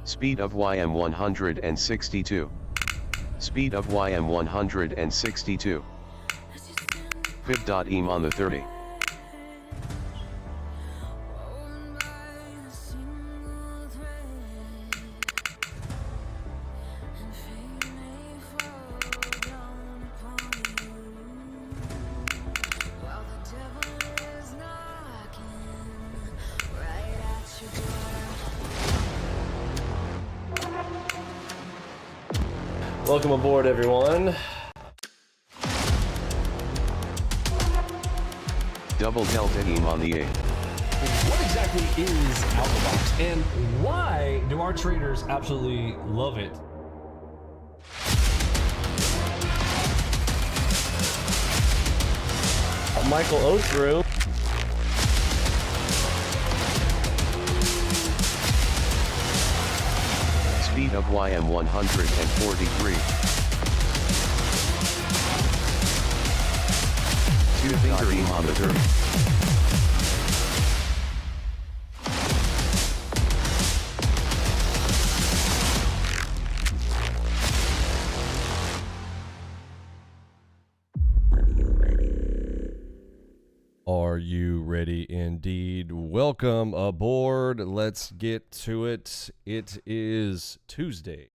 Speed of YM 162. Speed of YM 162. Fib.em on the 30. Welcome aboard, everyone. Double delta EM on the 8. What exactly is ALGOBOX, and why do our traders absolutely love it? Michael O through. Speed of YM 143. 2 finger EM on the 30. Are you ready indeed? Welcome aboard. Let's get to it. It is Tuesday,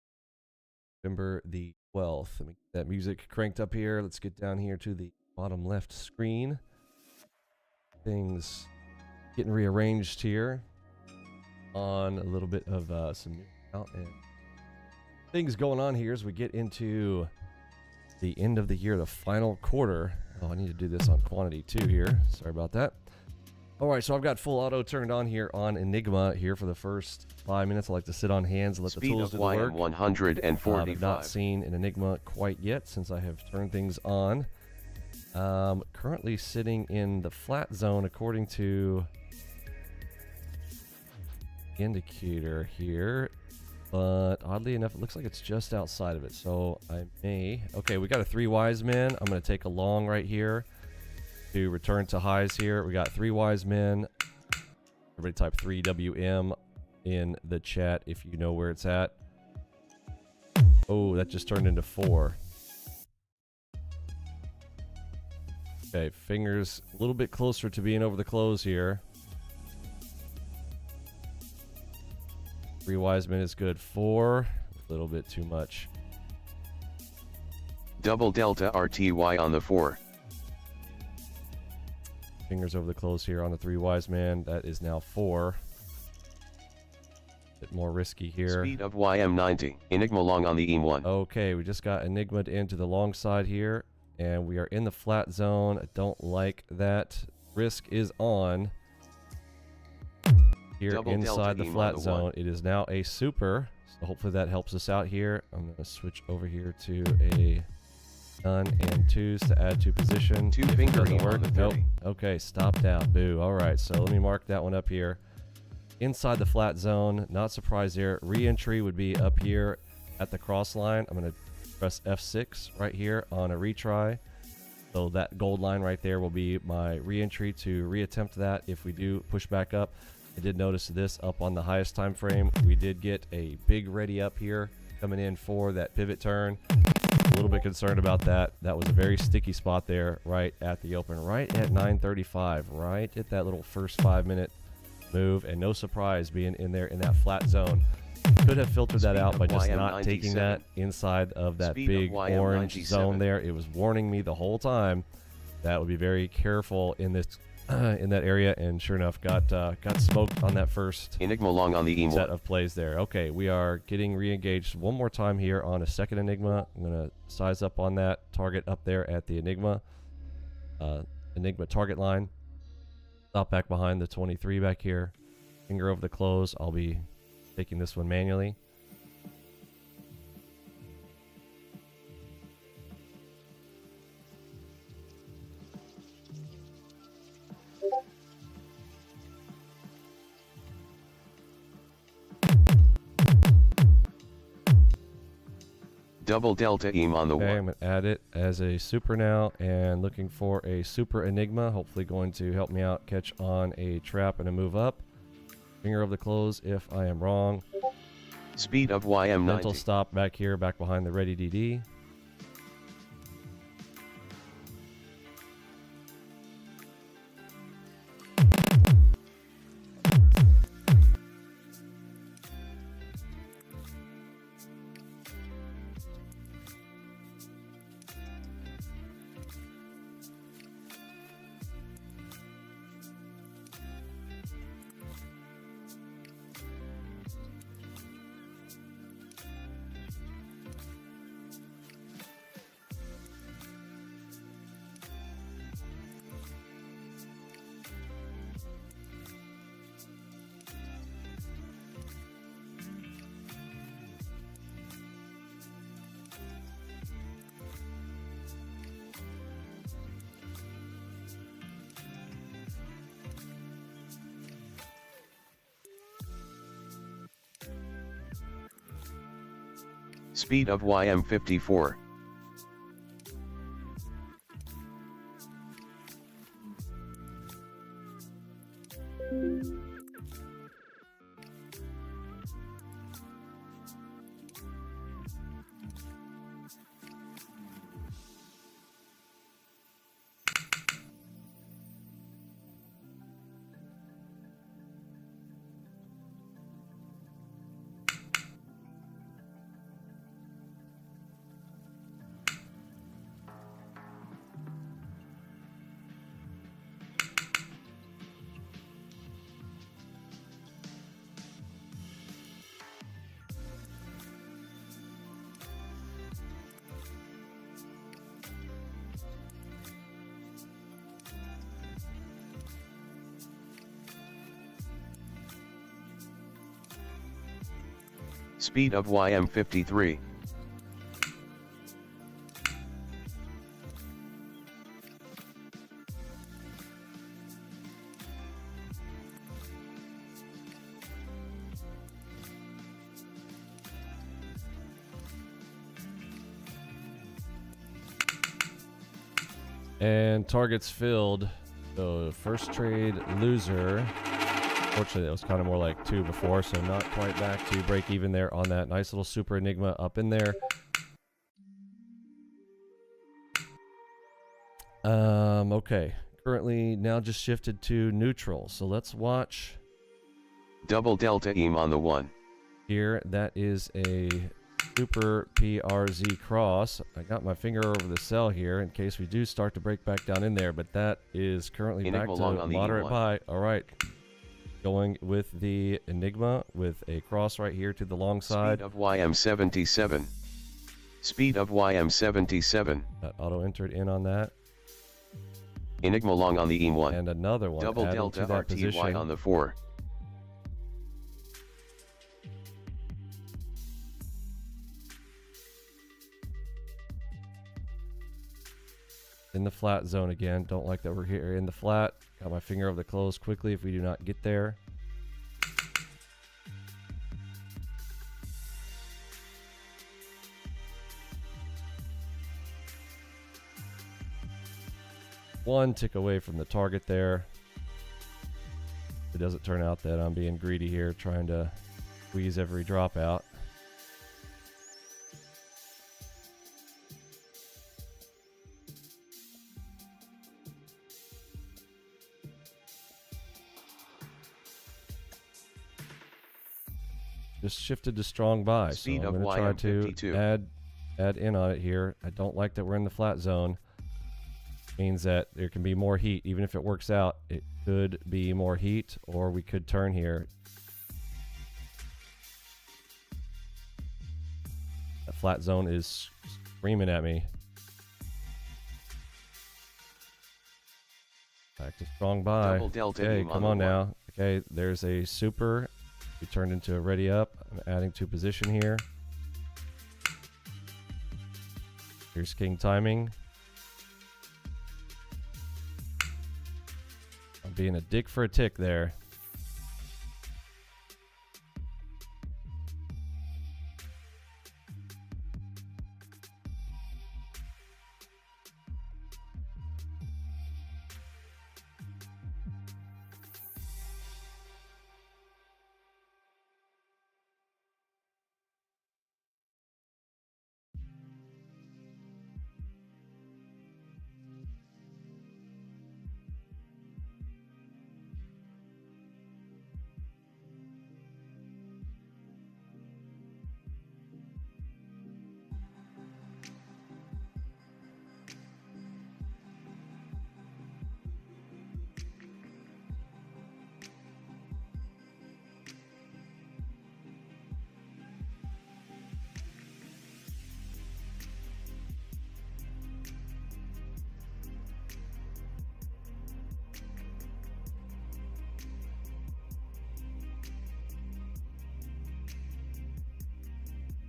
November the 12th. Let me get that music cranked up here. Let's get down here to the bottom left screen. Things getting rearranged here on a little bit of some new and things going on here as we get into the end of the year, the final quarter. Oh, I need to do this on quantity too here. Sorry about that. All right, so I've got full auto turned on here on Enigma here for the first 5 minutes. I like to sit on hands and let the tools do the work. 145. I've not seen an Enigma quite yet since I have turned things on. Currently sitting in the flat zone according to the indicator here. But oddly enough, it looks like it's just outside of it. So I may... Okay, we got a 3 wise men. I'm going to take a long right here to return to highs here. We got 3 wise men. Everybody type 3WM in the chat if you know where it's at. Oh, that just turned into 4. Okay, fingers a little bit closer to being over the close here. 3 wise men is good. 4, a little bit too much. Double delta RTY on the 4. Fingers over the close here on the 3 wise men. That is now 4. Bit more risky here. Speed of YM 90. Enigma long on the EM1. Okay, we just got Enigma into the long side here, and we are in the flat zone. I don't like that. Risk is on. Here Double inside the EM flat zone. It is now a super, so hopefully that helps us out here. I'm going to switch over here to a none and 2s to add to position. 2 finger doesn't EM work. on the 30. Nope. Okay, stopped out. Boo. All right, so let me mark that one up here. Inside the flat zone, not surprised there. Re-entry would be up here at the cross line. I'm going to press F6 right here on a retry. So that gold line right there will be my re-entry to reattempt that if we do push back up. I did notice this up on the highest time frame. We did get a big ready up here coming in for that pivot turn. A little bit concerned about that. That was a very sticky spot there right at the open, right at 9:35, right at that little first 5-minute move, and no surprise being in there in that flat zone. Could have filtered that out by just not taking that inside of that big orange zone there. It was warning me the whole time that would be very careful in this in that area, and sure enough got smoked on that first Enigma long on the EM1. set of plays there. Okay, we are getting re-engaged one more time here on a second Enigma. I'm gonna size up on that target up there at the Enigma target line. Stop back behind the 23 back here. Finger over the close. I'll be taking this one manually. Double delta EM on the Okay, 1. I'm going to add it as a super now, and looking for a super Enigma. Hopefully going to help me out catch on a trap and a move up. Finger over the close if I am wrong. Speed of Mental YM90. stop back here, back behind the ready DD. Speed of YM54. Speed of YM53. And targets filled. So first trade loser. Fortunately, it was kind of more like 2 before, so not quite back to break even there on that. Nice little Super Enigma up in there. Okay. Currently now just shifted to neutral. So let's watch Double delta EM on the 1. here. That is a Super PRZ cross. I got my finger over the sell here in case we do start to break back down in there, but that is currently Enigma back to long on the moderate E1. buy. All right. Going with the Enigma with a cross right here to the long side. Speed of YM77. Speed of YM77. That auto entered in on that. Enigma long on the EM1. And another one Double adding delta to that RTY position. on the 4. In the flat zone again. Don't like that we're here in the flat. Got my finger over the close quickly if we do not get there. One tick away from the target there. It doesn't turn out that I'm being greedy here, trying to squeeze every drop out. Just shifted to strong buy, so Speed I'm of going to try to YM52. add in on it here. I don't like that we're in the flat zone. Means that there can be more heat. Even if it works out, it could be more heat, or we could turn here. That flat zone is screaming at me. Back to strong buy. Double delta Okay, EM on come the on 1. now. Okay, there's a super. We turned into a ready up. I'm adding to position here. Here's king timing. I'm being a dick for a tick there.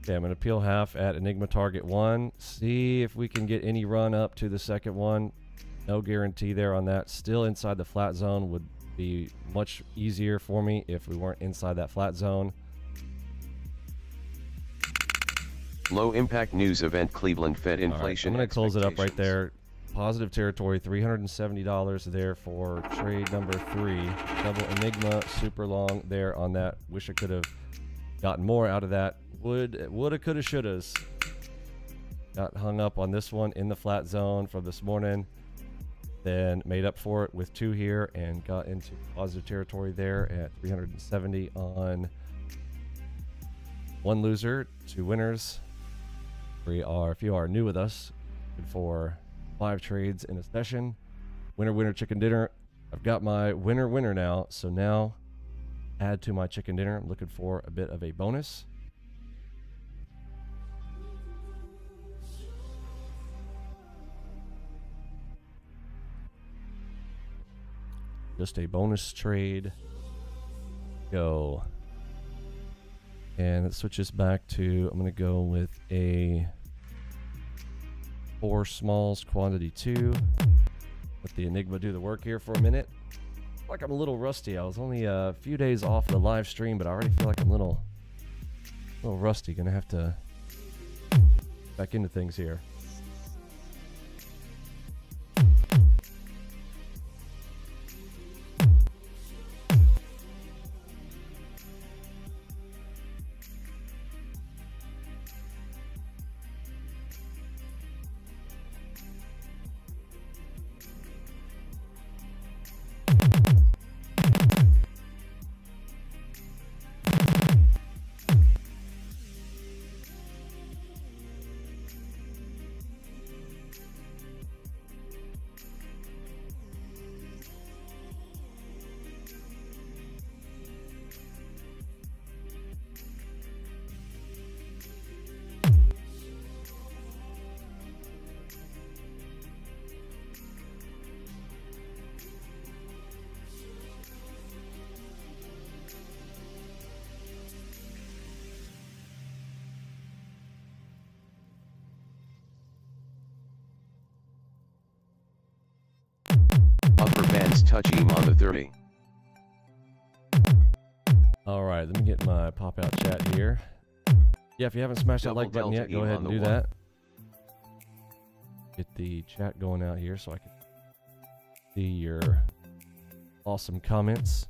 Okay, I'm going to peel half at Enigma target 1. See if we can get any run up to the second one. No guarantee there on that. Still inside the flat zone would be much easier for me if we weren't inside that flat zone. Low impact news event: Cleveland Fed inflation. I'm going to close it up right there. Positive territory, $370 there for trade number 3. Double Enigma, super long there on that. Wish I could have gotten more out of that. Woulda, coulda, shouldas. Got hung up on this one in the flat zone from this morning. Then made up for it with 2 here and got into positive territory there at 370 on 1 loser, 2 winners. If you are new with us, good for 5 trades in a session. Winner, winner, chicken dinner. I've got my winner now. So now add to my chicken dinner. I'm looking for a bit of a bonus. Just a bonus trade. Go. And it switches back to, I'm going to go with a 4 smalls quantity 2. Let the Enigma do the work here for a minute. I feel like I'm a little rusty. I was only a few days off the live stream, but I already feel like I'm a little rusty. Gonna have to get back into things here. Upper bands touch EM on the 30. All right, let me get my pop-out chat here. Yeah, if you haven't smashed that like button yet, go ahead and do that. Get the chat going out here so I can see your awesome comments.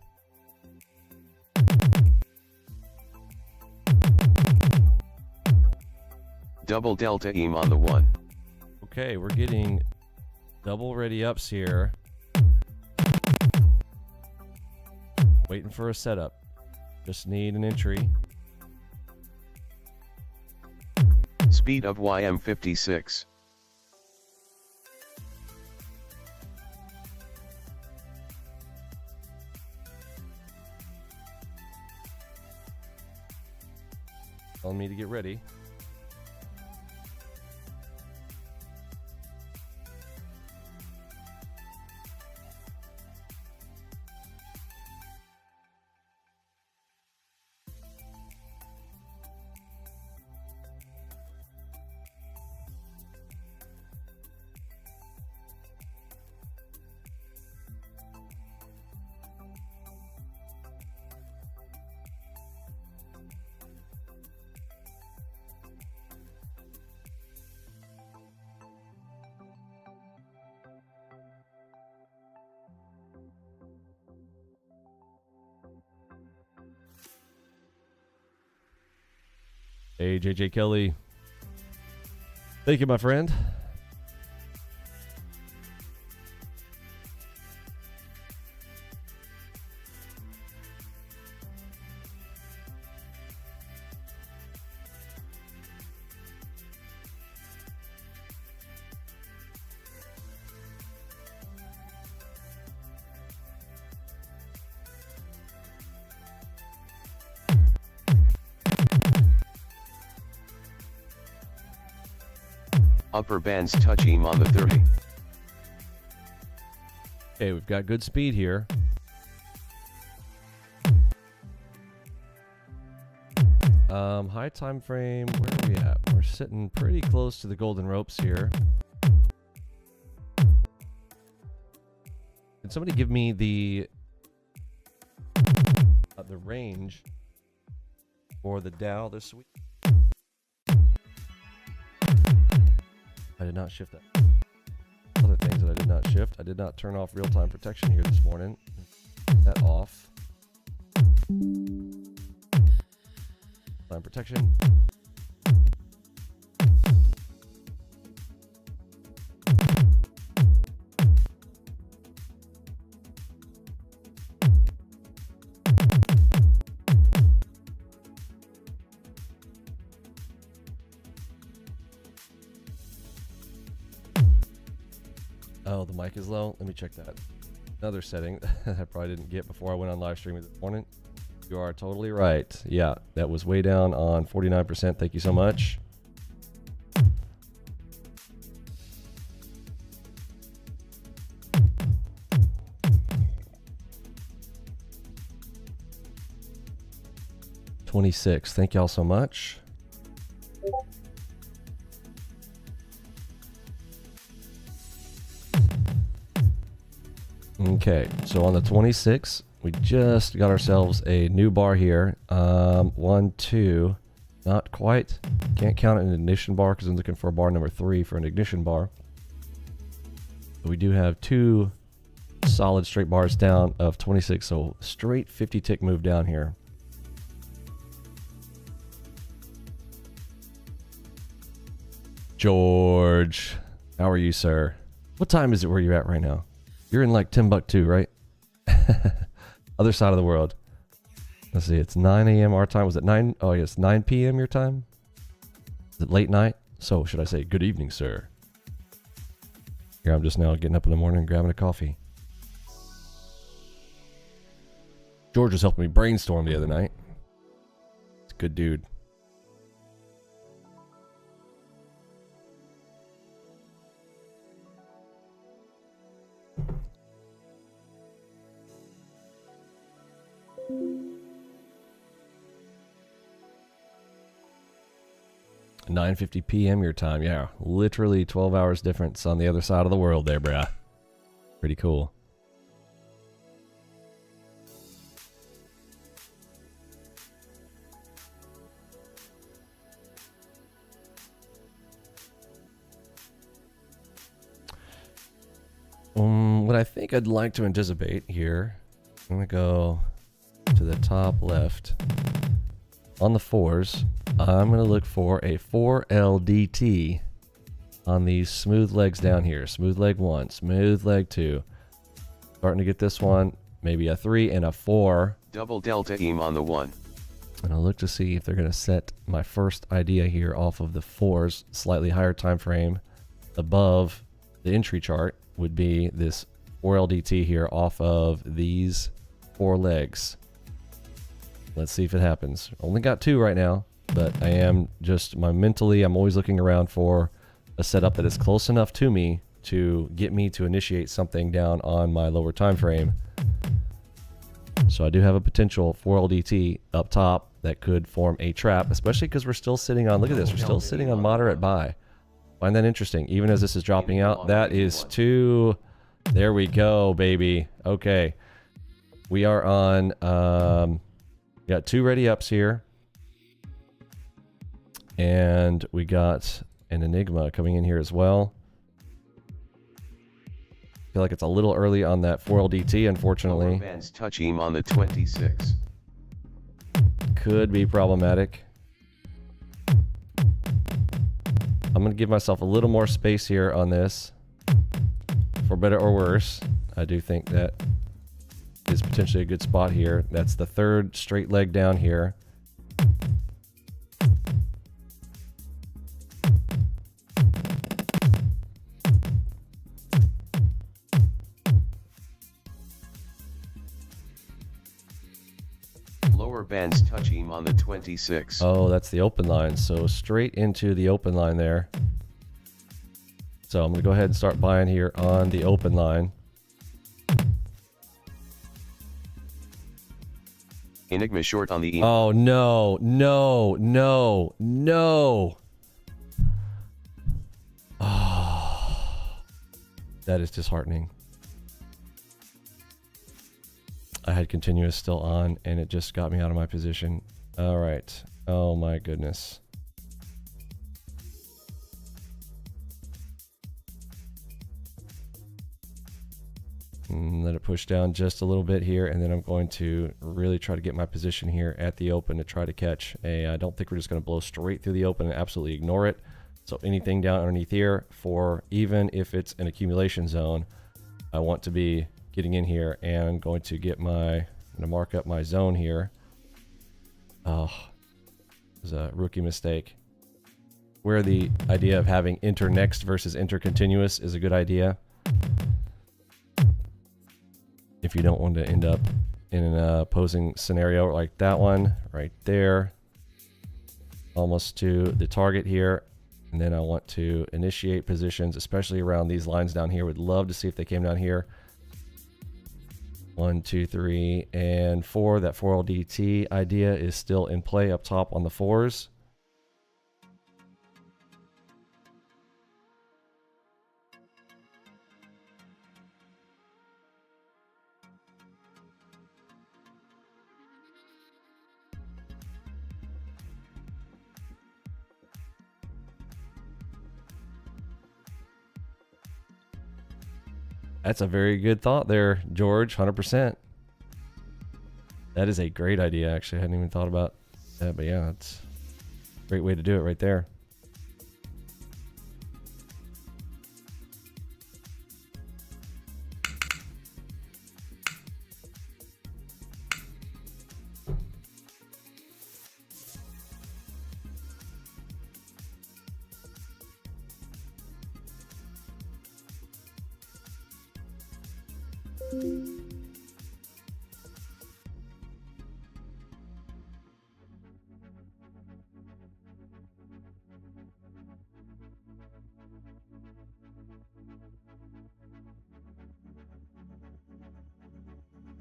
Double delta EM on the 1. Okay, we're getting double ready ups here. Waiting for a setup. Just need an entry. Speed of YM56. Telling me to get ready. Hey, JJ Kelly. Thank you, my friend. Upper bands touch EM on the 30. Okay, we've got good speed here. High time frame, where are we at? We're sitting pretty close to the golden ropes here. Can somebody give me the range for the Dow this week? I did not shift that. Other things that I did not shift. I did not turn off real-time protection here this morning. That off. Time protection. Oh, the mic is low. Let me check that. Another setting that I probably didn't get before I went on live streaming this morning. You are totally right. Yeah, that was way down on 49%. Thank you so much. $26. Thank y'all so much. Okay, so on the 26th, we just got ourselves a new bar here. 1, 2, not quite. Can't count an ignition bar because I'm looking for bar number 3 for an ignition bar. But we do have 2 solid straight bars down of 26, so straight 50 tick move down here. George, how are you, sir? What time is it where you're at right now? You're in like Timbuktu, right? Other side of the world. Let's see, it's 9 a.m. our time. Was it 9? Oh, yes, 9 p.m. your time? Is it late night? So, should I say, good evening, sir? Here, I'm just now getting up in the morning and grabbing a coffee. George was helping me brainstorm the other night. It's a good dude. $9:50 p.m. your time. Yeah, literally 12 hours difference on the other side of the world there, bruh. Pretty cool. What I think I'd like to anticipate here, I'm going to go to the top left. On the 4s, I'm going to look for a 4LDT on these smooth legs down here. Smooth leg 1, smooth leg 2. Starting to get this one, maybe a 3 and a 4. Double delta EM on the 1. And I'll look to see if they're going to set my first idea here off of the 4s, slightly higher time frame. Above the entry chart would be this 4LDT here off of these 4 legs. Let's see if it happens. Only got 2 right now, but I am just mentally, I'm always looking around for a setup that is close enough to me to get me to initiate something down on my lower time frame. So I do have a potential 4LDT up top that could form a trap, especially because we're still sitting on, look at this, we're still sitting on moderate buy. Find that interesting, even as this is dropping out. That is 2. There we go, baby. Okay. We are on, got 2 ready ups here. And we got an Enigma coming in here as well. Feel like it's a little early on that 4LDT, unfortunately. Bands touch EM on the 26. Could be problematic. I'm going to give myself a little more space here on this. For better or worse, I do think that is potentially a good spot here. That's the 3rd straight leg down here. Lower bands touch EM on the 26. Oh, that's the open line. So straight into the open line there. So I'm going to go ahead and start buying here on the open line. Enigma short on the E. Oh, no, no, no, no. Oh, that is disheartening. I had continuous still on, and it just got me out of my position. All right. Oh, my goodness. Let it push down just a little bit here, and then I'm going to really try to get my position here at the open to try to catch a, I don't think we're just going to blow straight through the open and absolutely ignore it. So anything down underneath here, for even if it's an accumulation zone, I want to be getting in here, and I'm going to get my, I'm going to mark up my zone here. Oh, it was a rookie mistake. Where the idea of having internext versus intercontinuous is a good idea. If you don't want to end up in an opposing scenario like that one right there, almost to the target here. And then I want to initiate positions, especially around these lines down here. Would love to see if they came down here. 1, 2, 3, and 4. That 4LDT idea is still in play up top on the 4s. That's a very good thought there, George. 100%. That is a great idea. Actually, I hadn't even thought about that, but yeah, it's a great way to do it right there.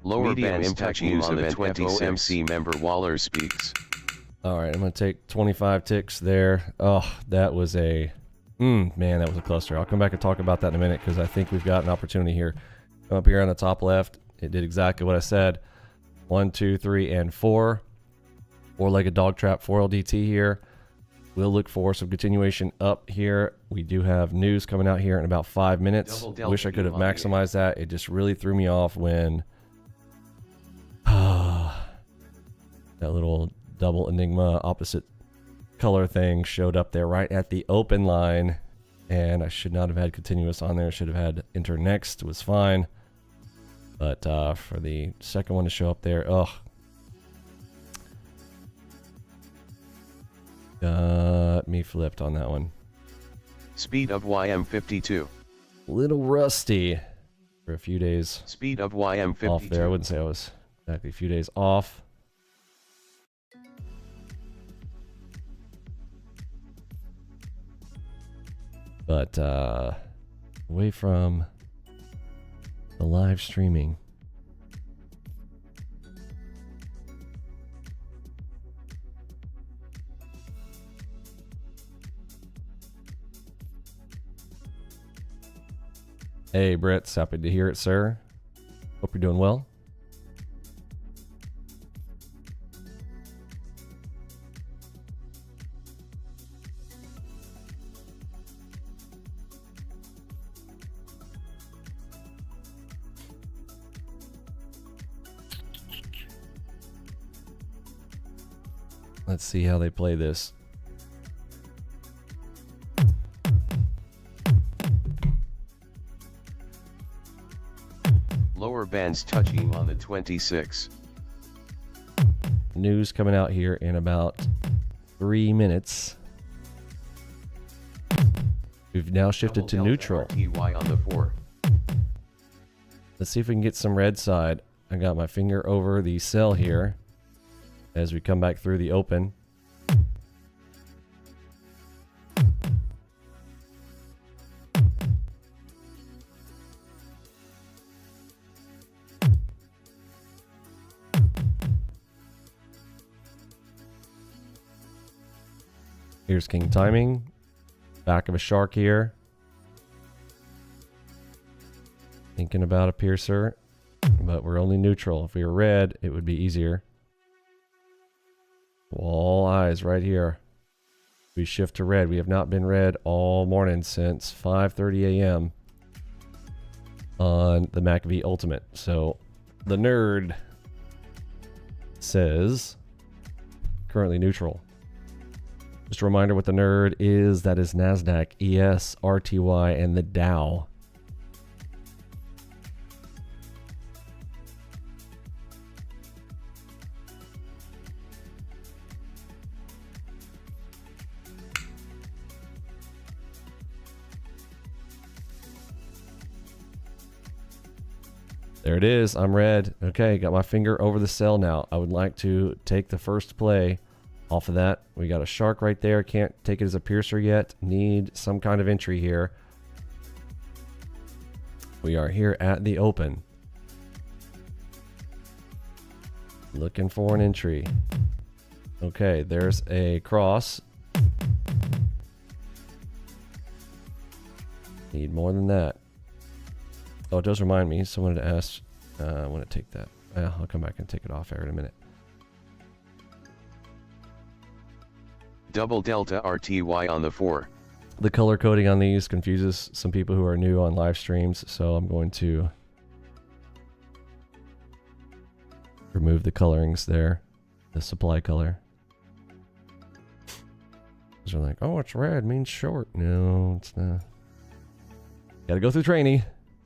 Lower band impact news event FOMC member Waller speaks. All right, I'm going to take 25 ticks there. Oh, that was a... man, that was a cluster. I'll come back and talk about that in a minute because I think we've got an opportunity here. Come up here on the top left. It did exactly what I said. 1, 2, 3, and 4. Four-legged dog trap, 4LDT here. We'll look for some continuation up here. We do have news coming out here in about 5 minutes. Wish I could have maximized that. It just really threw me off when that little double enigma opposite color thing showed up there right at the open line, and I should not have had continuous on there. Should have had internext. Was fine, but for the second one to show up there, got me flipped on that one. Speed of YM52. Little rusty for a few days. Speed of YM52. Off there. I wouldn't say I was exactly a few days off. But away from the live streaming. Hey, Brett, happy to hear it, sir. Hope you're doing well. Let's see how they play this. Lower bands touching on the 26. News coming out here in about 3 minutes. We've now shifted to neutral. RTY on the 4. Let's see if we can get some red side. I got my finger over the sell here as we come back through the open. Here's king timing. Back of a shark here. Thinking about a piercer, but we're only neutral. If we were red, it would be easier. All eyes right here. We shift to red. We have not been red all morning since 5:30 a.m. on the MACV Ultimate. So the nerd says currently neutral. Just a reminder what the nerd is. That is NASDAQ, ES, RTY, and the Dow. There it is. I'm red. Okay, got my finger over the sell now. I would like to take the first play off of that. We got a shark right there. Can't take it as a piercer yet. Need some kind of entry here. We are here at the open. Looking for an entry. Okay, there's a cross. Need more than that. Oh, it does remind me. Someone had asked. I want to take that. I'll come back and take it off air in a minute. Double delta RTY on the 4. The color coding on these confuses some people who are new on live streams, so I'm going to remove the colorings there. The supply color. Because they're like, oh, it's red, means short. No, it's not. Gotta go through training.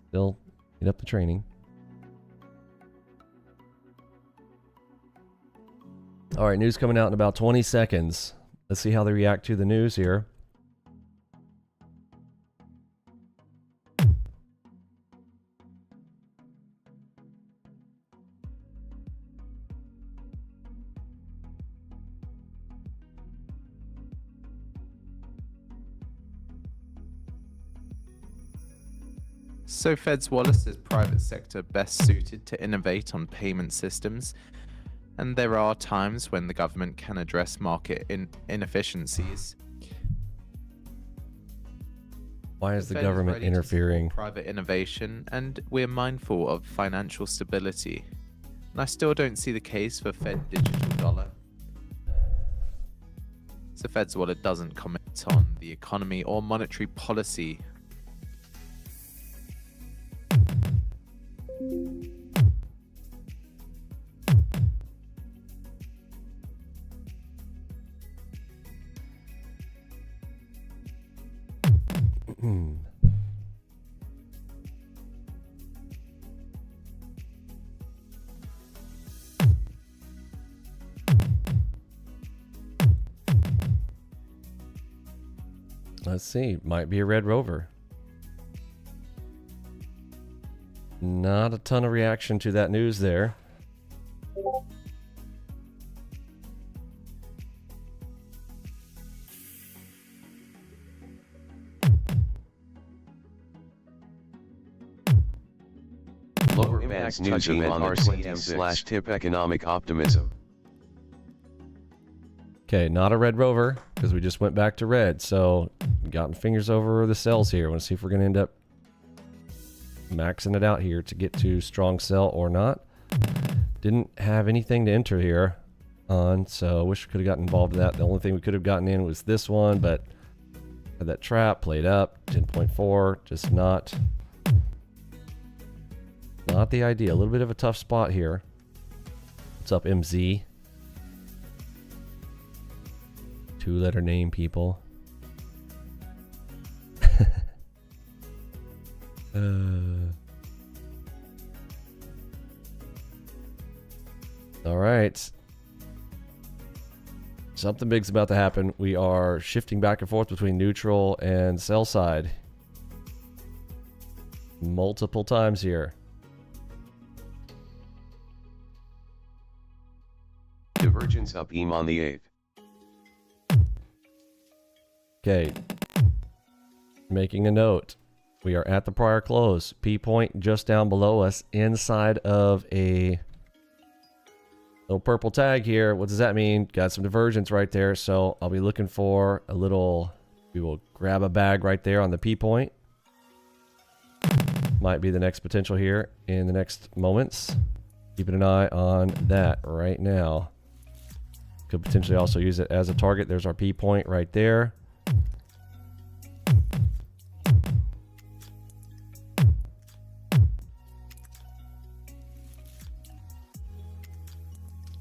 Still need up the training. All right, news coming out in about 20 seconds. Let's see how they react to the news here. So Feds Wallace is private sector best suited to innovate on payment systems, and there are times when the government can address market inefficiencies. Why is the Fed government ready to support interfering? private innovation, and we're mindful of financial stability. And I still don't see the case for Fed digital dollar. So Feds Wallace doesn't comment on the economy or monetary policy. Let's see. Might be a Red Rover. Not a ton of reaction to that news there. Lower impact news event RCM/tip economic optimism. Okay, not a Red Rover because we just went back to red. So, gotten fingers over the sells here. I want to see if we're going to end up maxing it out here to get to strong sell or not. Didn't have anything to enter here on, so I wish we could have gotten involved in that. The only thing we could have gotten in was this one, but had that trap played up 10.4, just not the idea. A little bit of a tough spot here. What's up, MZ? Two-letter name, people. All right. Something big's about to happen. We are shifting back and forth between neutral and sell side multiple times here. Divergence up EM on the 8th. Okay. Making a note. We are at the prior close. P point just down below us inside of a Little purple tag here. What does that mean? Got some divergence right there. So I'll be looking for a little, we will grab a bag right there on the P point. Might be the next potential here in the next moments. Keeping an eye on that right now. Could potentially also use it as a target. There's our P point right there.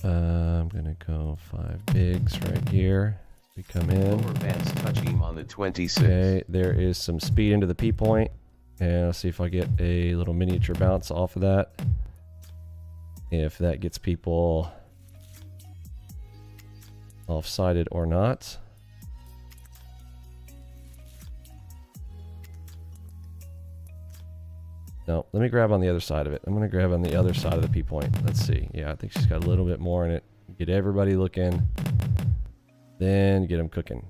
I'm gonna go 5 bigs right here. We come in. Lower bands touching on the 26. Okay, there is some speed into the P point. And I'll see if I get a little miniature bounce off of that. If that gets people off-sided or not. No, let me grab on the other side of it. I'm going to grab on the other side of the P point. Let's see. Yeah, I think she's got a little bit more in it. Get everybody looking. Then get them cooking.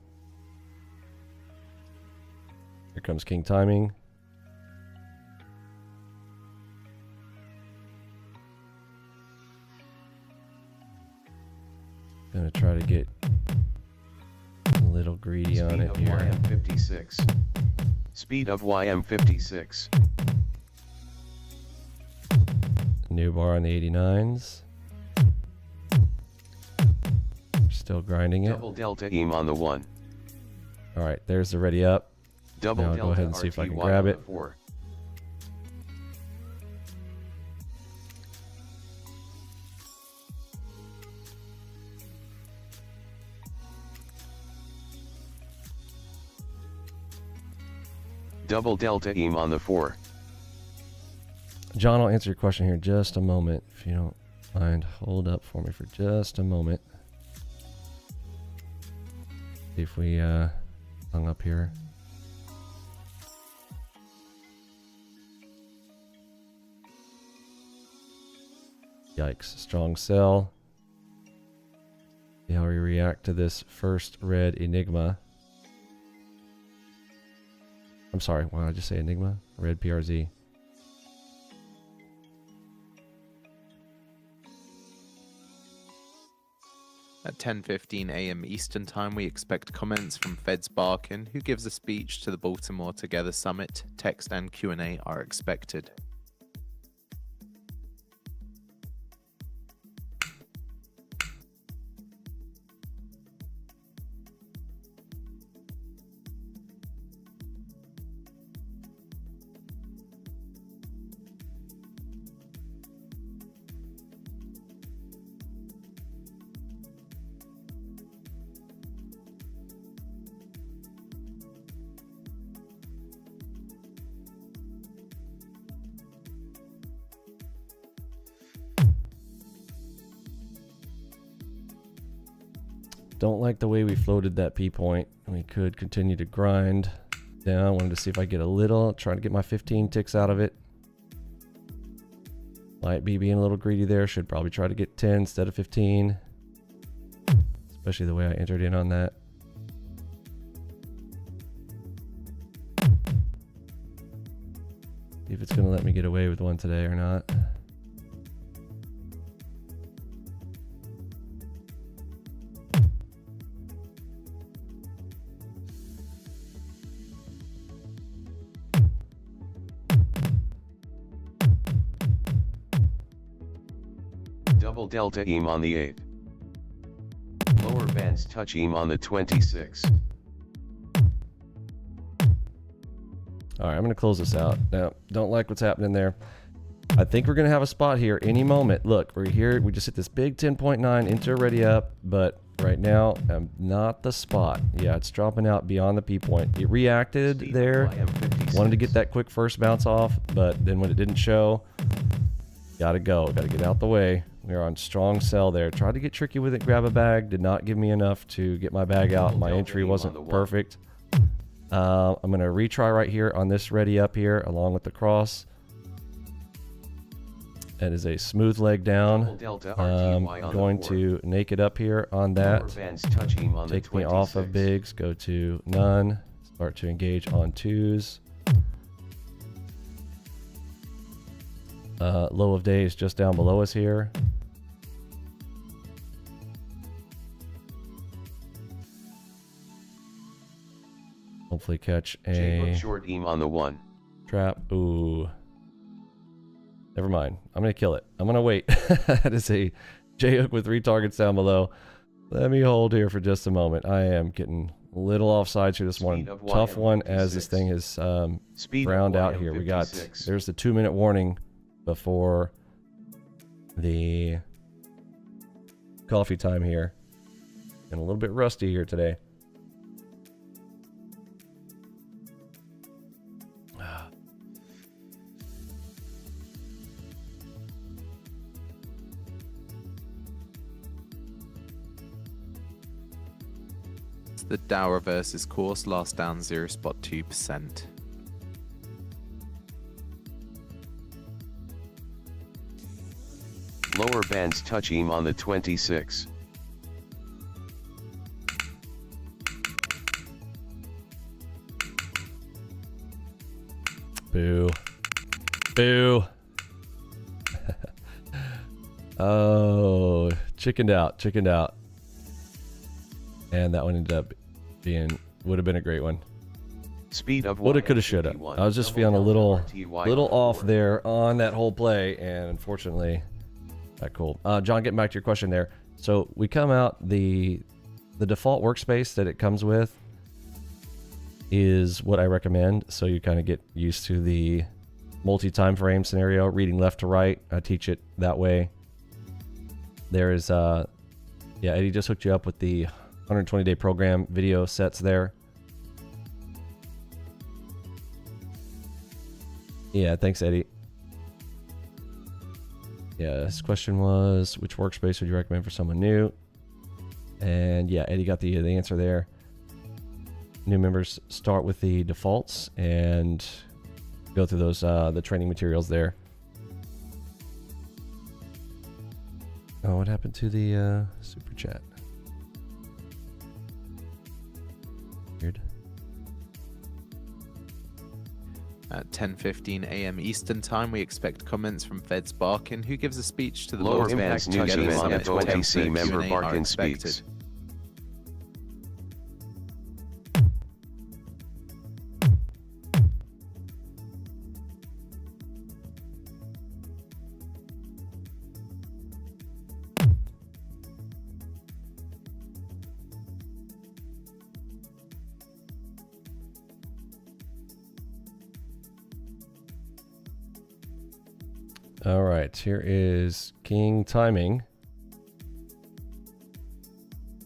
Here comes king timing. Gonna try to get a little greedy on it here. YM56. Speed of YM56. New bar on the 89s. Still grinding it. Double delta EM on the 1. All right, there's the ready up. Double now I'll delta go ahead and see if I can RTY grab on it. the 4. Double delta EM on the 4. John, I'll answer your question here in just a moment. If you don't mind, hold up for me for just a moment. See if we hung up here. Yikes, strong sell. See how we react to this first red Enigma. I'm sorry, why did I just say Enigma? Red PRZ. At 10:15 a.m. Eastern Time, we expect comments from Feds Barkin, who gives a speech to the Baltimore Together Summit. Text and Q&A are expected. Don't like the way we floated that P point. We could continue to grind down. Wanted to see if I get a little, trying to get my 15 ticks out of it. Might be being a little greedy there. Should probably try to get 10 instead of 15. Especially the way I entered in on that. See if it's going to let me get away with one today or not. Double delta EM on the 8. Lower bands touch EM on the 26. All right, I'm going to close this out. Now, don't like what's happening there. I think we're going to have a spot here any moment. Look, we're here. We just hit this big 10.9 into a ready up, but right now, not the spot. Yeah, it's dropping out beyond the P point. It reacted Speed there. YM56. Wanted to get that quick first bounce off, but then when it didn't show, gotta go. Gotta get out the way. We are on strong sell there. Tried to get tricky with it, grab a bag. Did not give me enough to get my bag out. My entry wasn't perfect. I'm going to retry right here on this ready up here along with the cross. That is a smooth leg down. I'm going to naked up here on that. Take me off of bigs, go to none. Start to engage on twos. Low of day is just down below us here. Hopefully catch J-hook a short EM on the 1. trap. Ooh. Never mind. I'm going to kill it. I'm going to wait. That is a J-hook with 3 targets down below. Let me hold here for just a moment. I am getting a little offside here this morning. Tough one as this thing is round out here. We got, there's the 2-minute warning before the coffee time here. And a little bit rusty here today. The Dow reverses course, last down 0.2%. Lower bands touch EM on the 26. Boo. Boo. Oh, chickened out. And that one ended up being, would have been a great one. Speed of Woulda, coulda, shoulda. I was just feeling a little off there on that whole play, and unfortunately, not cool. John, getting back to your question there. So we come out, the default workspace that it comes with is what I recommend. So you kind of get used to the multi-time frame scenario, reading left to right. I teach it that way. There is, yeah, Eddie just hooked you up with the 120-day program video sets there. Yeah, thanks, Eddie. Yeah, this question was, which workspace would you recommend for someone new? And yeah, Eddie got the answer there. New members start with the defaults and go through those the training materials there. Oh, what happened to the super chat? Weird. At 10:15 a.m. Eastern Time, we expect comments from Feds Barkin, who gives a speech to the Lower Lords bands together touch EM with on the some 20C member Q&A are Barkin expected. speaks. All right, here is King timing.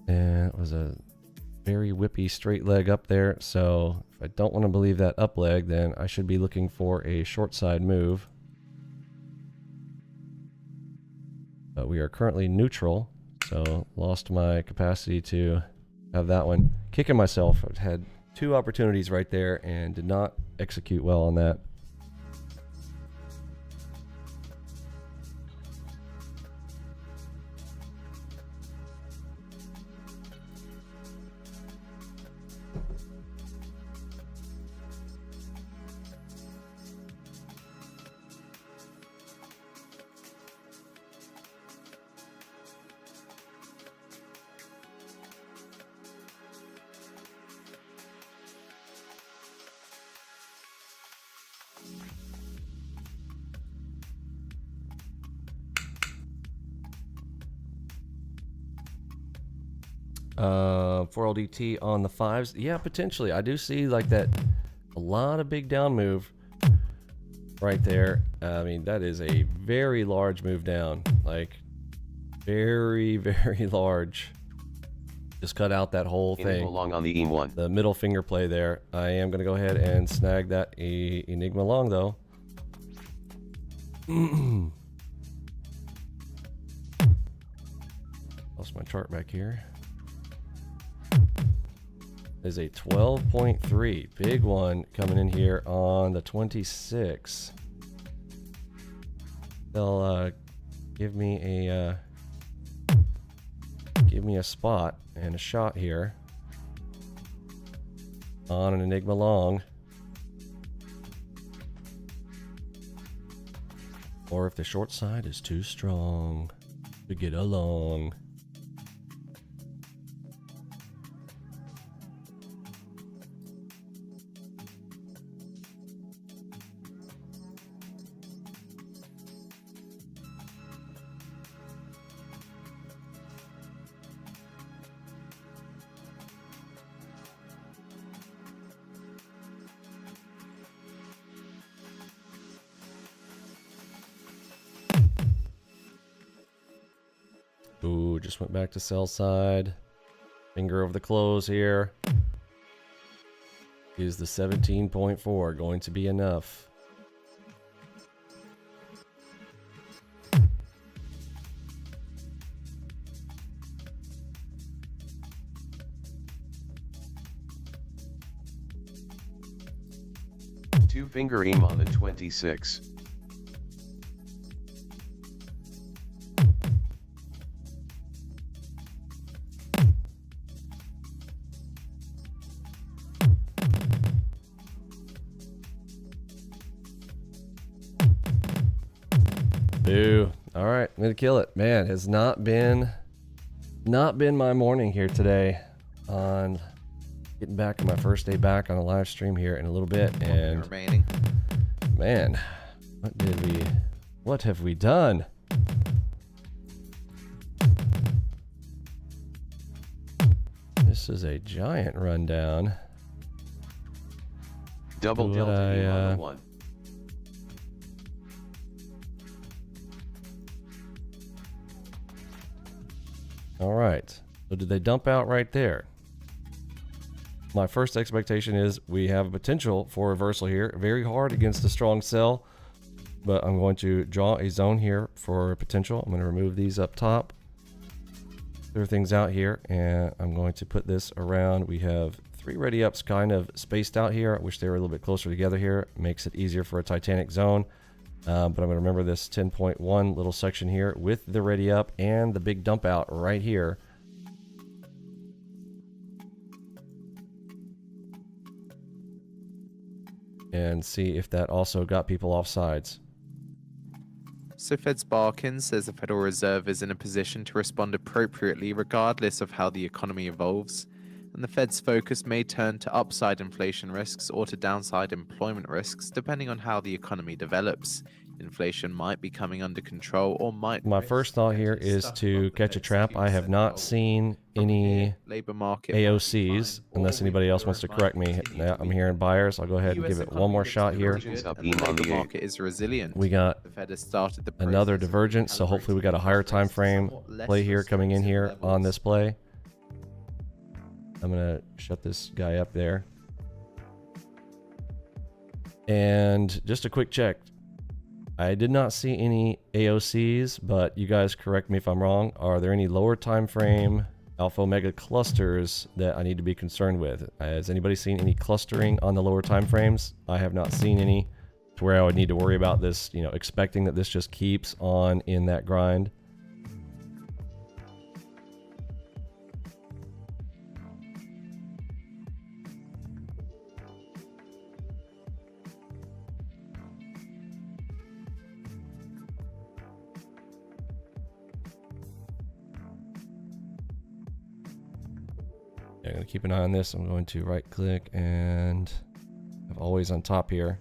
And it was a very whippy straight leg up there. So if I don't want to believe that up leg, then I should be looking for a short side move. But we are currently neutral, so lost my capacity to have that one. Kicking myself. I've had 2 opportunities right there and did not execute well on that. For LDT on the 5s, yeah, potentially. I do see like that, a lot of big down move right there. I mean, that is a very large move down, like very, very large. Just cut out that whole thing. Long on the EM1. The middle finger play there. I am going to go ahead and snag that Enigma long though. Lost my chart back here. Is a 12.3, big one coming in here on the 26. They'll give me a spot and a shot here on an Enigma long, or if the short side is too strong to get along. Ooh, just went back to sell side. Finger over the close here. Is the 17.4 going to be enough? Two-finger EM on the 26. Boo. All right, I'm gonna kill it. Man, has not been my morning here today on getting back on my first day back on a live stream here in a little bit. And Remaining. man, what have we done? This is a giant rundown. Double delta EM on the 1. All right, so did they dump out right there? My first expectation is we have a potential for reversal here. Very hard against a strong sell, but I'm going to draw a zone here for potential. I'm going to remove these up top, clear things out here, and I'm going to put this around. We have 3 ready ups kind of spaced out here. I wish they were a little bit closer together here. Makes it easier for a Titanic zone. But I'm going to remember this 10.1 little section here with the ready up and the big dump out right here. And see if that also got people off sides. So Fed's Barkin says the Federal Reserve is in a position to respond appropriately regardless of how the economy evolves, and the Fed's focus may turn to upside inflation risks or to downside employment risks depending on how the economy develops. Inflation might be coming under control or might... My first thought here is to catch a trap. I have not seen any labor market AOCs, unless anybody else wants to correct me. Yeah, I'm hearing buyers. I'll go ahead and give it one more shot here. The market is resilient. We got The Fed has started the another divergence, so hopefully we got a higher time frame play here coming in here on this play. I'm gonna shut this guy up there. And just a quick check. I did not see any AOCs, but you guys correct me if I'm wrong. Are there any lower time frame alpha omega clusters that I need to be concerned with? Has anybody seen any clustering on the lower time frames? I have not seen any to where I would need to worry about this, you know, expecting that this just keeps on in that grind. I'm going to keep an eye on this. I'm going to right click and have always on top here.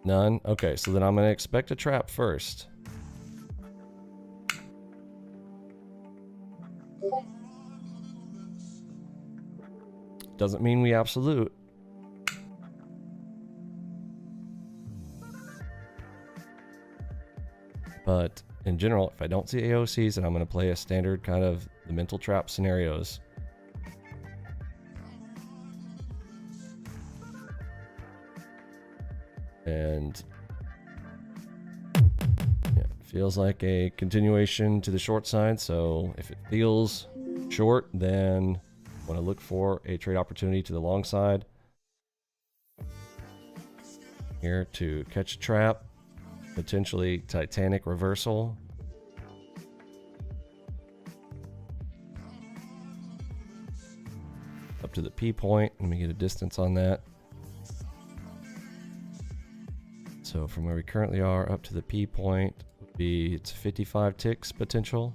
None? Okay, so then I'm going to expect a trap first. Doesn't mean we absolute. But in general, if I don't see AOCs, then I'm going to play a standard kind of the mental trap scenarios. And yeah, feels like a continuation to the short side. So if it feels short, then I want to look for a trade opportunity to the long side. Here to catch a trap. Potentially Titanic reversal. Up to the P point. Let me get a distance on that. So from where we currently are up to the P point would be, it's 55 ticks potential.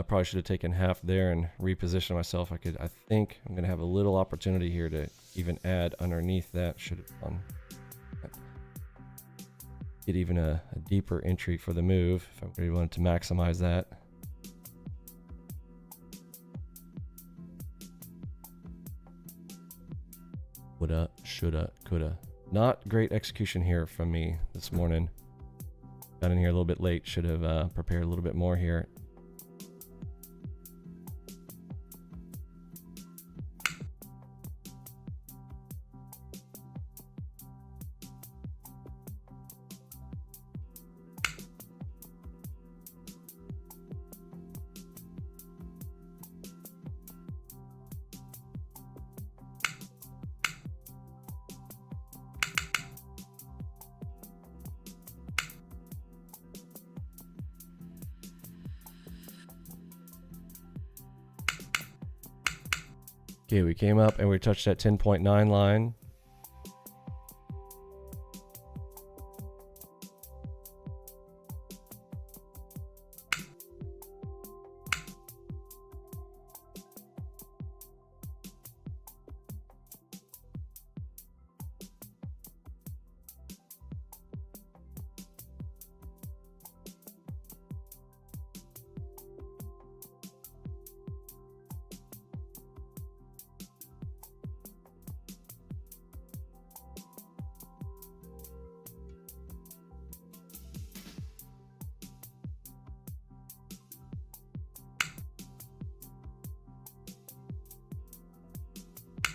Probably should have taken half there and repositioned myself. I think I'm going to have a little opportunity here to even add underneath that. Should have done. Get even a deeper entry for the move if I really wanted to maximize that. Woulda, shoulda, coulda. Not great execution here from me this morning. Got in here a little bit late. Should have prepared a little bit more here. Okay, we came up and we touched that 10.9 line.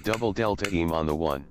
Double delta EM on the 1.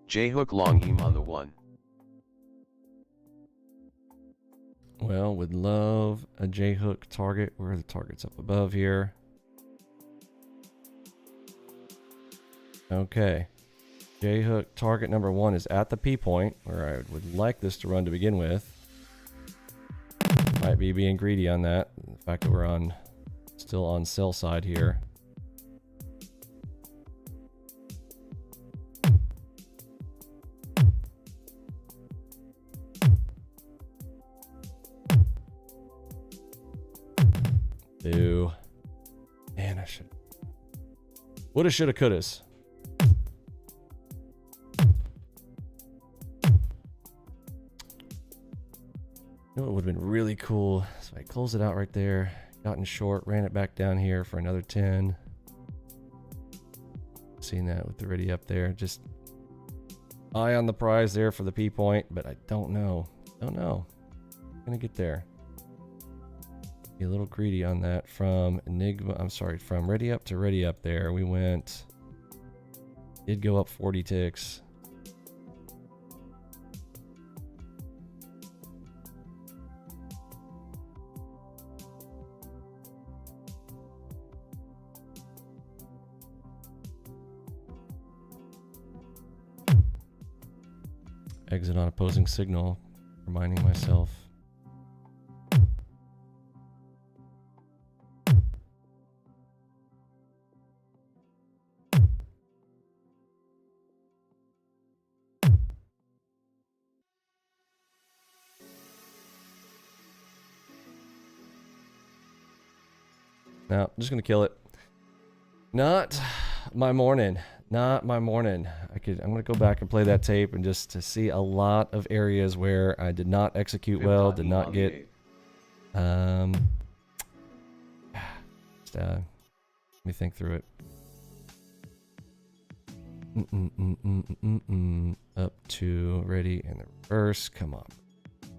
J hook long EM on the 1. Well, would love a J hook target. Where are the targets up above here? Okay. J hook target number 1 is at the P point where I would like this to run to begin with. Might be being greedy on that. The fact that we're still on sell side here. Ew. Man, I should. Woulda, shoulda, couldas. You know what would have been really cool? So I closed it out right there, gotten short, ran it back down here for another 10. Seeing that with the ready up there. Just eye on the prize there for the P point, but I don't know. Don't know. I'm gonna get there. Be a little greedy on that from Enigma. I'm sorry, from ready up to ready up there. We went, did go up 40 ticks. Exit on opposing signal, reminding myself. No, I'm just gonna kill it. Not my morning. Not my morning. I'm gonna go back and play that tape and just to see a lot of areas where I did not execute well, did not get. Let me think through it. Up to ready in the reverse. Come on.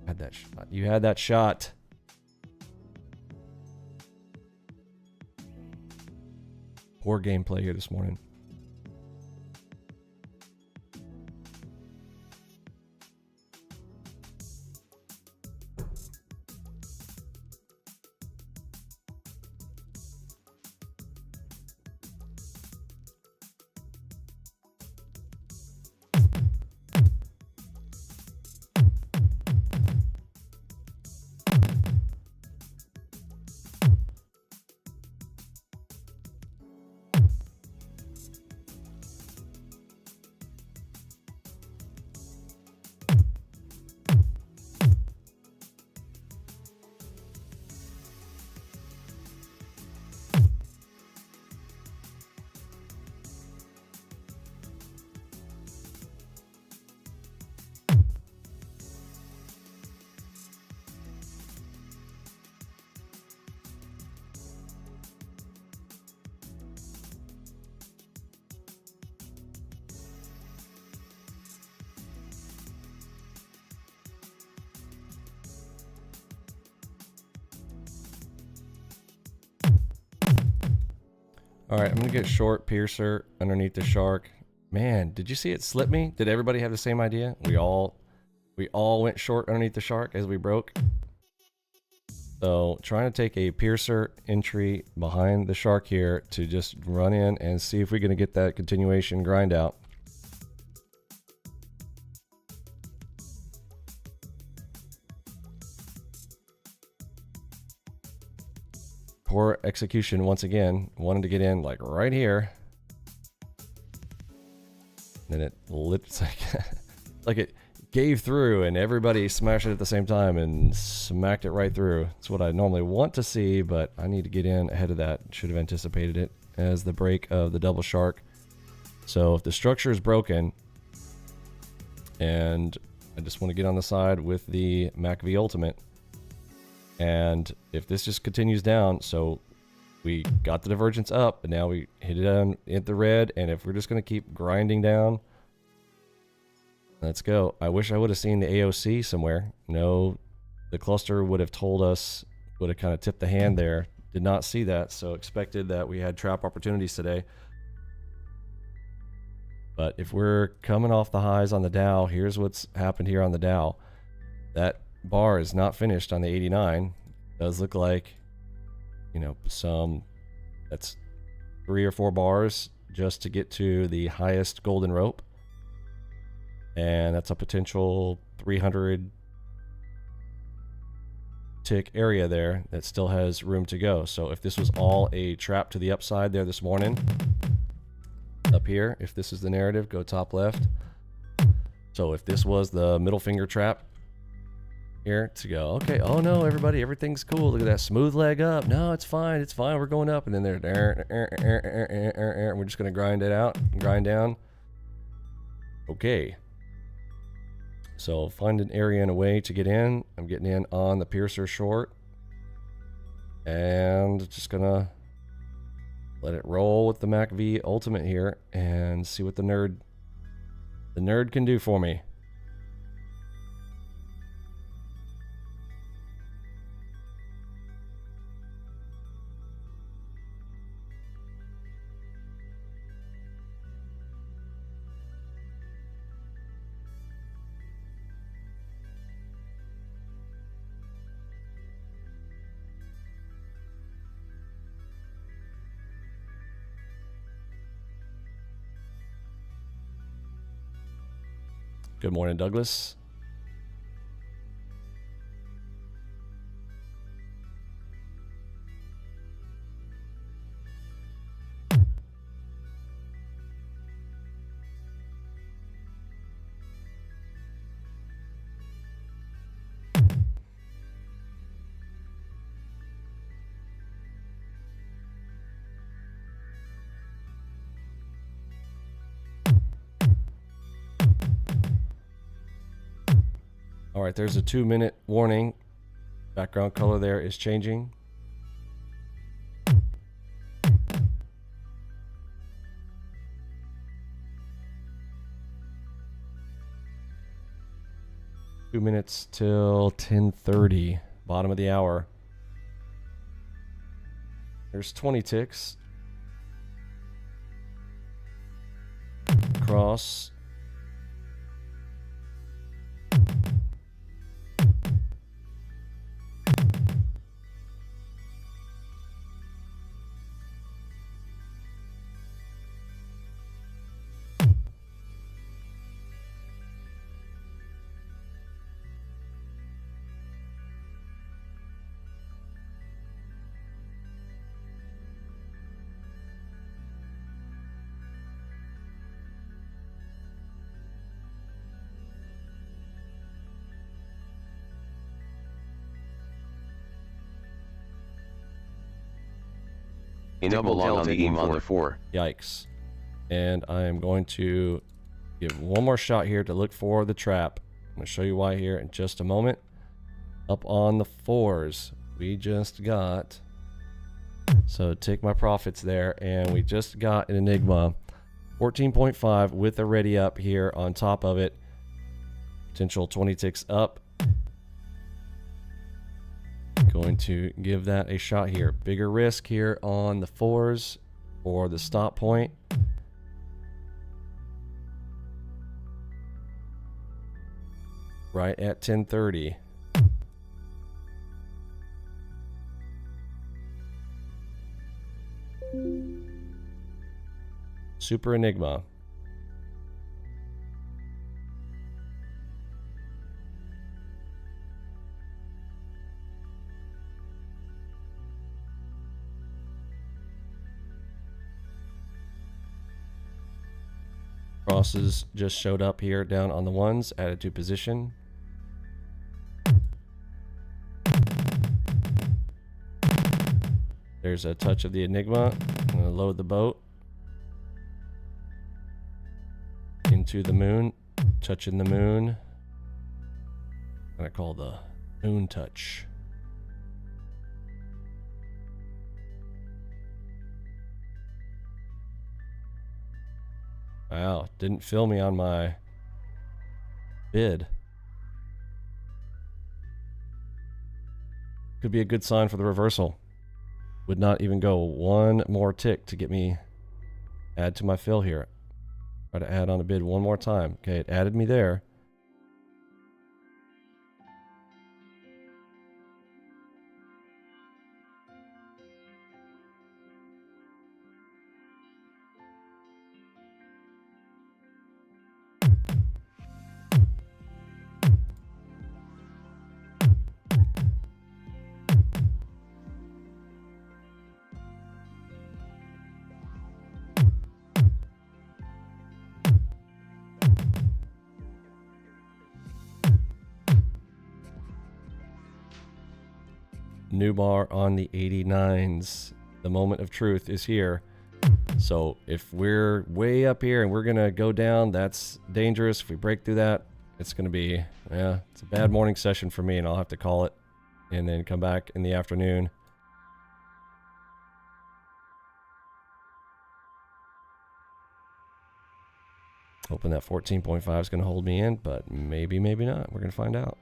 Had that shot. You had that shot. Poor gameplay here this morning. All right, I'm gonna get short piercer underneath the shark. Man, did you see it slip me? Did everybody have the same idea? We all went short underneath the shark as we broke. So trying to take a piercer entry behind the shark here to just run in and see if we're gonna get that continuation grind out. Poor execution once again. Wanted to get in like right here. Then it lit, like it gave through and everybody smashed it at the same time and smacked it right through. That's what I normally want to see, but I need to get in ahead of that. Should have anticipated it as the break of the double shark. So if the structure is broken and I just want to get on the side with the MACV Ultimate, and if this just continues down, so we got the divergence up, but now we hit it on hit the red, and if we're just going to keep grinding down, let's go. I wish I would have seen the AOC somewhere. No, the cluster would have told us, would have kind of tipped the hand there. Did not see that, so expected that we had trap opportunities today. But if we're coming off the highs on the Dow, here's what's happened here on the Dow. That bar is not finished on the 89. Does look like, you know, that's 3 or 4 bars just to get to the highest golden rope, and that's a potential 300 tick area there that still has room to go. So if this was all a trap to the upside there this morning, up here, if this is the narrative, go top left. So if this was the middle finger trap here to go, okay, oh no, everybody, everything's cool, look at that smooth leg up, no, it's fine, we're going up, and then we're just gonna grind it out, grind down. Okay, so find an area and a way to get in. I'm getting in on the piercer short and just gonna let it roll with the MACV Ultimate here and see what the nerd can do for me. Good morning, Douglas. All right, there's a 2-minute warning. Background color there is changing. 2 minutes till 10:30, bottom of the hour. There's 20 ticks. Cross. Double delta EM on the 4. Yikes. And I am going to give one more shot here to look for the trap. I'm going to show you why here in just a moment. Up on the 4s, we just got, so take my profits there, and we just got an Enigma 14.5 with a ready up here on top of it. Potential 20 ticks up. Going to give that a shot here. Bigger risk here on the 4s for the stop point. Right at 10:30. Super Enigma. Crosses just showed up here down on the 1s, added to position. There's a touch of the Enigma. I'm going to load the boat into the moon, touching the moon. I'm going to call the moon touch. Wow, didn't fill me on my bid. Could be a good sign for the reversal. Would not even go one more tick to get me add to my fill here. Try to add on a bid one more time. Okay, it added me there. New bar on the 89s. The moment of truth is here. So if we're way up here and we're gonna go down, that's dangerous. If we break through that, it's gonna be, yeah, it's a bad morning session for me, and I'll have to call it and then come back in the afternoon. Hoping that 14.5 is gonna hold me in, but maybe, maybe not. We're gonna find out.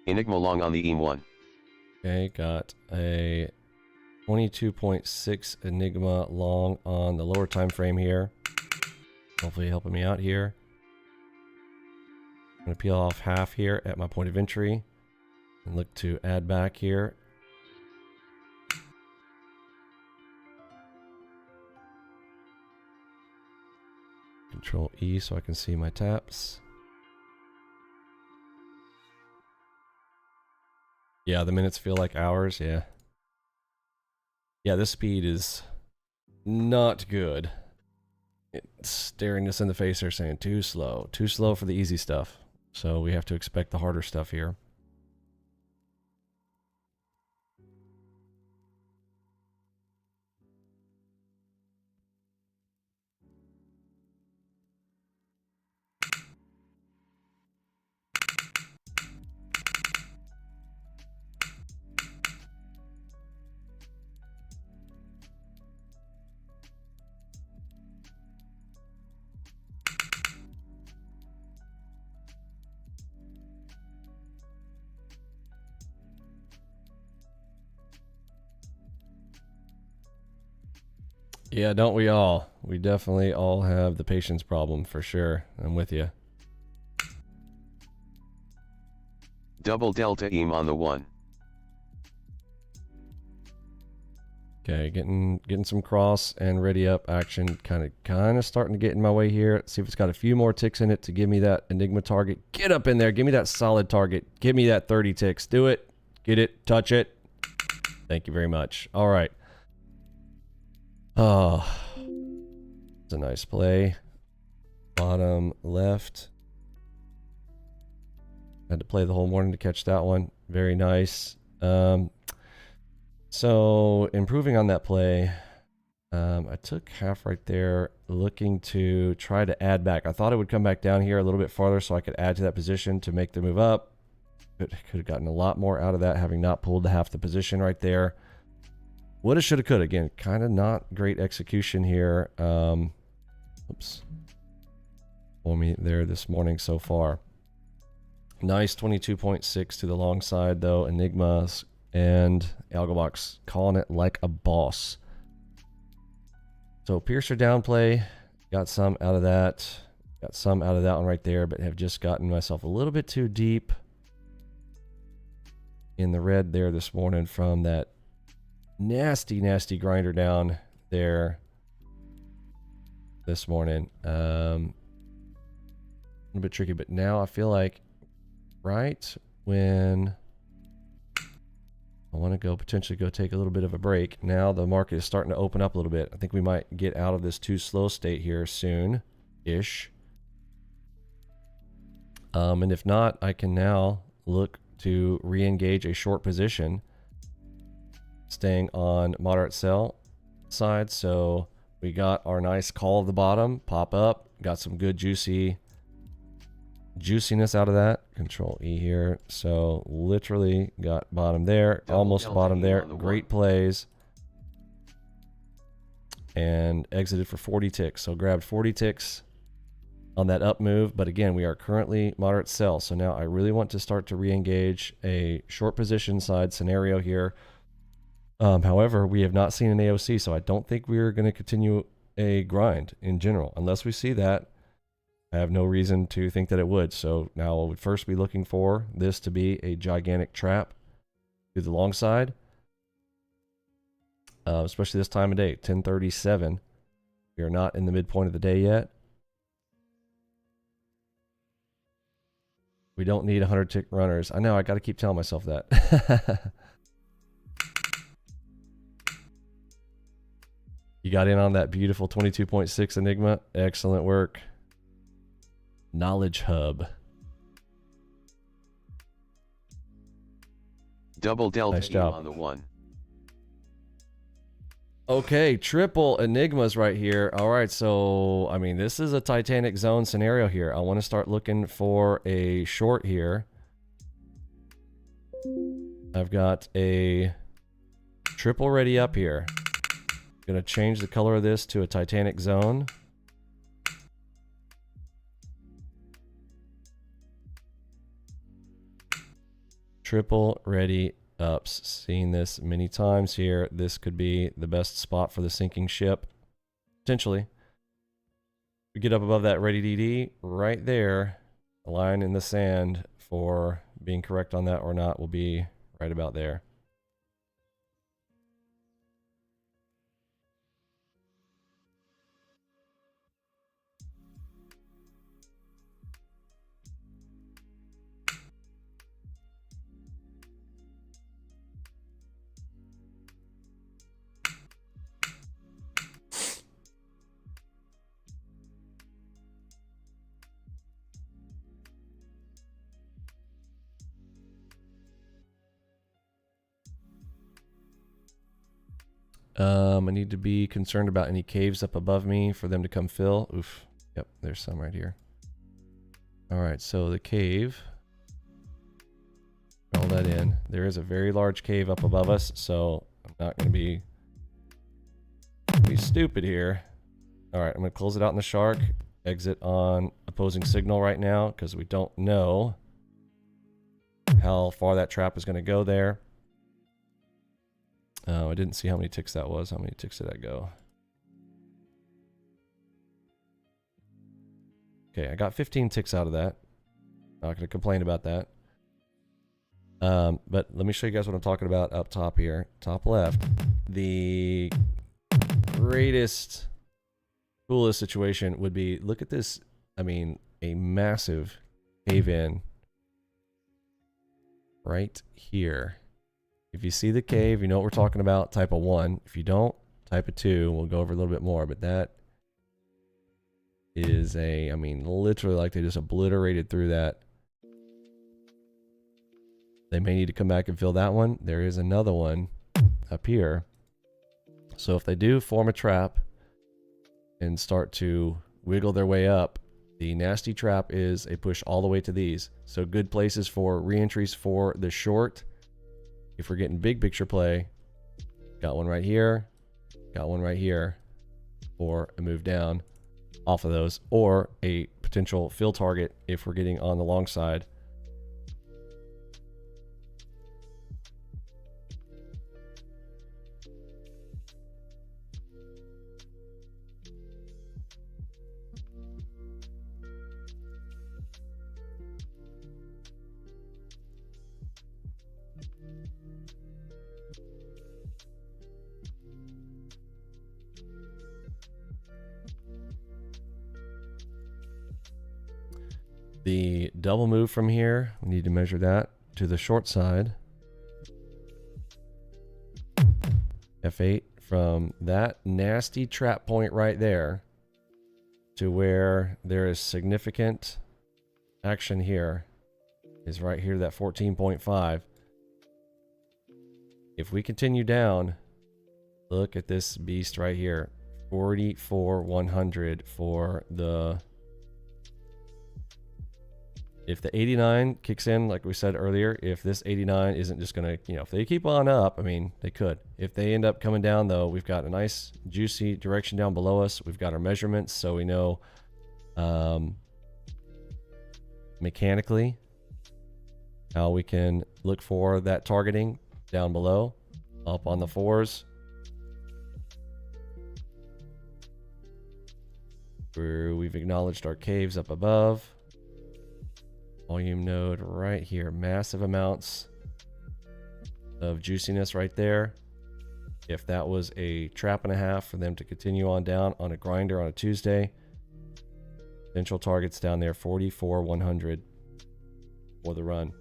Enigma long on the EM1. Okay, got a 22.6 Enigma long on the lower time frame here. Hopefully helping me out here. I'm going to peel off half here at my point of entry and look to add back here. Control E so I can see my taps. Yeah, the minutes feel like hours, yeah. Yeah, this speed is not good. It's staring us in the face here saying too slow for the easy stuff. So we have to expect the harder stuff here. Yeah, don't we all? We definitely all have the patience problem for sure. I'm with you. Double delta EM on the 1. Okay, getting some cross and ready up action. Kind of starting to get in my way here. Let's see if it's got a few more ticks in it to give me that Enigma target. Get up in there. Give me that solid target. Give me that 30 ticks. Do it. Get it. Touch it. Thank you very much. All right. Oh, it's a nice play. Bottom left. Had to play the whole morning to catch that one. Very nice. So improving on that play, I took half right there, looking to try to add back. I thought it would come back down here a little bit farther so I could add to that position to make the move up. Could have gotten a lot more out of that, having not pulled half the position right there. Woulda, shoulda, coulda. Again, kind of not great execution here. Oops. For me there this morning so far. Nice 22.6 to the long side though. Enigmas and ALGOBOX calling it like a boss. So Piercer downplay. Got some out of that. Got some out of that one right there, but have just gotten myself a little bit too deep in the red there this morning from that nasty grinder down there this morning. A little bit tricky, but now I feel like right when I want to potentially go take a little bit of a break, now the market is starting to open up a little bit. I think we might get out of this too slow state here soon-ish. And if not, I can now look to re-engage a short position, staying on moderate sell side. So we got our nice call of the bottom, pop up, got some good juiciness out of that. Control E here. So literally got bottom there, almost bottom there. Great plays. And exited for 40 ticks. So grabbed 40 ticks on that up move, but again, we are currently moderate sell. So now I really want to start to re-engage a short position side scenario here. However, we have not seen an AOC, so I don't think we're going to continue a grind in general. Unless we see that, I have no reason to think that it would. So now I would first be looking for this to be a gigantic trap to the long side, especially this time of day, 10:37. We are not in the midpoint of the day yet. We don't need 100 tick runners. I know, I got to keep telling myself that. You got in on that beautiful 22.6 Enigma. Excellent work. Knowledge Hub. Double delta Nice job. on the 1. Okay, triple Enigmas right here. All right, so, I mean, this is a Titanic zone scenario here. I want to start looking for a short here. I've got a triple ready up here. Going to change the color of this to a Titanic zone. Triple ready ups. Seen this many times here. This could be the best spot for the sinking ship. Potentially. We get up above that ready DD right there. A line in the sand for being correct on that or not will be right about there. I need to be concerned about any caves up above me for them to come fill. Oof. Yep, there's some right here. All right, so the cave. All that in. There is a very large cave up above us, so I'm not going to be stupid here. All right, I'm going to close it out in the shark. Exit on opposing signal right now because we don't know how far that trap is going to go there. I didn't see how many ticks that was. How many ticks did that go? Okay, I got 15 ticks out of that. Not going to complain about that. But let me show you guys what I'm talking about up top here. Top left. The greatest, coolest situation would be, look at this. I mean, a massive cave-in right here. If you see the cave, you know what we're talking about. Type a 1. If you don't, type a 2. We'll go over a little bit more, but that is I mean, literally like they just obliterated through that. They may need to come back and fill that one. There is another one up here. So if they do form a trap and start to wiggle their way up, the nasty trap is a push all the way to these. So good places for re-entries for the short. If we're getting big picture play, got one right here, got one right here, or a move down off of those, or a potential fill target if we're getting on the long side. The double move from here, we need to measure that to the short side. F8 from that nasty trap point right there to where there is significant action here is right here, that 14.5. If we continue down, look at this beast right here, 44,100 for the... If the 89 kicks in, like we said earlier, if this 89 isn't just going to, you know, if they keep on up, I mean, they could. If they end up coming down, though, we've got a nice, juicy direction down below us. We've got our measurements, so we know mechanically how we can look for that targeting down below, up on the 4s. We've acknowledged our caves up above. Volume node right here. Massive amounts of juiciness right there. If that was a trap and a half for them to continue on down on a grinder on a Tuesday. Potential targets down there, 44,100 for the run.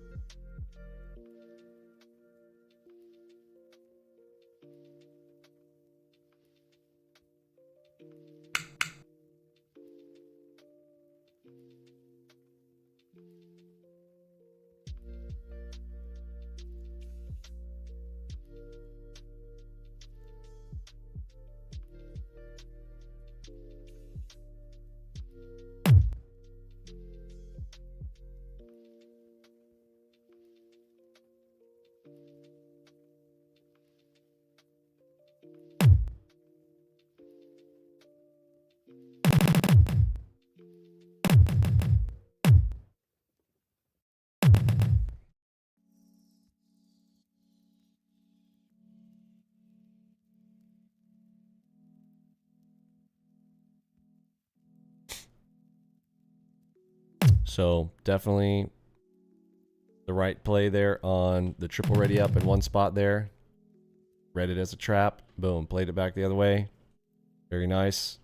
So definitely the right play there on the triple ready up in one spot there. Read it as a trap. Boom. Played it back the other way. Very nice.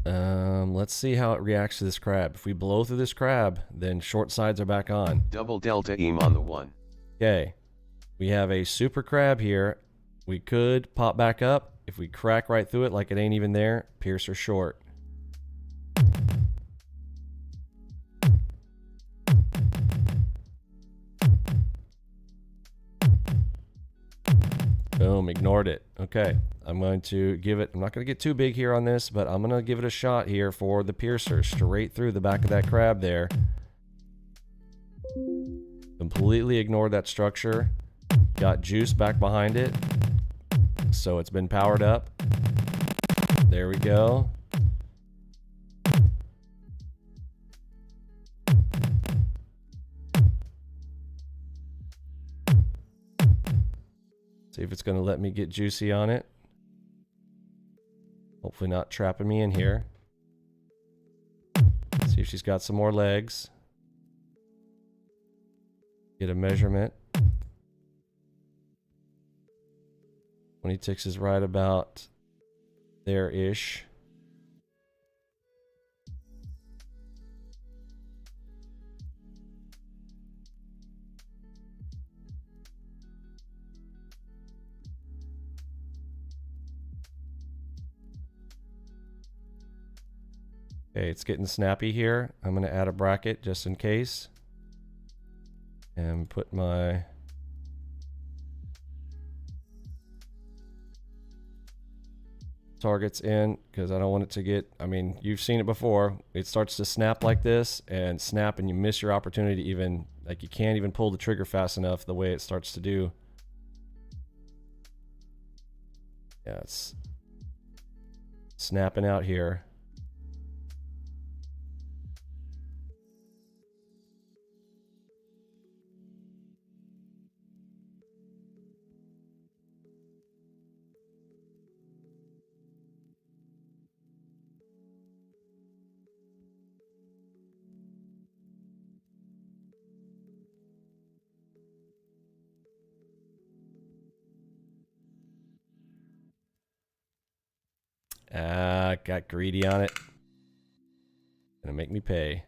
Let's see how it reacts to this crab. If we blow through this crab, then short sides are back on. Double delta EM on the 1. Okay. We have a super crab here. We could pop back up. If we crack right through it like it ain't even there, pierce or short. Boom, ignored it. Okay, I'm going to give it, I'm not going to get too big here on this, but I'm going to give it a shot here for the piercer straight through the back of that crab there. Completely ignored that structure. Got juice back behind it. So it's been powered up. There we go. See if it's going to let me get juicy on it. Hopefully not trapping me in here. See if she's got some more legs. Get a measurement. 20 ticks is right about there-ish. Okay, it's getting snappy here. I'm going to add a bracket just in case. And put my targets in because I don't want it to get, I mean, you've seen it before. It starts to snap like this and snap and you miss your opportunity to even, like you can't even pull the trigger fast enough the way it starts to do. Yeah, it's snapping out here. Ah, got greedy on it. Gonna make me pay.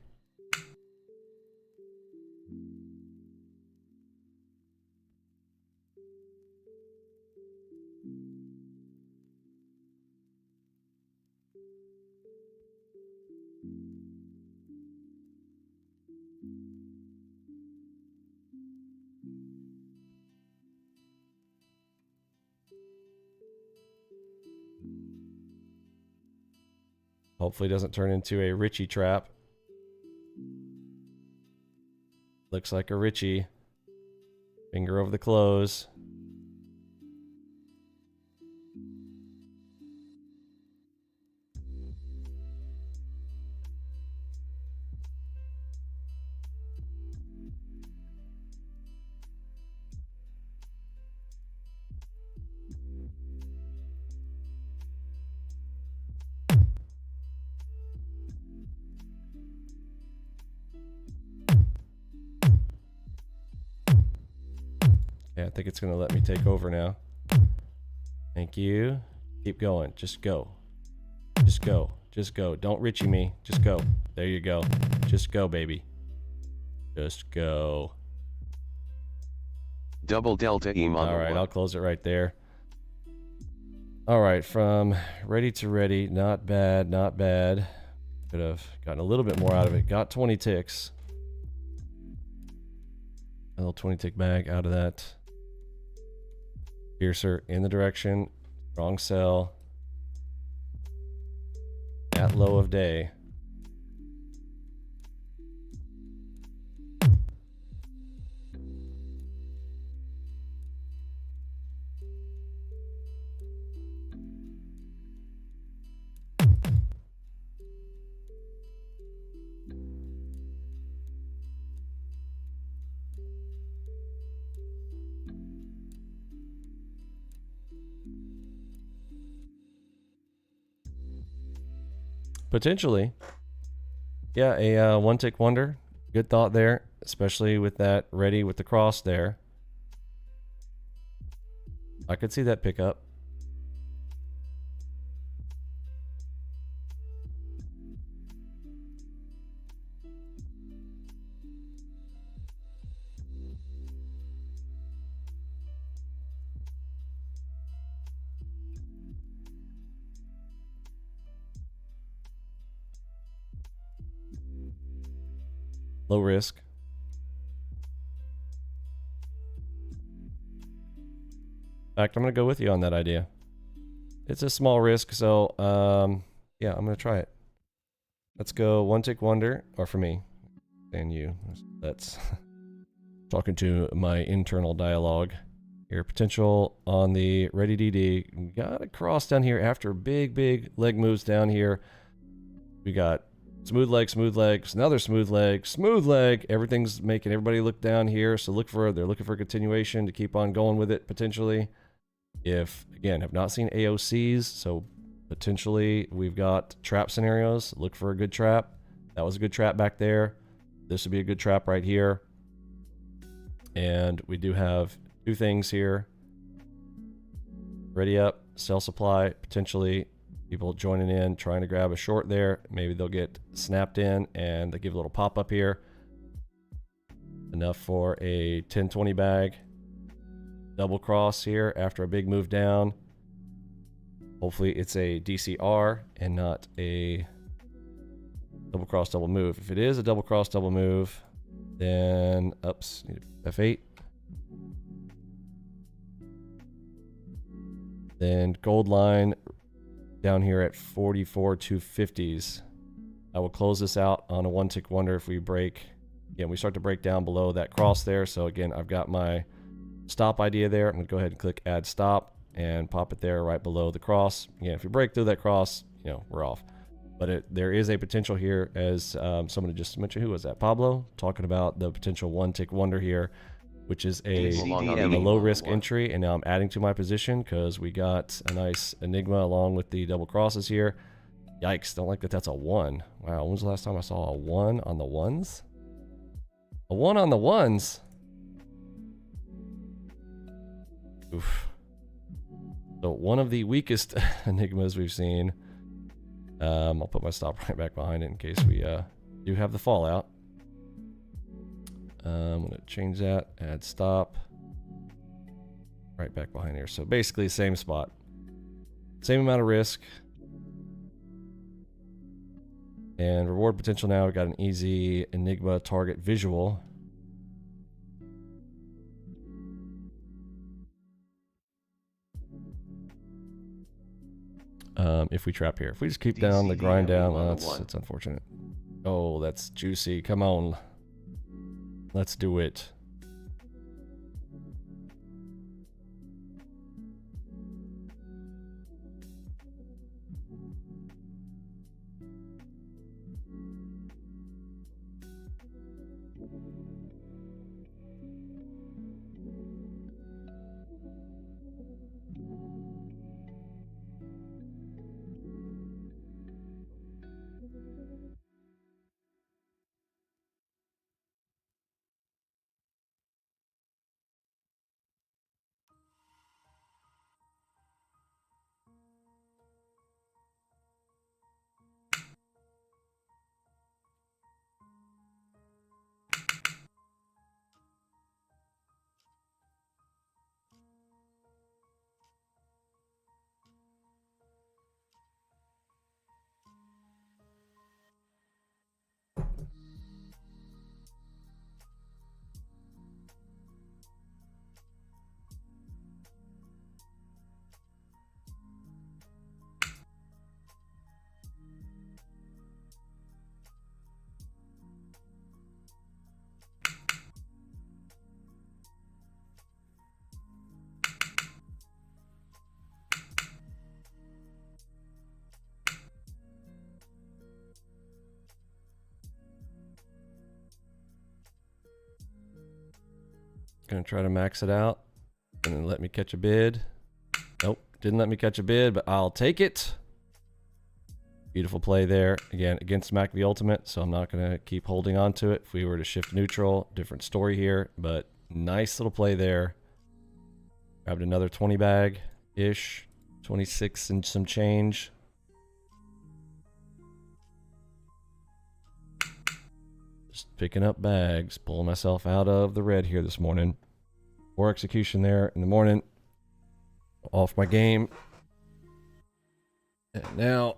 Hopefully it doesn't turn into a Richie trap. Looks like a Richie. Finger over the close. Yeah, I think it's gonna let me take over now. Thank you. Keep going. Just go. Just go. Just go. Don't Richie me. Just go. There you go. Just go, baby. Just go. Double delta EM on the Alright, one. I'll close it right there. Alright, from ready to ready. Not bad, not bad. Could have gotten a little bit more out of it. Got 20 ticks. A little 20 tick bag out of that. Piercer in the direction. Wrong sell. At low of day. Potentially. Yeah, a one tick wonder. Good thought there, especially with that ready with the cross there. I could see that pick up. Low risk. In fact, I'm going to go with you on that idea. It's a small risk, so yeah, I'm going to try it. Let's go one tick wonder, or for me, and you. That's talking to my internal dialogue. Here, potential on the ready DD. We got a cross down here after big leg moves down here. We got smooth leg, another smooth leg. Everything's making everybody look down here. So they're looking for a continuation to keep on going with it potentially. If, again, have not seen AOCs, so potentially we've got trap scenarios. Look for a good trap. That was a good trap back there. This would be a good trap right here. And we do have two things here. Ready up, sell supply, potentially people joining in, trying to grab a short there. Maybe they'll get snapped in and they give a little pop up here. Enough for a 10-20 bag. Double cross here after a big move down. Hopefully it's a DCR and not a double cross double move. If it is a double cross double move, then oops, need F8. Then gold line down here at 44.250s. I will close this out on a one tick wonder if we break. Again, we start to break down below that cross there. So again, I've got my stop idea there. I'm going to go ahead and click add stop and pop it there right below the cross. Again, if we break through that cross, you know, we're off. But there is a potential here, as somebody just mentioned. Who was that? Pablo, talking about the potential one tick wonder here, which is a low risk entry. And now I'm adding to my position because we got a nice enigma along with the double crosses here. Yikes, don't like that that's a 1. Wow, when was the last time I saw a 1 on the ones? A 1 on the ones? Oof. So one of the weakest enigmas we've seen. I'll put my stop right back behind it in case we do have the fallout. I'm going to change that, add stop. Right back behind here. So basically same spot. Same amount of risk. And reward potential now, we got an easy enigma target visual. If we trap here. If we just keep down the grind down, well, that's unfortunate. Oh, that's juicy. Come on. Let's do it. Gonna try to max it out and then let me catch a bid. Nope, didn't let me catch a bid, but I'll take it. Beautiful play there. Again, against MACV Ultimate, so I'm not gonna keep holding on to it. If we were to shift neutral, different story here, but nice little play there. Grabbed another 20 bag-ish, 26 and some change. Just picking up bags, pulling myself out of the red here this morning. Poor execution there in the morning. Off my game. And now,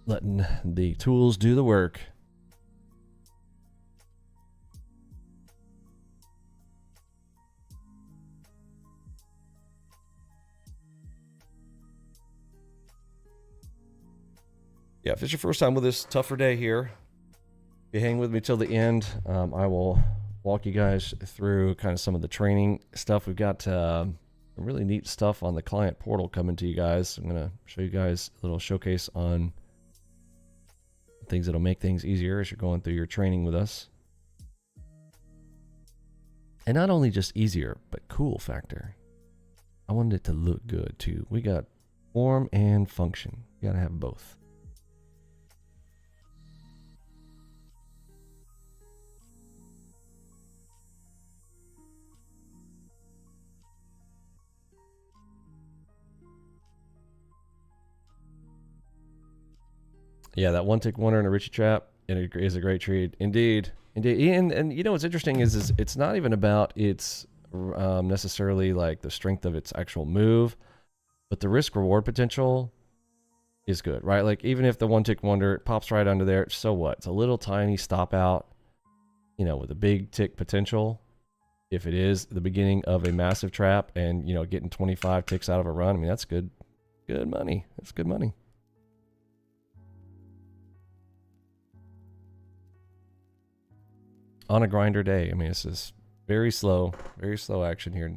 letting the tools do the work. Yeah, if it's your first time with this tougher day here, if you hang with me till the end, I will walk you guys through kind of some of the training stuff. We've got some really neat stuff on the client portal coming to you guys. I'm going to show you guys a little showcase on things that'll make things easier as you're going through your training with us. And not only just easier, but cool factor. I wanted it to look good too. We got form and function. You gotta have both. Yeah, that one tick wonder in a Richie trap is a great trade. Indeed. Indeed. And you know what's interesting is it's not even about its necessarily like the strength of its actual move, but the risk reward potential is good, right? Like even if the one tick wonder it pops right under there, so what? It's a little tiny stop out, you know, with a big tick potential. If it is the beginning of a massive trap and, you know, getting 25 ticks out of a run, I mean, that's good money. That's good money. On a grinder day. I mean, it's just very slow action here.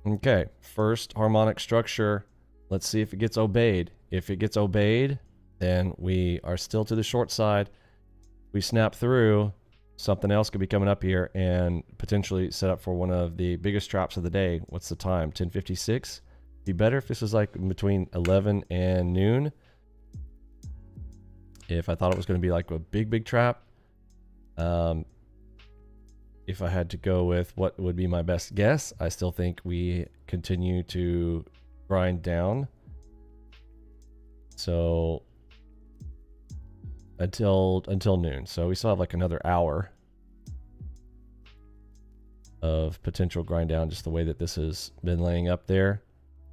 Okay, first harmonic structure. Let's see if it gets obeyed. If it gets obeyed, then we are still to the short side. We snap through, something else could be coming up here and potentially set up for one of the biggest traps of the day. What's the time? 10:56. Be better if this was like between 11 and noon. If I thought it was going to be like a big trap. If I had to go with what would be my best guess, I still think we continue to grind down. So until noon. So we still have like another hour of potential grind down, just the way that this has been laying up there.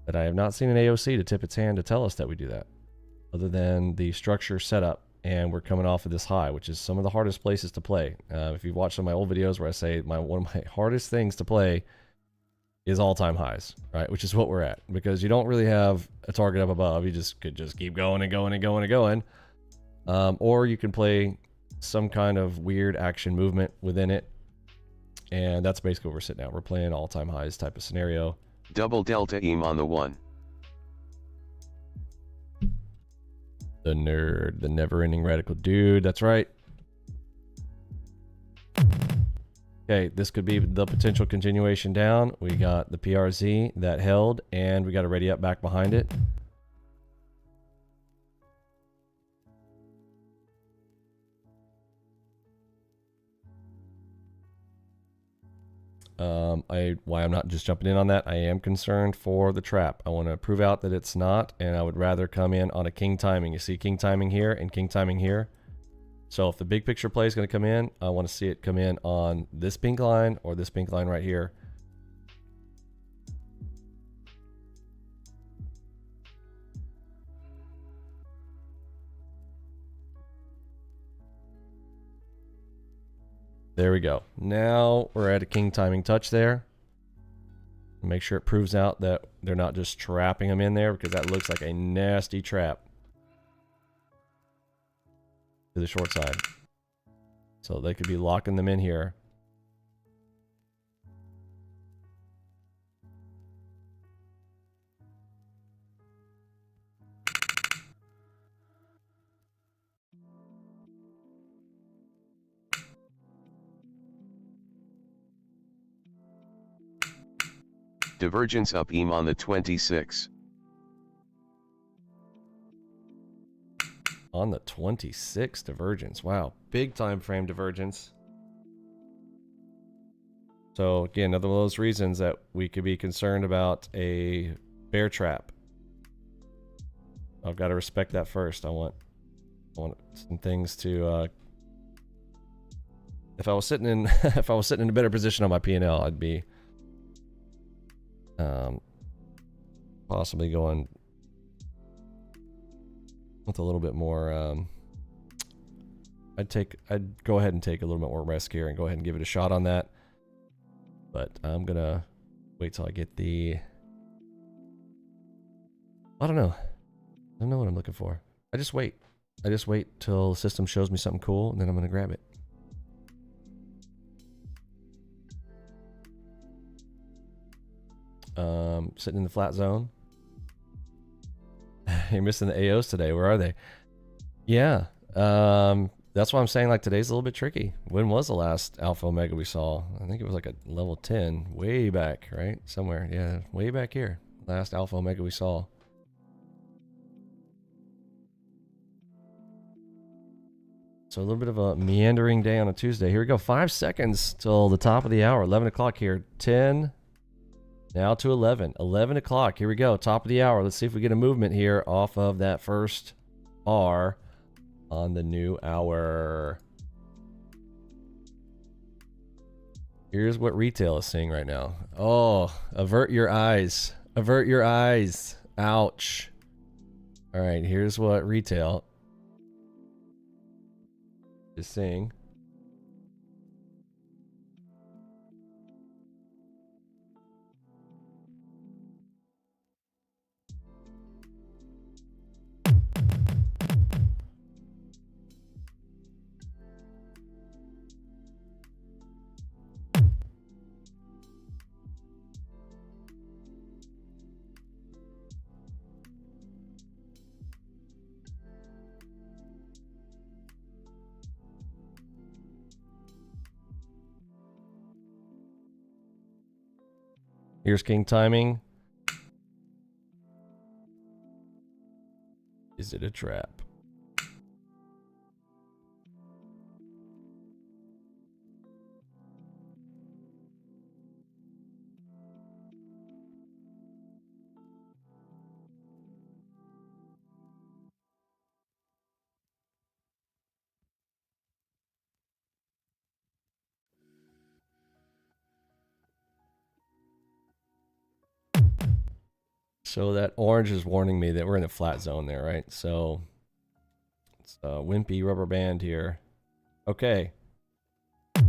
But I have not seen an AOC to tip its hand to tell us that we do that, other than the structure setup. And we're coming off of this high, which is some of the hardest places to play. If you've watched some of my old videos where I say one of my hardest things to play is all-time highs, right? Which is what we're at, because you don't really have a target up above. You could just keep going and going and going and going. Or you can play some kind of weird action movement within it. And that's basically where we're sitting at. We're playing all-time highs type of scenario. Double delta EM on the 1. The nerd, the never-ending radical dude. That's right. Okay, this could be the potential continuation down. We got the PRZ that held, and we got a ready up back behind it. Why I'm not just jumping in on that, I am concerned for the trap. I want to prove out that it's not, and I would rather come in on a king timing. You see king timing here and king timing here. So if the big picture play is going to come in, I want to see it come in on this pink line or this pink line right here. There we go. Now we're at a king timing touch there. Make sure it proves out that they're not just trapping them in there, because that looks like a nasty trap to the short side. So they could be locking them in here. Divergence up EM on the 26. On the 26 divergence. Wow, big time frame divergence. So again, another one of those reasons that we could be concerned about a bear trap. I've got to respect that first. I want some things to if I was sitting in a better position on my P&L, I'd be possibly going with a little bit more. I'd go ahead and take a little bit more risk here and go ahead and give it a shot on that. But I'm gonna wait till I get the. I don't know. I don't know what I'm looking for. I just wait. I just wait till the system shows me something cool, and then I'm gonna grab it. Sitting in the flat zone. You're missing the AOs today. Where are they? Yeah. That's why I'm saying like today's a little bit tricky. When was the last Alpha Omega we saw? I think it was like a level 10, way back, right? Somewhere. Yeah, way back here. Last Alpha Omega we saw. So a little bit of a meandering day on a Tuesday. Here we go. 5 seconds till the top of the hour. 11 o'clock here. 10. Now to 11. 11 o'clock. Here we go. Top of the hour. Let's see if we get a movement here off of that first bar on the new hour. Here's what retail is seeing right now. Oh, avert your eyes. Avert your eyes. Ouch. All right, here's what retail is seeing. Here's king timing. Is it a trap? So that orange is warning me that we're in a flat zone there, right? So it's a wimpy rubber band here. Okay. Got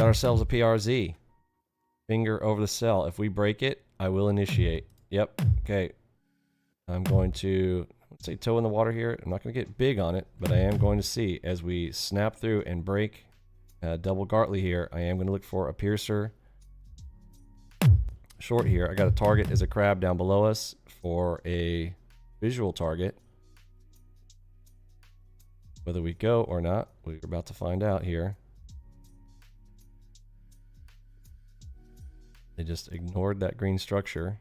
ourselves a PRZ. Finger over the sell. If we break it, I will initiate. Yep. Okay. I'm going to, let's say, toe in the water here. I'm not going to get big on it, but I am going to see as we snap through and break double Gartley here. I am going to look for a piercer. Short here. I got a target as a crab down below us for a visual target. Whether we go or not, we're about to find out here. They just ignored that green structure.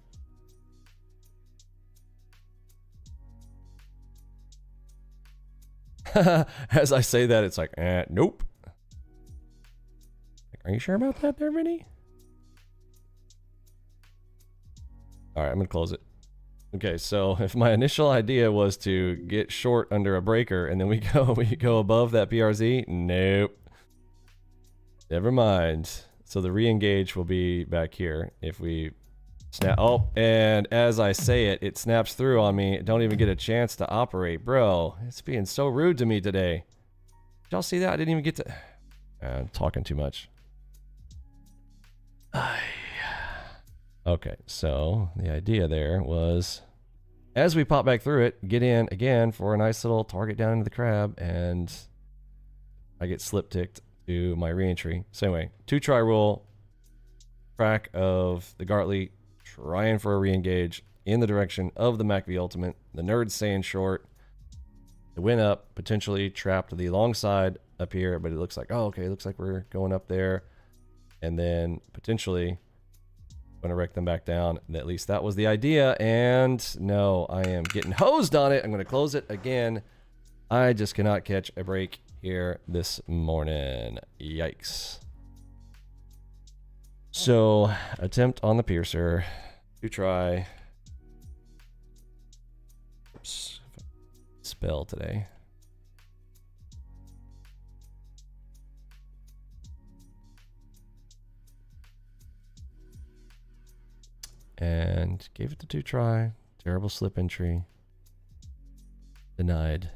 As I say that, it's like, nope. Like, are you sure about that there, Vinny? All right, I'm gonna close it. Okay, so if my initial idea was to get short under a breaker and then we go above that PRZ, nope. Never mind. So the re-engage will be back here if we snap. Oh, and as I say it, it snaps through on me. Don't even get a chance to operate, bro. It's being so rude to me today. Did y'all see that? I didn't even get to. I'm talking too much. Okay, so the idea there was, as we pop back through it, get in again for a nice little target down into the crab, and I get slip ticked to my reentry. So anyway, 2-try rule, crack of the Gartley, trying for a re-engage in the direction of the MACV Ultimate. The nerd's saying short. It went up, potentially trapped the long side up here, but it looks like, oh, okay, it looks like we're going up there, and then potentially going to wreck them back down. At least that was the idea. And no, I am getting hosed on it. I'm going to close it again. I just cannot catch a break here this morning. Yikes. So attempt on the piercer to try. Oops. Spell today. And gave it the 2-try. Terrible slip entry. Denied.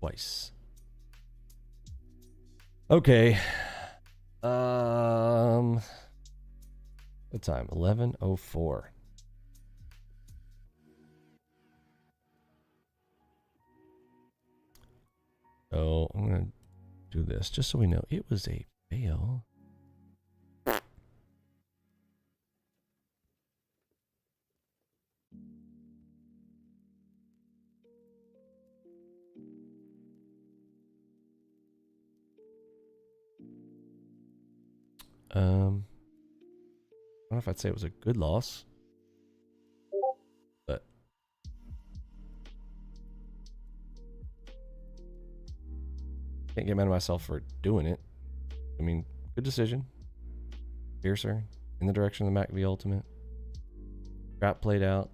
Twice. Okay. What time? 11:04. So I'm gonna do this just so we know it was a fail. I don't know if I'd say it was a good loss, but can't get mad at myself for doing it. I mean, good decision. Piercer in the direction of the MACV Ultimate. Trap played out.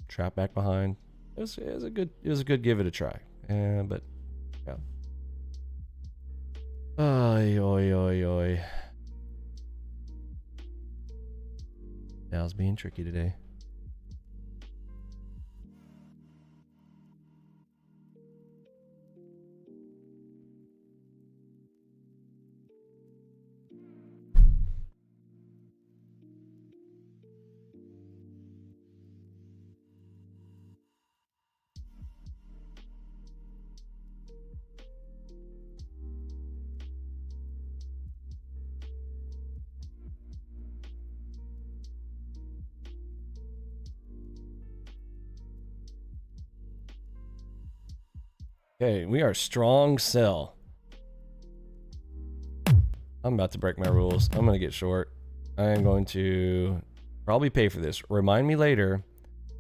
Trap back behind. It was a good give it a try. But yeah. Oy, oy, oy, oy. Dow's being tricky today. Okay, we are strong sell. I'm about to break my rules. I'm going to get short. I am going to probably pay for this. Remind me later.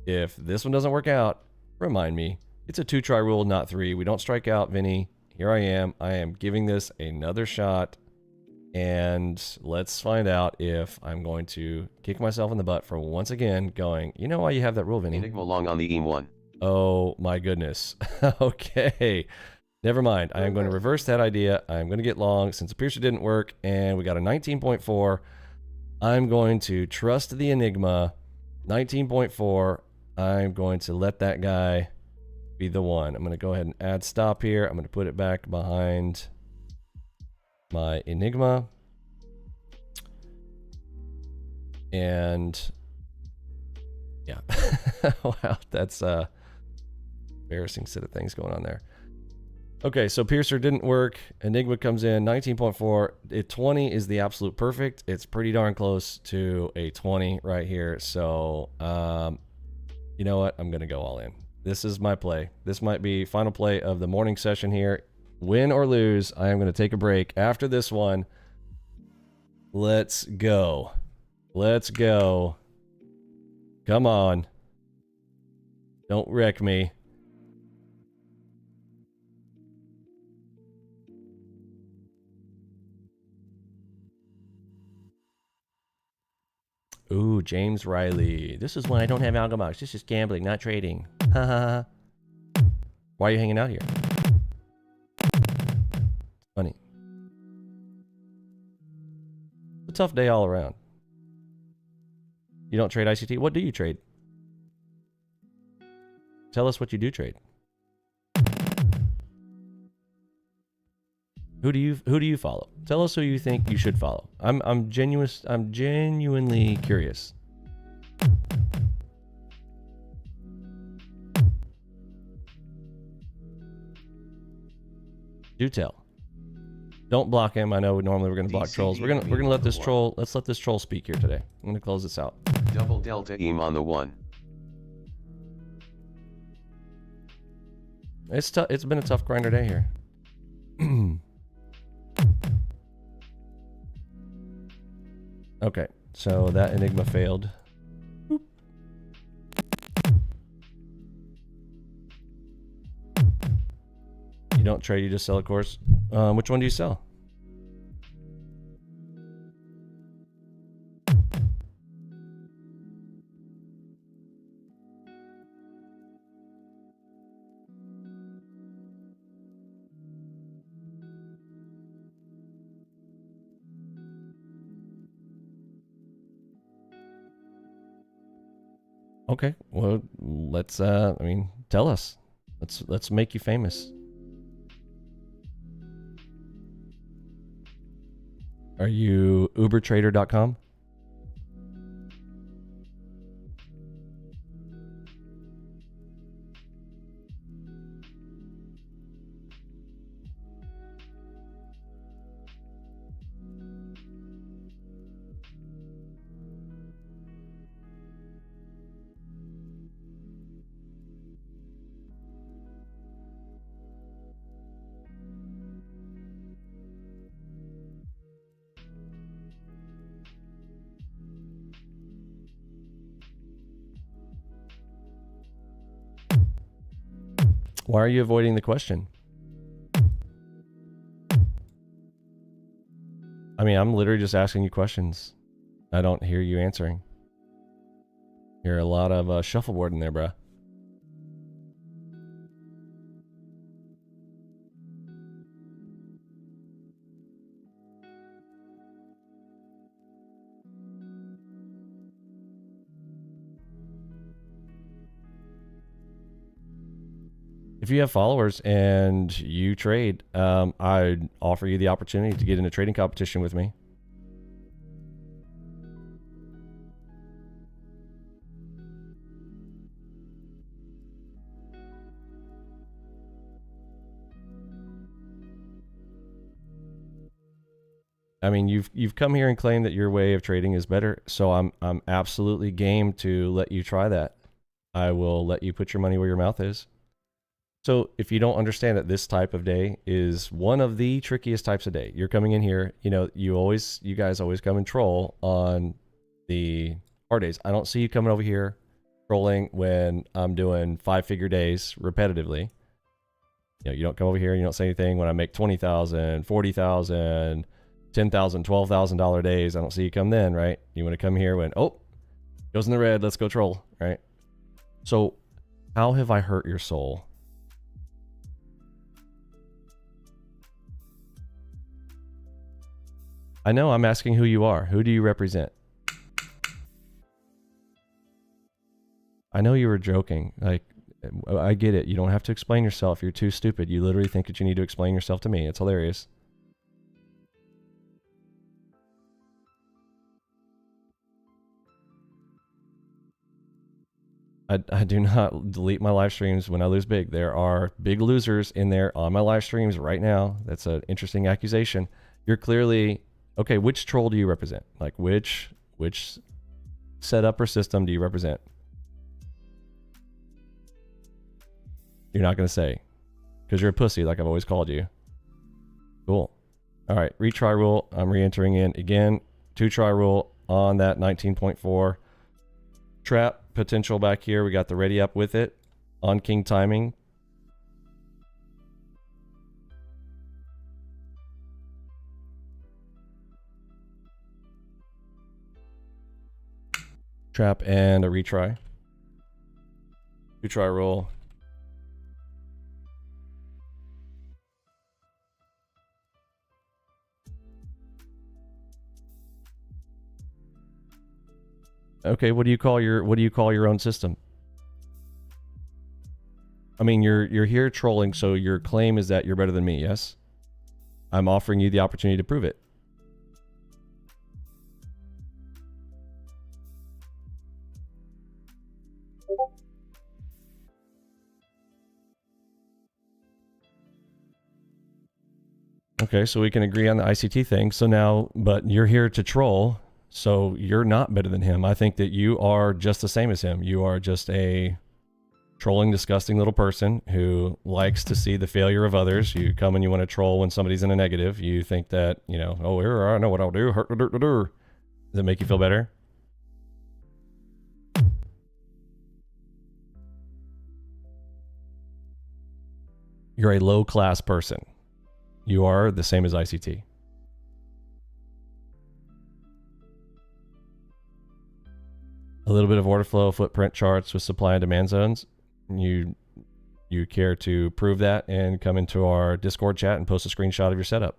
If this one doesn't work out, remind me. It's a 2-try rule, not 3. We don't strike out, Vinny. Here I am. I am giving this another shot. And let's find out if I'm going to kick myself in the butt for once again going, you know why you have that rule, Vinny? Enigma long on the EM1. Oh my goodness. Okay. Never mind. I am going to reverse that idea. I'm going to get long since the piercer didn't work and we got a 19.4. I'm going to trust the Enigma. 19.4. I'm going to let that guy be the one. I'm going to go ahead and add stop here. I'm going to put it back behind my Enigma. And yeah. Wow, that's embarrassing set of things going on there. Okay, so piercer didn't work. Enigma comes in 19.4. A 20 is the absolute perfect. It's pretty darn close to a 20 right here. So you know what? I'm gonna go all in. This is my play. This might be final play of the morning session here. Win or lose, I am gonna take a break after this one. Let's go. Let's go. Come on. Don't wreck me. Ooh, James Riley. This is when I don't have ALGOBOX. This is gambling, not trading. Ha ha ha. Why are you hanging out here? Funny. It's a tough day all around. You don't trade ICT? What do you trade? Tell us what you do trade. Who do you follow? Tell us who you think you should follow. I'm genuinely curious. Do tell. Don't block him. I know normally we're gonna block trolls. We're gonna let this troll. Let's let this troll speak here today. I'm gonna close this out. Double delta EM on the 1. It's tough. It's been a tough grinder day here. Okay, so that Enigma failed. Boop. You don't trade, you just sell, of course. Which one do you sell? Okay, well, let's I mean, tell us. Let's make you famous. Are you ubertrader.com? Why are you avoiding the question? I mean, I'm literally just asking you questions. I don't hear you answering. You're a lot of shuffleboard in there, bruh. If you have followers and you trade, I'd offer you the opportunity to get in a trading competition with me. I mean, you've come here and claimed that your way of trading is better, so I'm absolutely game to let you try that. I will let you put your money where your mouth is. So if you don't understand that this type of day is one of the trickiest types of day, you're coming in here, you know, you guys always come and troll on the hard days. I don't see you coming over here trolling when I'm doing 5-figure days repetitively. You know, you don't come over here and you don't say anything when I make $20,000, $40,000, $10,000, $12,000 days. I don't see you come then, right? You want to come here when, oh, goes in the red, let's go troll, right? So how have I hurt your soul? I know, I'm asking who you are. Who do you represent? I know you were joking. Like, I get it. You don't have to explain yourself. You're too stupid. You literally think that you need to explain yourself to me. It's hilarious. I do not delete my live streams when I lose big. There are big losers in there on my live streams right now. That's an interesting accusation. You're clearly... Okay, which troll do you represent? Like, which setup or system do you represent? You're not going to say. Because you're a pussy, like I've always called you. Cool. All right, retry rule. I'm re-entering in again. 2-try rule on that 19.4. Trap potential back here. We got the ready up with it. On king timing. Trap and a retry. 2-try roll. Okay, what do you call your own system? I mean, you're here trolling, so your claim is that you're better than me, yes? I'm offering you the opportunity to prove it. Okay, so we can agree on the ICT thing. So now, but you're here to troll, so you're not better than him. I think that you are just the same as him. You are just a trolling, disgusting little person who likes to see the failure of others. You come and you want to troll when somebody's in a negative. You think that, you know, oh, here, I know what I'll do. Does it make you feel better? You're a low-class person. You are the same as ICT. A little bit of order flow, footprint charts with supply and demand zones. You care to prove that and come into our Discord chat and post a screenshot of your setup.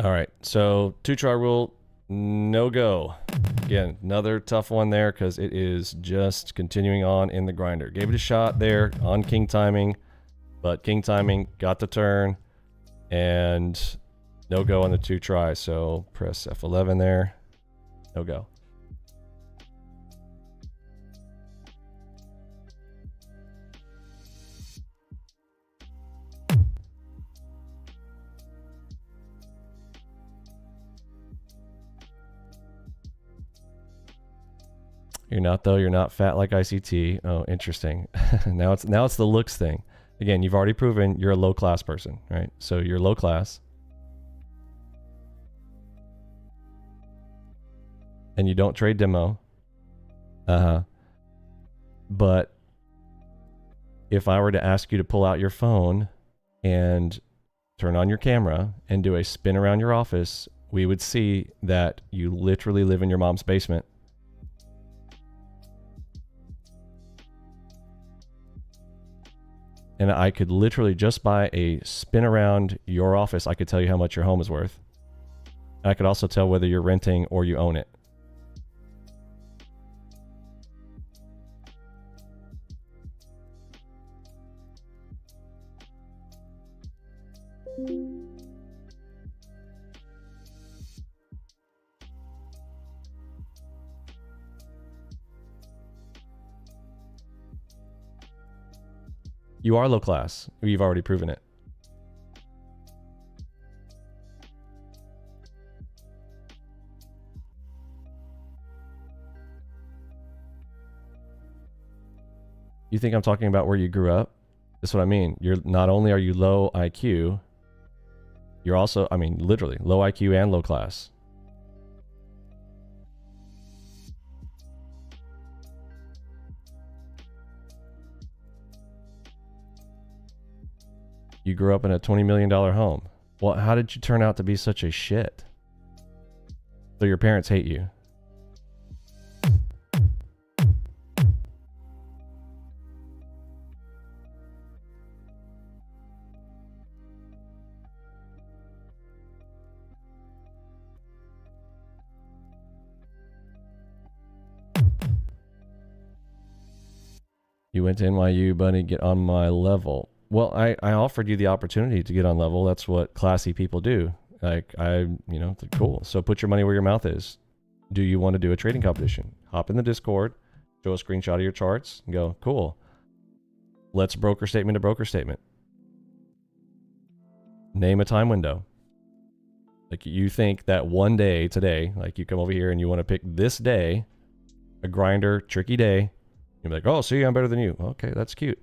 All right, so 2-try rule, no go. Again, another tough one there because it is just continuing on in the grinder. Gave it a shot there on king timing, but king timing got the turn and no go on the 2-try. So press F11 there, no go. You're not though. You're not fat like ICT. Oh, interesting. now it's the looks thing. Again, you've already proven you're a low class person, right? So you're low class, and you don't trade demo. But if I were to ask you to pull out your phone and turn on your camera and do a spin around your office, we would see that you literally live in your mom's basement. And I could literally, just by a spin around your office, I could tell you how much your home is worth. And I could also tell whether you're renting or you own it. You are low class. You've already proven it. You think I'm talking about where you grew up? That's what I mean. You're not only are you low IQ, you're also, I mean, literally low IQ and low class. You grew up in a $20 million home. Well, how did you turn out to be such a shit? So your parents hate you. You went to NYU, buddy, get on my level. Well, I offered you the opportunity to get on level. That's what classy people do. Like, cool. So put your money where your mouth is. Do you want to do a trading competition? Hop in the Discord, show a screenshot of your charts, and go, cool. Let's broker statement to broker statement. Name a time window. Like, you think that one day today, like you come over here and you want to pick this day, a grinder, tricky day. You're like, oh, see, I'm better than you. Okay, that's cute.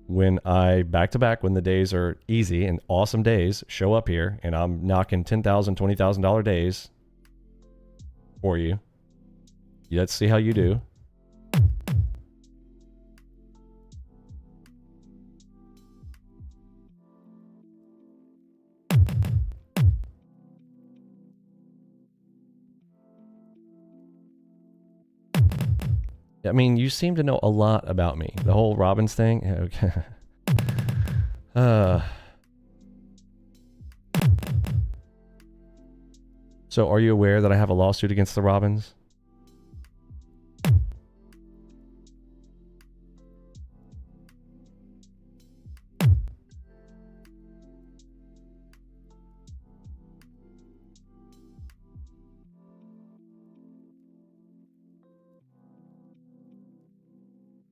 When I back to back, when the days are easy and awesome days, show up here and I'm knocking $10,000, $20,000 days for you. Let's see how you do. I mean, you seem to know a lot about me. The whole Robbins thing. Okay. So are you aware that I have a lawsuit against the Robbins?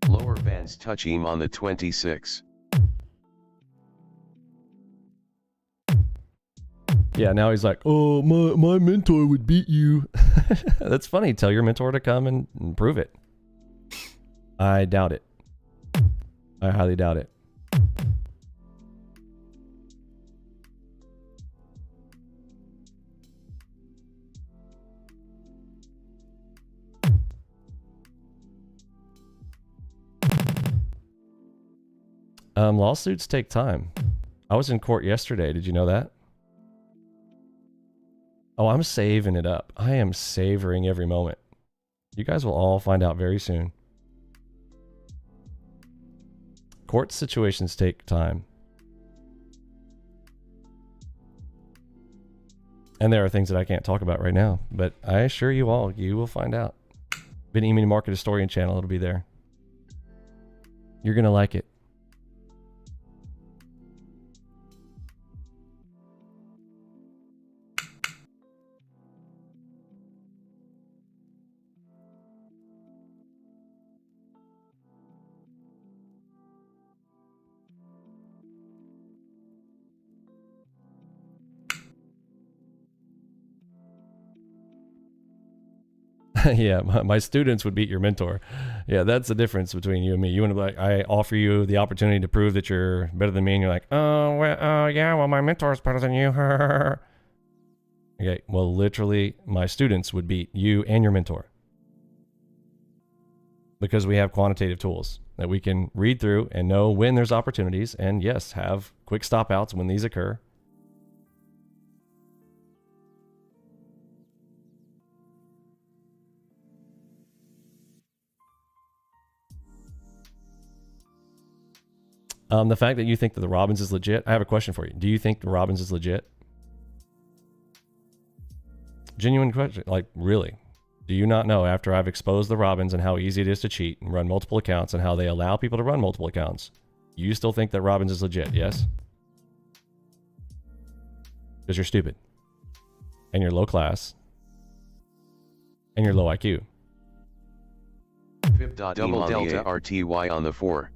Lower bands touch EM on the 26. Yeah, now he's like, oh, my mentor would beat you. That's funny. Tell your mentor to come and prove it. I doubt it. I highly doubt it. Lawsuits take time. I was in court yesterday. Did you know that? Oh, I'm saving it up. I am savoring every moment. You guys will all find out very soon. Court situations take time. And there are things that I can't talk about right now, but I assure you all, you will find out. Vinny Emini Market Historian channel, it'll be there. You're going to like it. Yeah, my students would beat your mentor. Yeah, that's the difference between you and me. You want to be like, I offer you the opportunity to prove that you're better than me, and you're like, oh, well, yeah, well, my mentor is better than you. Okay, well, literally, my students would beat you and your mentor. Because we have quantitative tools that we can read through and know when there's opportunities, and yes, have quick stop outs when these occur. The fact that you think that the Robbins is legit, I have a question for you. Do you think the Robbins is legit? Genuine question. Like, really? Do you not know, after I've exposed the Robbins and how easy it is to cheat and run multiple accounts and how they allow people to run multiple accounts, you still think that Robbins is legit, yes? Because you're stupid. And you're low class. And you're low IQ. Double delta RTY on the 4.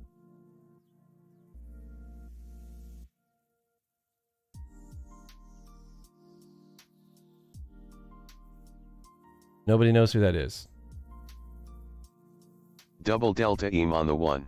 Nobody knows who that is. Double delta EM on the 1.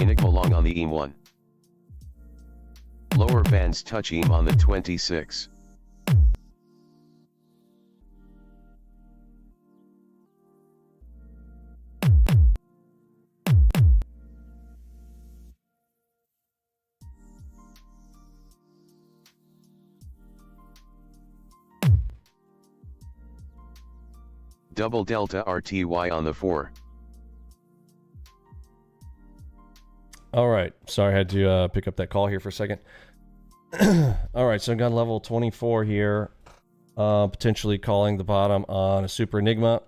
Nickel long on the EM1. Lower bands touch EM on the 26. Double delta RTY on the 4. All right. Sorry, I had to pick up that call here for a second. All right, so I got level 24 here. Potentially calling the bottom on a Super Enigma.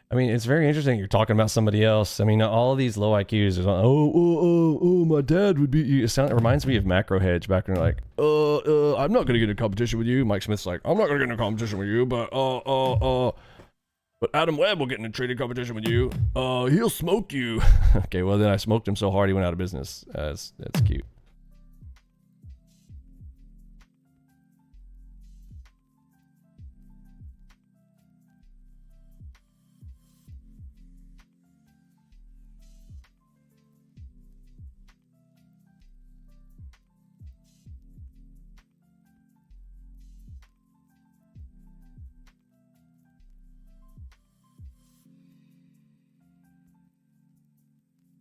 I mean, it's very interesting. You're talking about somebody else. I mean, all of these low IQs are like, oh, my dad would beat you. It reminds me of Macro Hedge back when they're like, I'm not going to get in a competition with you. Mike Smith's like, I'm not going to get in a competition with you, but Adam Webb will get in a trading competition with you. He'll smoke you. Okay, well, then I smoked him so hard he went out of business. That's cute.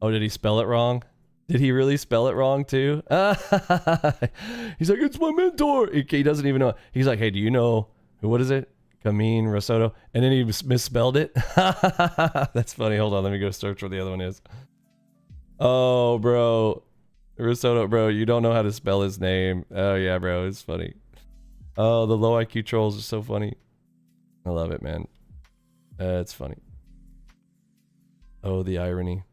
Oh, did he spell it wrong? Did he really spell it wrong too? He's like, it's my mentor. He doesn't even know. He's like, hey, do you know, what is it? Camille Risotto, and then he misspelled it. That's funny. Hold on, let me go search what the other one is. Oh, bro, Risotto, bro, you don't know how to spell his name. Oh yeah, bro, it's funny. Oh, the low IQ trolls are so funny. I love it, man. It's funny. Oh, the irony.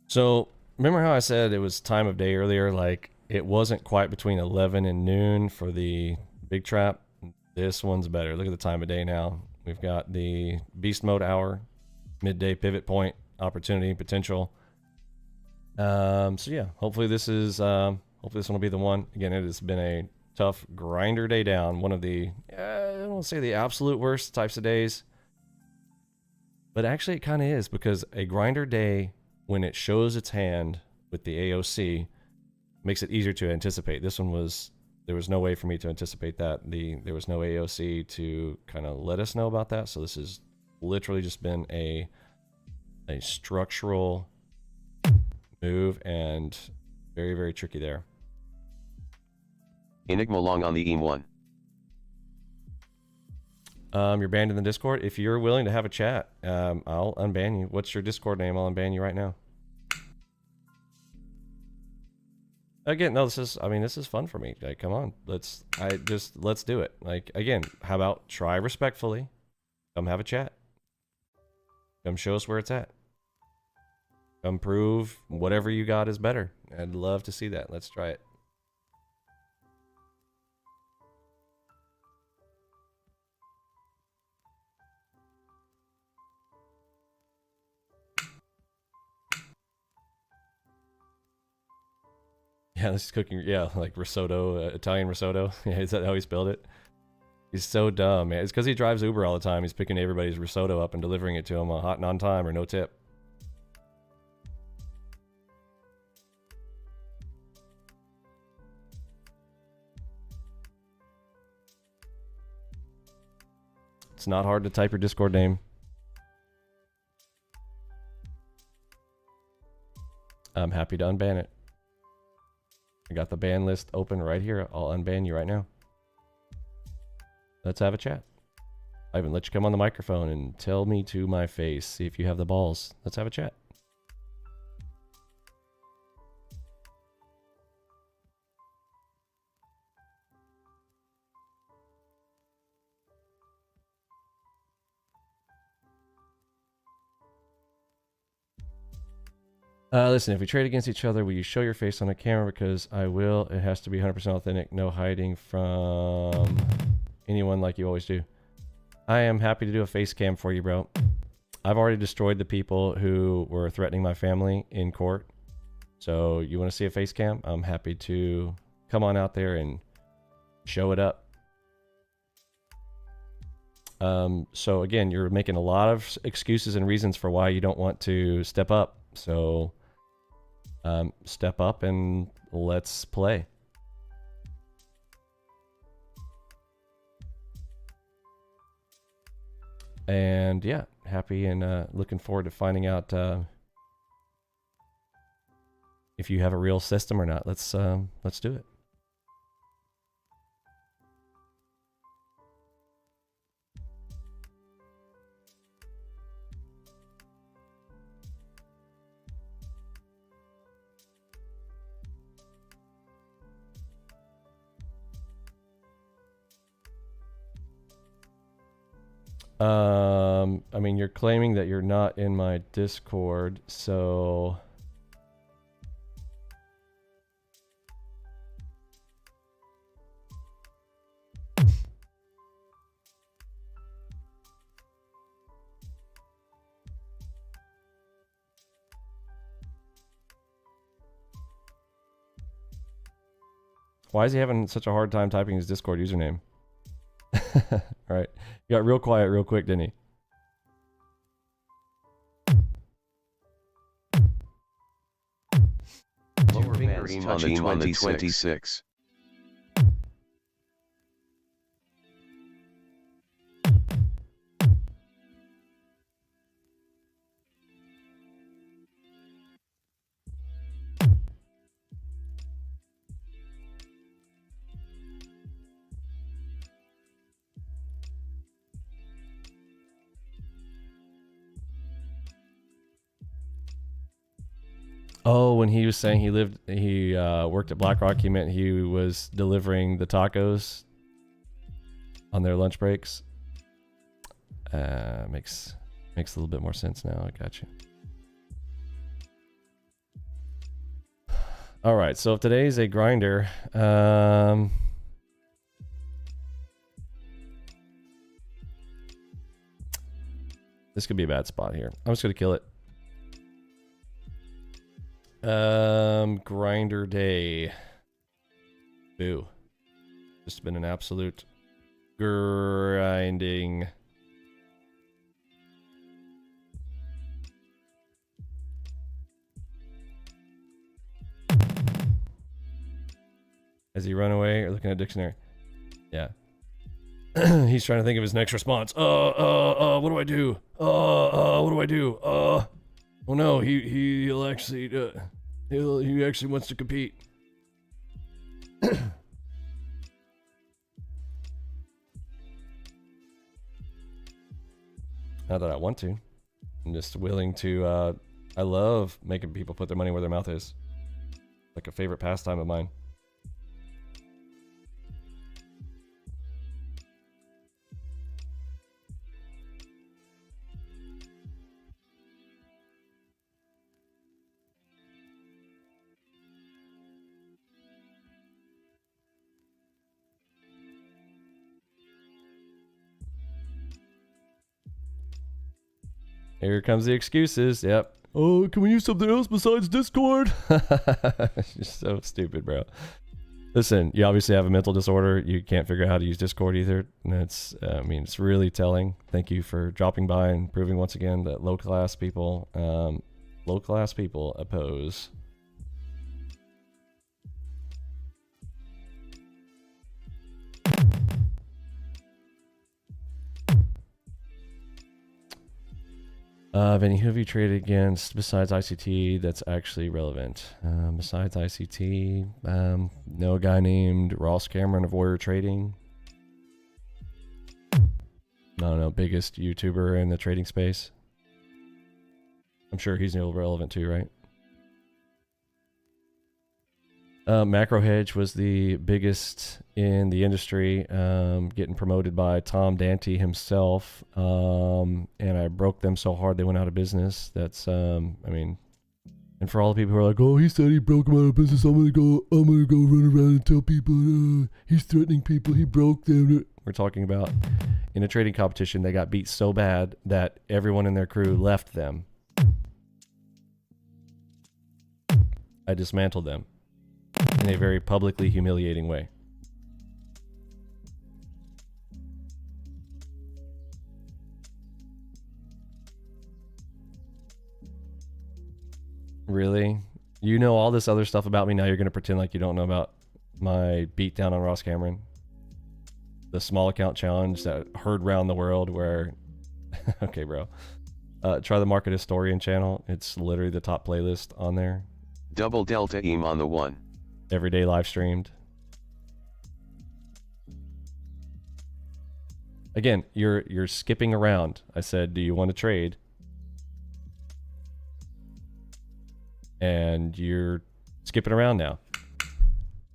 So remember how I said it was time of day earlier? Like it wasn't quite between 11 and noon for the big trap. This one's better. Look at the time of day now. We've got the beast mode hour, midday pivot point, opportunity, potential. So yeah, hopefully this is hopefully this one will be the one. Again, it has been a tough grinder day down. One of the I don't want to say the absolute worst types of days, but actually it kind of is, because a grinder day, when it shows its hand with the AOC, makes it easier to anticipate. This one was, there was no way for me to anticipate that. There was no AOC to kind of let us know about that. So this has literally just been a structural move, and very, very tricky there. Enigma long on the EM1. You're banned in the Discord. If you're willing to have a chat, I'll unban you. What's your Discord name? I'll unban you right now. Again, no, this is fun for me. Like, come on, let's do it. Like, again, how about try respectfully? Come have a chat. Come show us where it's at. Come prove whatever you got is better. I'd love to see that. Let's try it. Yeah, this is cooking. Yeah, like risotto, Italian risotto. Yeah, is that how he spelled it? He's so dumb, man. It's because he drives Uber all the time. He's picking everybody's risotto up and delivering it to him hot and on time or no tip. It's not hard to type your Discord name. I'm happy to unban it. I got the ban list open right here. I'll unban you right now. Let's have a chat. I even let you come on the microphone and tell me to my face. See if you have the balls. Let's have a chat. Listen, if we trade against each other, will you show your face on a camera? Because I will. It has to be 100% authentic. No hiding from anyone like you always do. I am happy to do a face cam for you, bro. I've already destroyed the people who were threatening my family in court. So you want to see a face cam? I'm happy to come on out there and show it up. So again, you're making a lot of excuses and reasons for why you don't want to step up. So step up and let's play. And yeah, happy and looking forward to finding out if you have a real system or not. Let's do it. I mean, you're claiming that you're not in my Discord, so why is he having such a hard time typing his Discord username? All right. He got real quiet real quick, didn't he? Lower bands touch on the 26. Oh, when he was saying he worked at BlackRock, he meant he was delivering the tacos on their lunch breaks. Makes a little bit more sense now. I got you. All right, so if today's a grinder, this could be a bad spot here. I'm just gonna kill it. Grinder day. Boo. Just been an absolute grinding. Has he run away or looking at a dictionary? Yeah. He's trying to think of his next response. What do I do? What do I do? Oh no, he'll actually he actually wants to compete. Not that I want to. I'm just willing to I love making people put their money where their mouth is. Like a favorite pastime of mine. Here comes the excuses. Yep. Oh, can we use something else besides Discord? You're so stupid, bro. Listen, you obviously have a mental disorder. You can't figure out how to use Discord either. And it's, I mean, it's really telling. Thank you for dropping by and proving once again that low-class people oppose. Vinny, who have you traded against besides ICT that's actually relevant? Besides ICT, know a guy named Ross Cameron of Warrior Trading. I don't know, biggest YouTuber in the trading space. I'm sure he's relevant too, right? Macro Hedge was the biggest in the industry, getting promoted by Tom Dante himself, and I broke them so hard they went out of business. That's, I mean, and for all the people who are like, oh, he said he broke them out of business, I'm gonna go run around and tell people he's threatening people, he broke them. We're talking about in a trading competition, they got beat so bad that everyone in their crew left them. I dismantled them in a very publicly humiliating way. Really? You know all this other stuff about me, now you're going to pretend like you don't know about my beatdown on Ross Cameron? The small account challenge that heard round the world where... Okay, bro. Try the Market Historian channel. It's literally the top playlist on there. Double Delta Eam on the one. Every day live streamed. Again, you're skipping around. I said, do you want to trade? And you're skipping around now.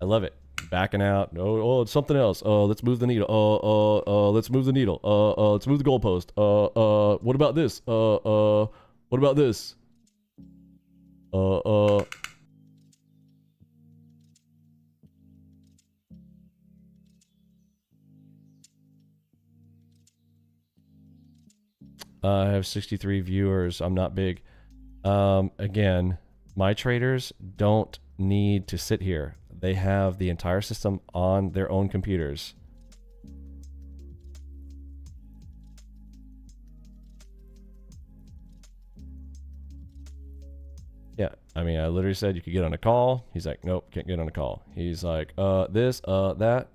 I love it. Backing out. Oh, it's something else. Let's move the needle. Let's move the needle. Let's move the goalpost. What about this? What about this? I have 63 viewers. I'm not big. Again, my traders don't need to sit here. They have the entire system on their own computers. Yeah, I mean, I literally said you could get on a call. He's like, nope, can't get on a call. He's like, this, that.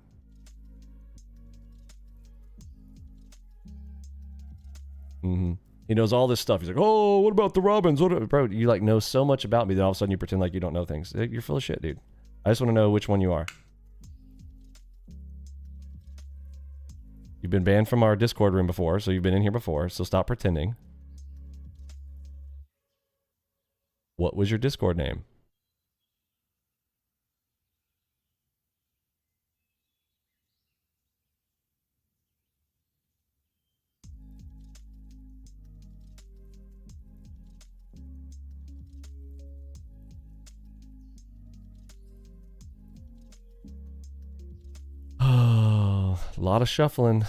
He knows all this stuff. He's like, oh, what about the Robins? What, bro, you like know so much about me that all of a sudden you pretend like you don't know things. You're full of shit, dude. I just want to know which one you are. You've been banned from our Discord room before, so you've been in here before, so stop pretending. What was your Discord name? Oh, a lot of shuffling.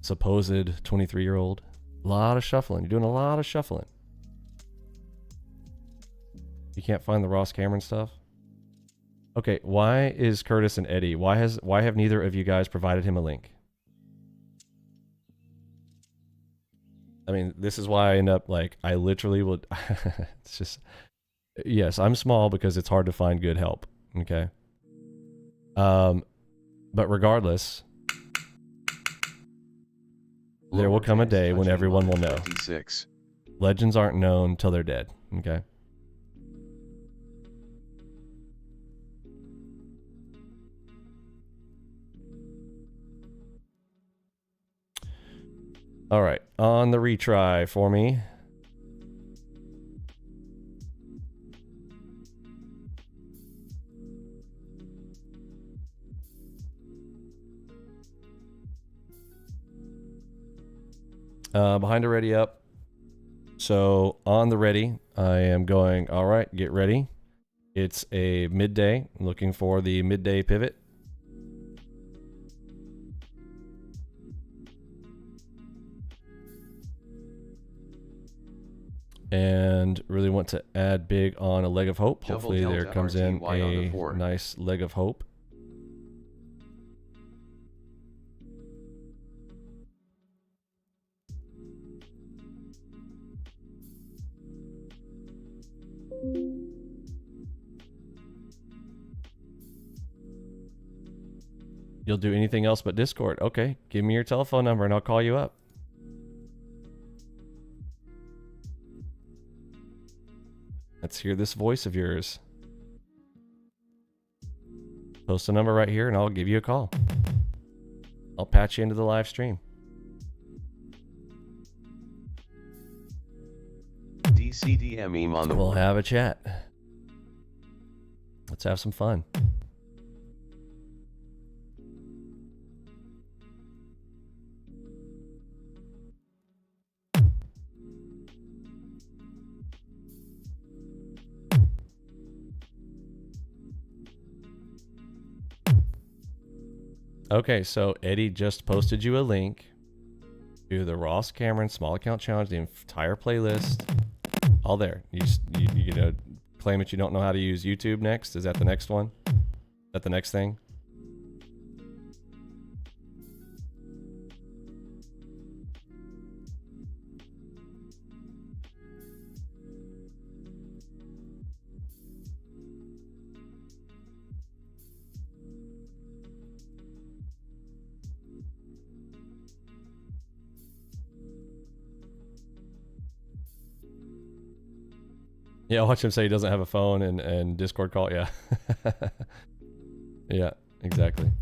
Supposed 23-year-old. A lot of shuffling. You're doing a lot of shuffling. You can't find the Ross Cameron stuff? Okay, why is Curtis and Eddie? Why have neither of you guys provided him a link? I mean, this is why I end up like, I literally would, it's just, yes, I'm small because it's hard to find good help, okay? But regardless, there will come a day when everyone will know. 26. Legends aren't known till they're dead, okay? All right, on the retry for me. Behind a ready up. So on the ready, I am going, all right, get ready. It's a midday, looking for the midday pivot. And really want to add big on a leg of hope. Hopefully there comes in a nice leg of hope. You'll do anything else but Discord. Okay, give me your telephone number and I'll call you up. Let's hear this voice of yours. Post a number right here and I'll give you a call. I'll patch you into the live stream. DCDME on the We'll have a chat. Let's have some fun. Okay, so Eddie just posted you a link to the Ross Cameron Small Account Challenge, the entire playlist, all there. You know, claim that you don't know how to use YouTube next. Is that the next one? Is that the next thing? Yeah, watch him say he doesn't have a phone and Discord call. Yeah. Yeah, exactly.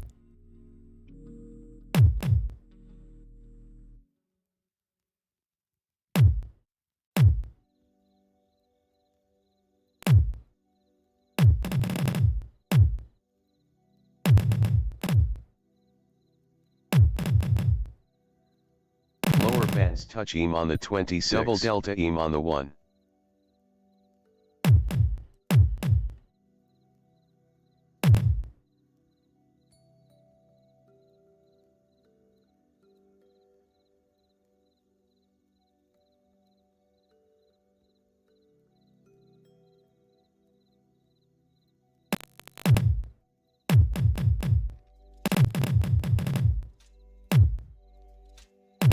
Lower bands touch EM on the 26. Double delta EM on the 1.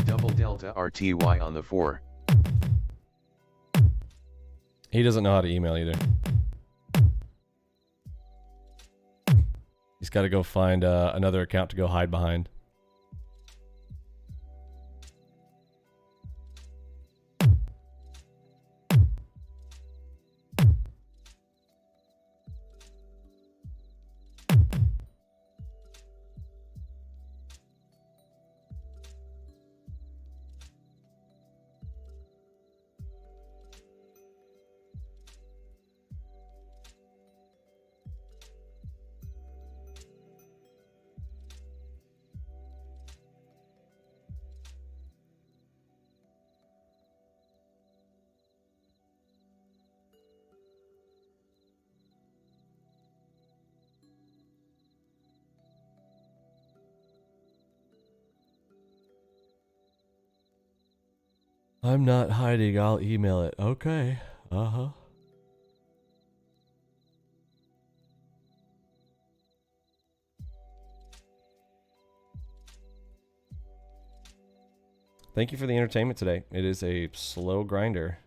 Double delta RTY on the 4. He doesn't know how to email either. He's got to go find another account to go hide behind. I'm not hiding. I'll email it. Okay. Uh-huh. Thank you for the entertainment today. It is a slow grinder.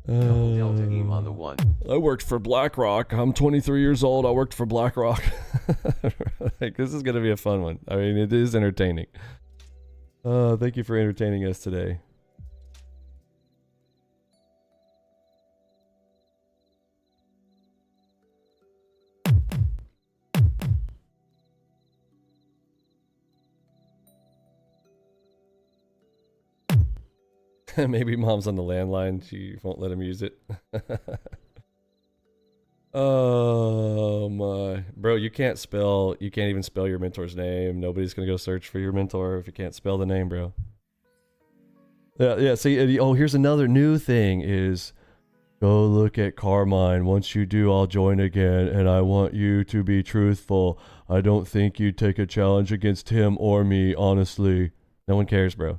Double delta EAM on the 1. I worked for BlackRock. I'm 23 years old. I worked for BlackRock. Like, this is going to be a fun one. I mean, it is entertaining. Thank you for entertaining us today. Maybe mom's on the landline. She won't let him use it. Oh my. Bro, you can't even spell your mentor's name. Nobody's gonna go search for your mentor if you can't spell the name, bro. Yeah, see, oh, here's another new thing is go look at Carmine. Once you do, I'll join again, and I want you to be truthful. I don't think you'd take a challenge against him or me, honestly. No one cares, bro.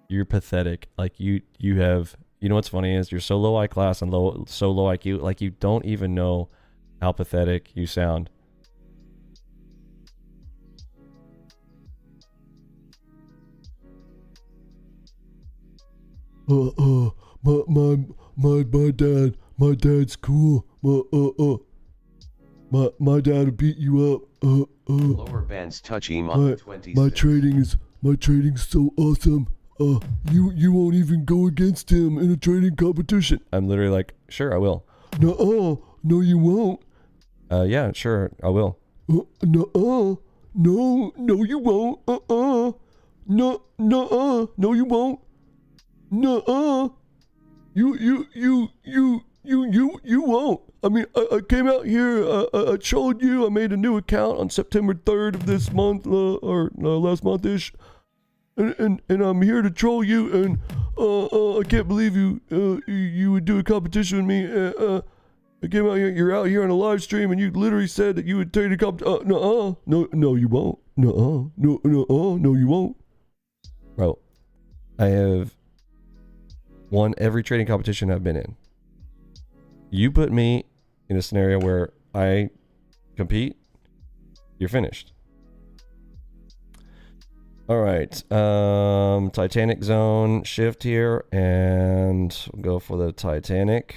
You're pathetic. Like you have, you know what's funny is you're so low I class and so low IQ, like you don't even know how pathetic you sound. My dad's cool. My dad will beat you up. Lower bands touch EAM on the 26. My trading's so awesome. You won't even go against him in a trading competition. I'm literally like, sure, I will. No, you won't. Yeah, sure, I will. No, you won't. No, you won't. You won't. I mean, I came out here, I trolled you, I made a new account on September 3rd of this month, or last month-ish. And I'm here to troll you, and I can't believe you would do a competition with me. I came out here, you're out here on a live stream, and you literally said that you would trade a competition. No, you won't. No, you won't. Bro, I have won every trading competition I've been in. You put me in a scenario where I compete, you're finished. All right, Titanic zone shift here, and we'll go for the Titanic.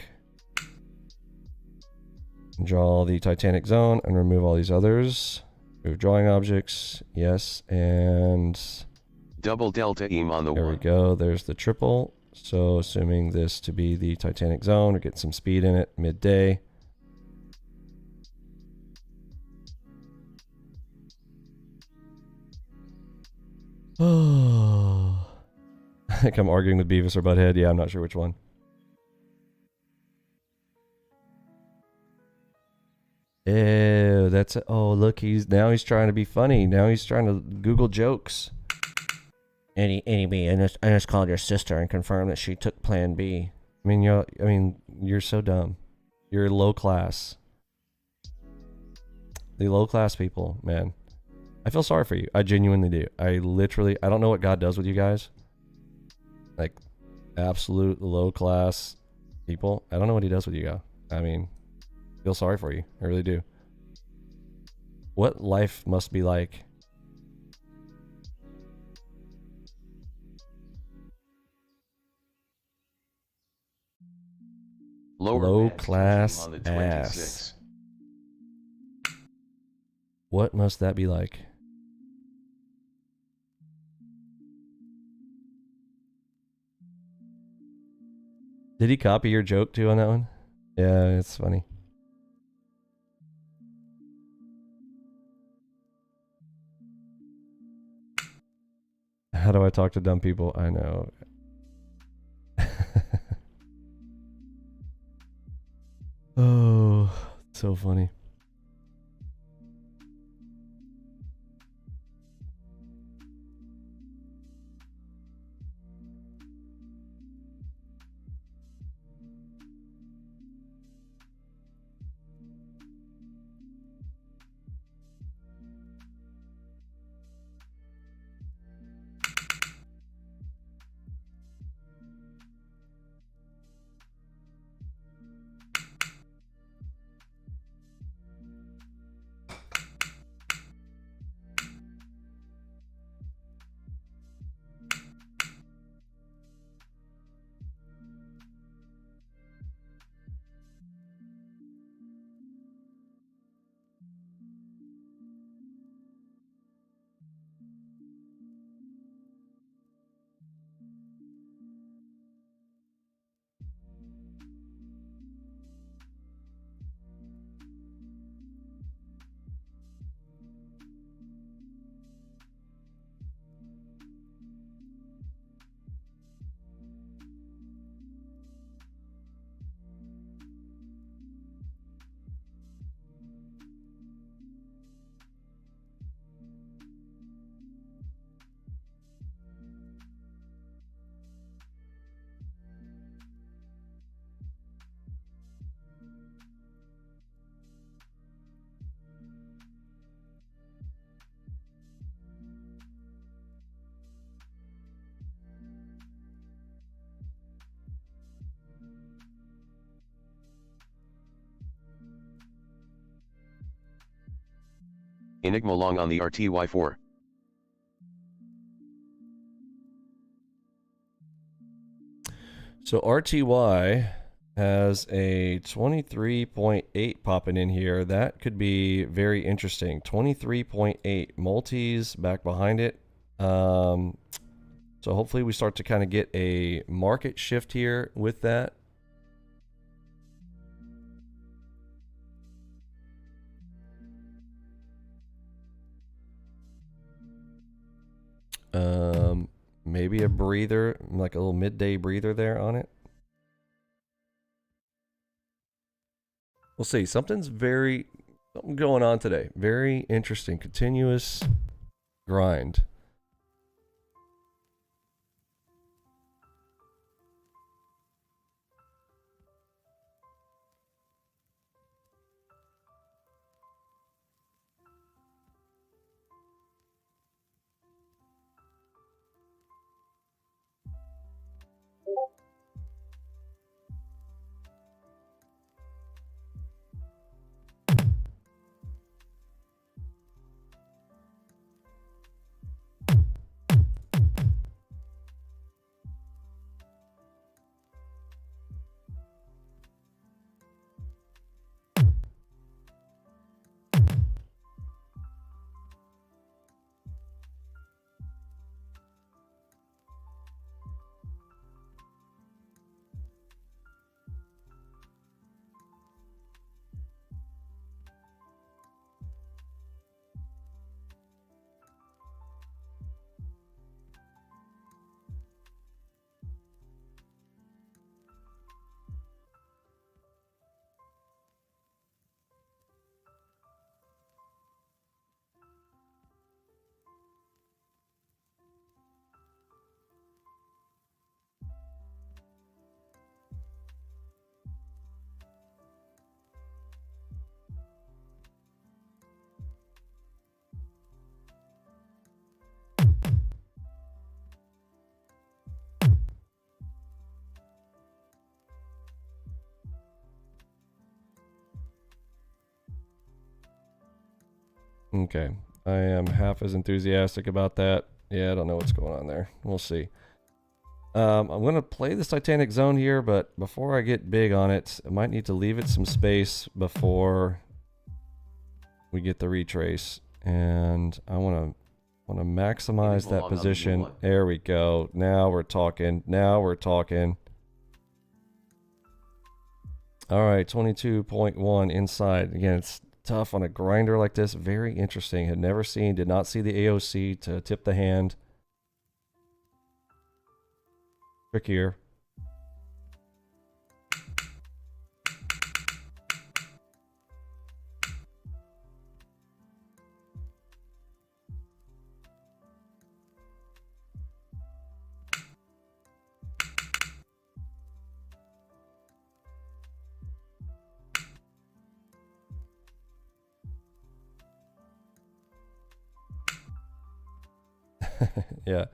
Draw the Titanic zone and remove all these others. Move drawing objects, yes, and double delta EAM on the 1. There we go, there's the triple. So assuming this to be the Titanic zone, or get some speed in it midday. Oh, I think I'm arguing with Beavis or Butthead. Yeah, I'm not sure which one. Ew, that's oh look, he's trying to be funny. Now he's trying to Google jokes. I just called your sister and confirmed that she took Plan B. I mean, you're so dumb. You're low class. The low class people, man. I feel sorry for you. I genuinely do. I don't know what God does with you guys. Like, absolute low class people. I don't know what he does with you guys. I mean, I feel sorry for you. I really do. What life must be like. Low class on the ass. What must that be like? Did he copy your joke too on that one? Yeah, it's funny. How do I talk to dumb people? I know. Oh, so funny. Enigma long on the RTY4. So RTY has a 23.8 popping in here. That could be very interesting. 23.8 multis back behind it. So hopefully we start to kind of get a market shift here with that. Maybe a breather, like a little midday breather there on it. We'll see. Something going on today. Very interesting. Continuous grind. Okay. I am half as enthusiastic about that. Yeah, I don't know what's going on there. We'll see. I'm going to play this Titanic zone here, but before I get big on it, I might need to leave it some space before we get the retrace. And I want to maximize that position. There we go. Now we're talking. Now we're talking. All right, 22.1 inside. Again, it's tough on a grinder like this. Very interesting. Had never seen, did not see the AOC to tip the hand. Trickier. Yeah.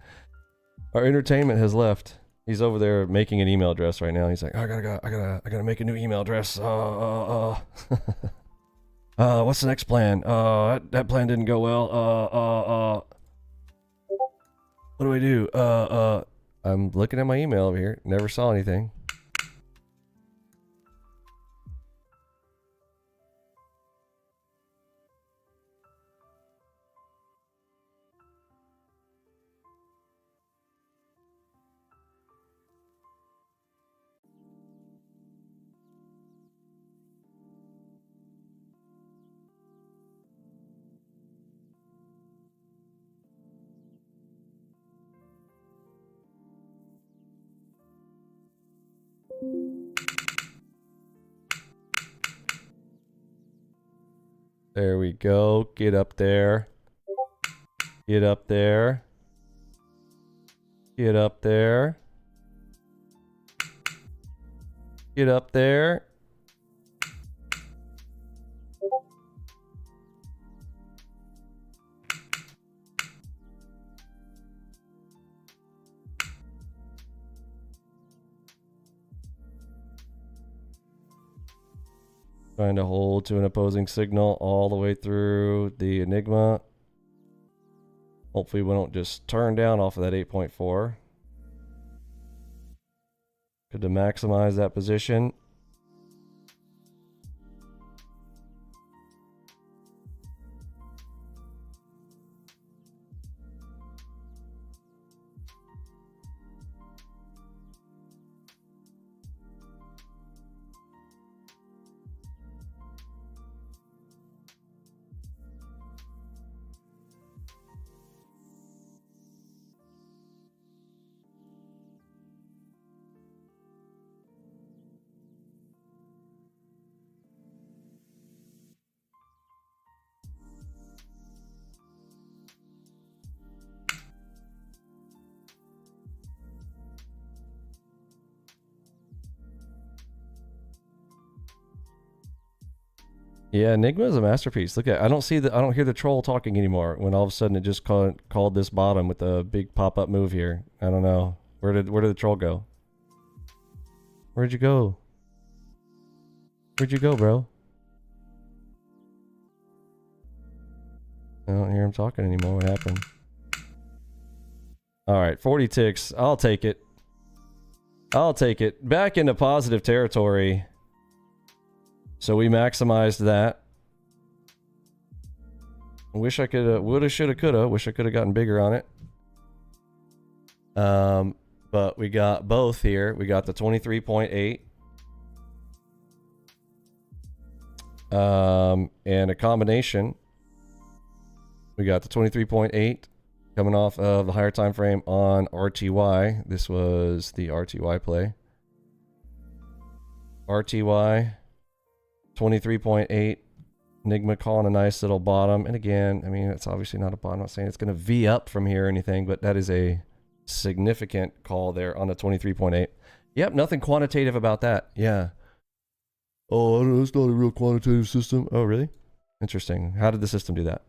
Our entertainment has left. He's over there making an email address right now. He's like, I gotta make a new email address. What's the next plan? That plan didn't go well. What do I do? I'm looking at my email over here. Never saw anything. There we go. Get up there. Get up there. Get up there. Get up there. Trying to hold to an opposing signal all the way through the Enigma. Hopefully we don't just turn down off of that 8.4. Good to maximize that position. Yeah, Enigma is a masterpiece. Look at, I don't hear the troll talking anymore when all of a sudden it just called this bottom with a big pop-up move here. I don't know. Where did the troll go? Where'd you go? Where'd you go, bro? I don't hear him talking anymore. What happened? All right, 40 ticks. I'll take it. I'll take it. Back into positive territory. So we maximized that. Wish I could, woulda, shoulda, coulda. Wish I could have gotten bigger on it. But we got both here. We got the 23.8. And a combination. We got the 23.8 coming off of the higher time frame on RTY. This was the RTY play. RTY. 23.8. Enigma calling a nice little bottom. And again, I mean, it's obviously not a bottom. I'm not saying it's going to V up from here or anything, but that is a significant call there on the 23.8. Yep, nothing quantitative about that. Yeah. Oh, I don't know. It's not a real quantitative system. Oh, really? Interesting. How did the system do that?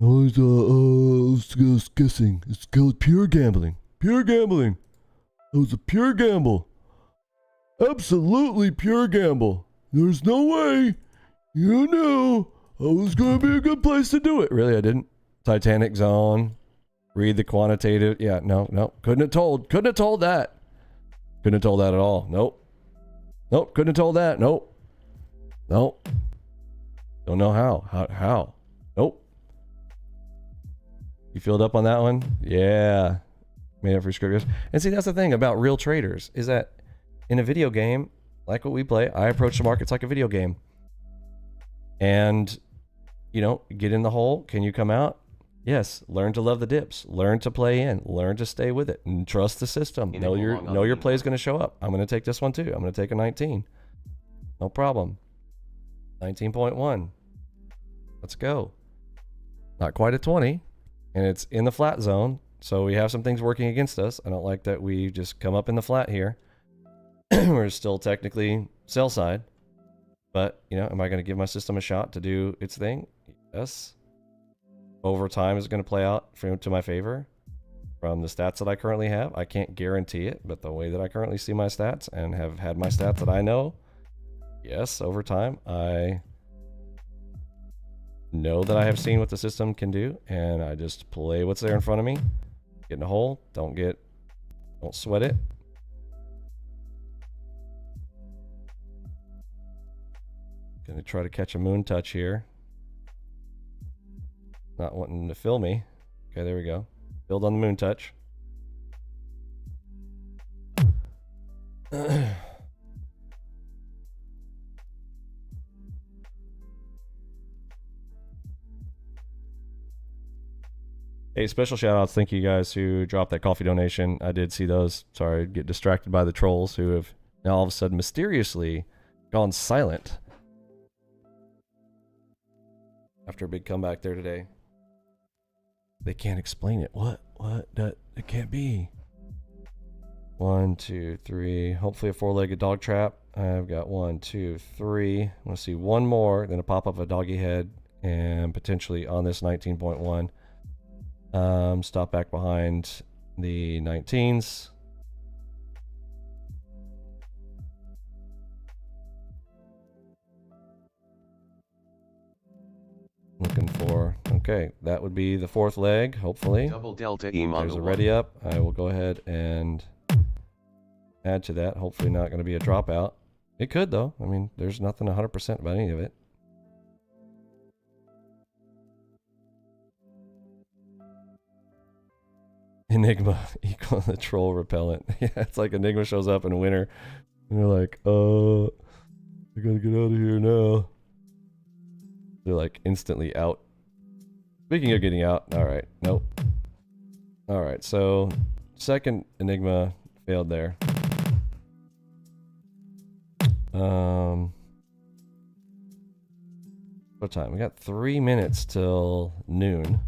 Oh, it's guessing. It's called pure gambling. Pure gambling. It was a pure gamble. Absolutely pure gamble. There's no way. You knew. oh, this is going to be a good place to do it. Really, I didn't. Titanic zone. Read the quantitative. Yeah, no. Couldn't have told that. Couldn't have told that at all. Nope. Couldn't have told that. Nope. Don't know how. Nope. You filled up on that one? Yeah. Made up for scripters. And see, that's the thing about real traders is that in a video game, like what we play, I approach the markets like a video game. And, you know, get in the hole. Can you come out? Yes. Learn to love the dips. Learn to play in. Learn to stay with it. And trust the system. Know your play is going to show up. I'm going to take this one too. I'm going to take a 19. No problem. 19.1. Let's go. Not quite a 20. And it's in the flat zone. So we have some things working against us. I don't like that we just come up in the flat here. We're still technically sell side. But, you know, am I going to give my system a shot to do its thing? Yes. Over time is going to play out to my favor from the stats that I currently have. I can't guarantee it, but the way that I currently see my stats and have had my stats that I know, yes, over time, I know that I have seen what the system can do, and I just play what's there in front of me. Get in a hole. Don't sweat it. Gonna try to catch a moon touch here. Not wanting to fill me. Okay, there we go. Build on the moon touch. Hey, special shout outs. Thank you guys who dropped that coffee donation. I did see those. Sorry, get distracted by the trolls who have now all of a sudden mysteriously gone silent after a big comeback there today. They can't explain it. What? That it can't be. 1, 2, 3. Hopefully a 4-legged dog trap. I've got 1, 2, 3. I want to see one more, then a pop up a doggy head, and potentially on this 19.1. Stop back behind the 19s. Looking for, okay, that would be the 4th leg, hopefully. Double delta EM on There's the a ready up. I will go ahead and add to that. Hopefully not going to be a dropout. It could, though. I mean, there's nothing 100% about any of it. Enigma equal the troll repellent. Yeah, it's like Enigma shows up in winter and they're like, I gotta get out of here now. They're like instantly out. Speaking of getting out, alright, nope. Alright, so second Enigma failed there. What time? We got 3 minutes till noon.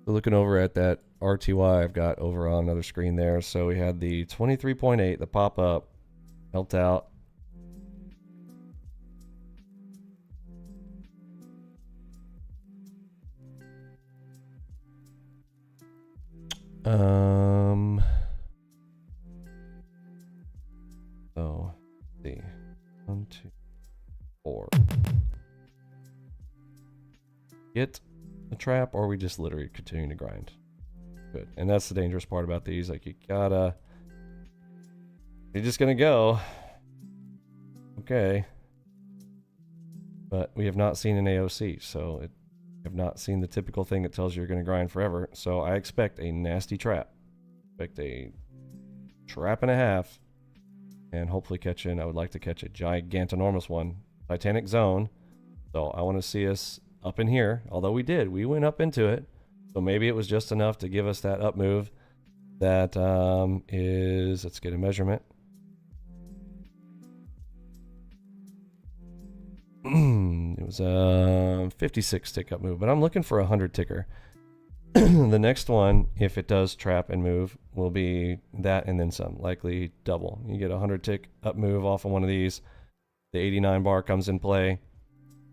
Looking over at that RTY I've got over on another screen there. So we had the 23.8, the pop up, helped out. So let's see. 1, 2, 4. Get a trap, or we just literally continue to grind. Good. And that's the dangerous part about these. Like, you're just gonna go. Okay. But we have not seen an AOC, so we have not seen the typical thing that tells you you're gonna grind forever. So I expect a nasty trap. Expect a trap and a half. And hopefully I would like to catch a gigantinormous one. Titanic zone. So I want to see us up in here, although we went up into it, so maybe it was just enough to give us that up move. That is, let's get a measurement. It was a 56 tick up move, but I'm looking for a 100 ticker. The next one, if it does trap and move, will be that and then some, likely double. You get a 100 tick up move off of one of these. The 89 bar comes in play.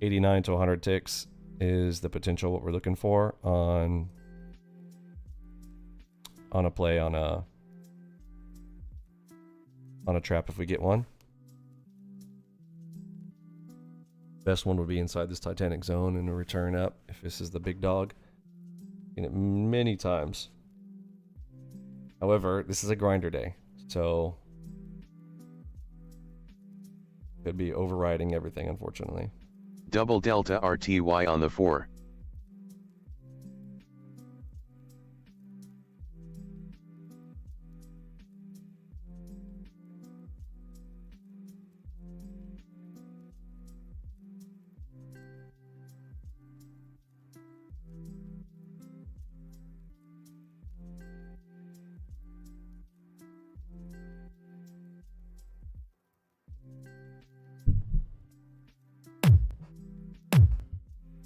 89 to 100 ticks is the potential what we're looking for on a play on a on a trap if we get one. Best one would be inside this Titanic zone and a return up if this is the big dog. Seen it many times. However, this is a grinder day, so could be overriding everything, unfortunately. Double delta RTY on the 4.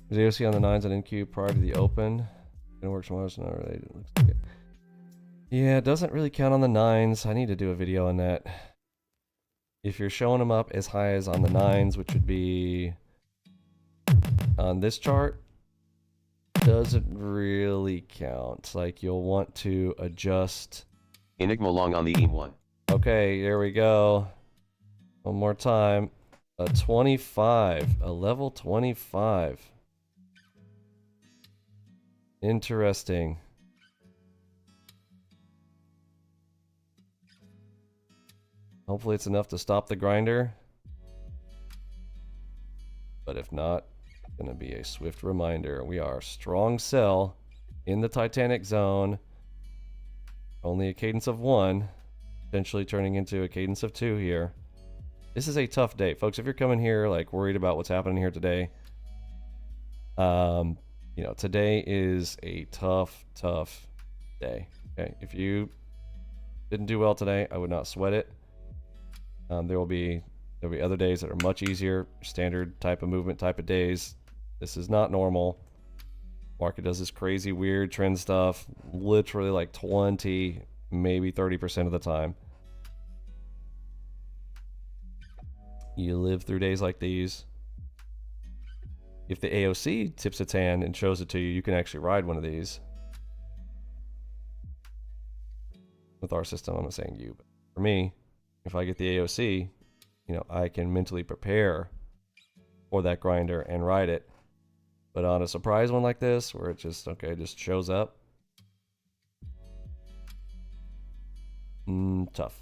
Is AOC on the 9s on NQ prior to the open? Gonna work tomorrow, so not related. Looks like it. Yeah, it doesn't really count on the 9s. I need to do a video on that. If you're showing them up as high as on the 9s, which would be on this chart, doesn't really count. Like, you'll want to adjust. Enigma long on the E1. Okay, here we go. One more time. A 25. A level 25. Interesting. Hopefully it's enough to stop the grinder. But if not, it's going to be a swift reminder. We are strong sell in the Titanic zone. Only a cadence of 1. Potentially turning into a cadence of 2 here. This is a tough day. Folks, if you're coming here like worried about what's happening here today, you know, today is a tough day. Okay, if you didn't do well today, I would not sweat it. There'll be other days that are much easier, standard type of movement type of days. This is not normal. Market does this crazy weird trend stuff literally like 20, maybe 30% of the time. You live through days like these. If the AOC tips its hand and shows it to you, you can actually ride one of these. With our system, I'm not saying you, but for me, if I get the AOC, you know, I can mentally prepare for that grinder and ride it. But on a surprise one like this, where it just, okay, just shows up, tough.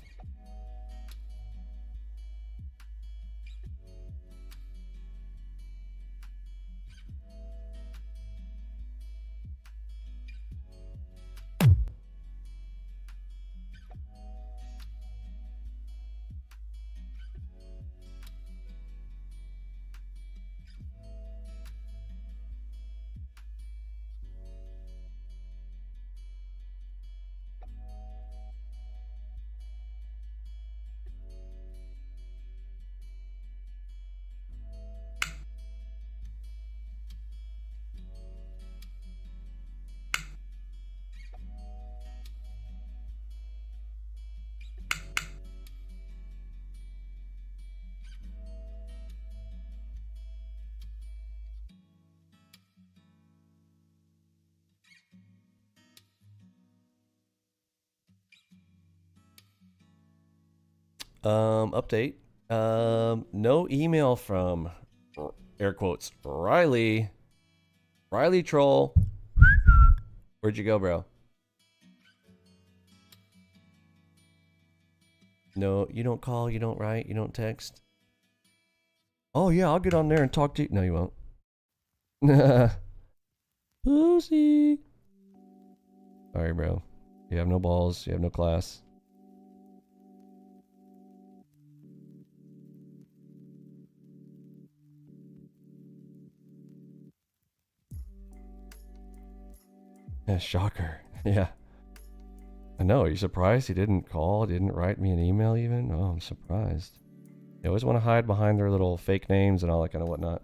Update. No email from air quotes Riley. Riley troll. Where'd you go, bro? No, you don't call, you don't write, you don't text. Oh yeah, I'll get on there and talk to you. No, you won't. Pussy. Sorry, bro. You have no balls, you have no class. Yeah, shocker. Yeah. I know. Are you surprised he didn't call, didn't write me an email even? Oh, I'm surprised. They always want to hide behind their little fake names and all that kind of whatnot.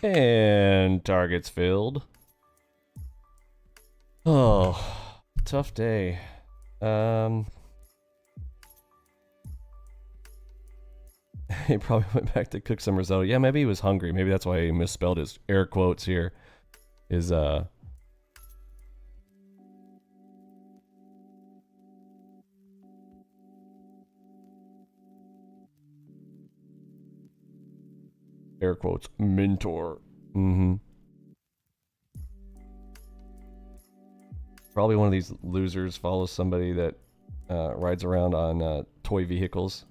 And targets filled. Oh, tough day. He probably went back to cook some risotto. Yeah, maybe he was hungry. Maybe that's why he misspelled his air quotes here. His air quotes mentor. Probably one of these losers follows somebody that rides around on toy vehicles.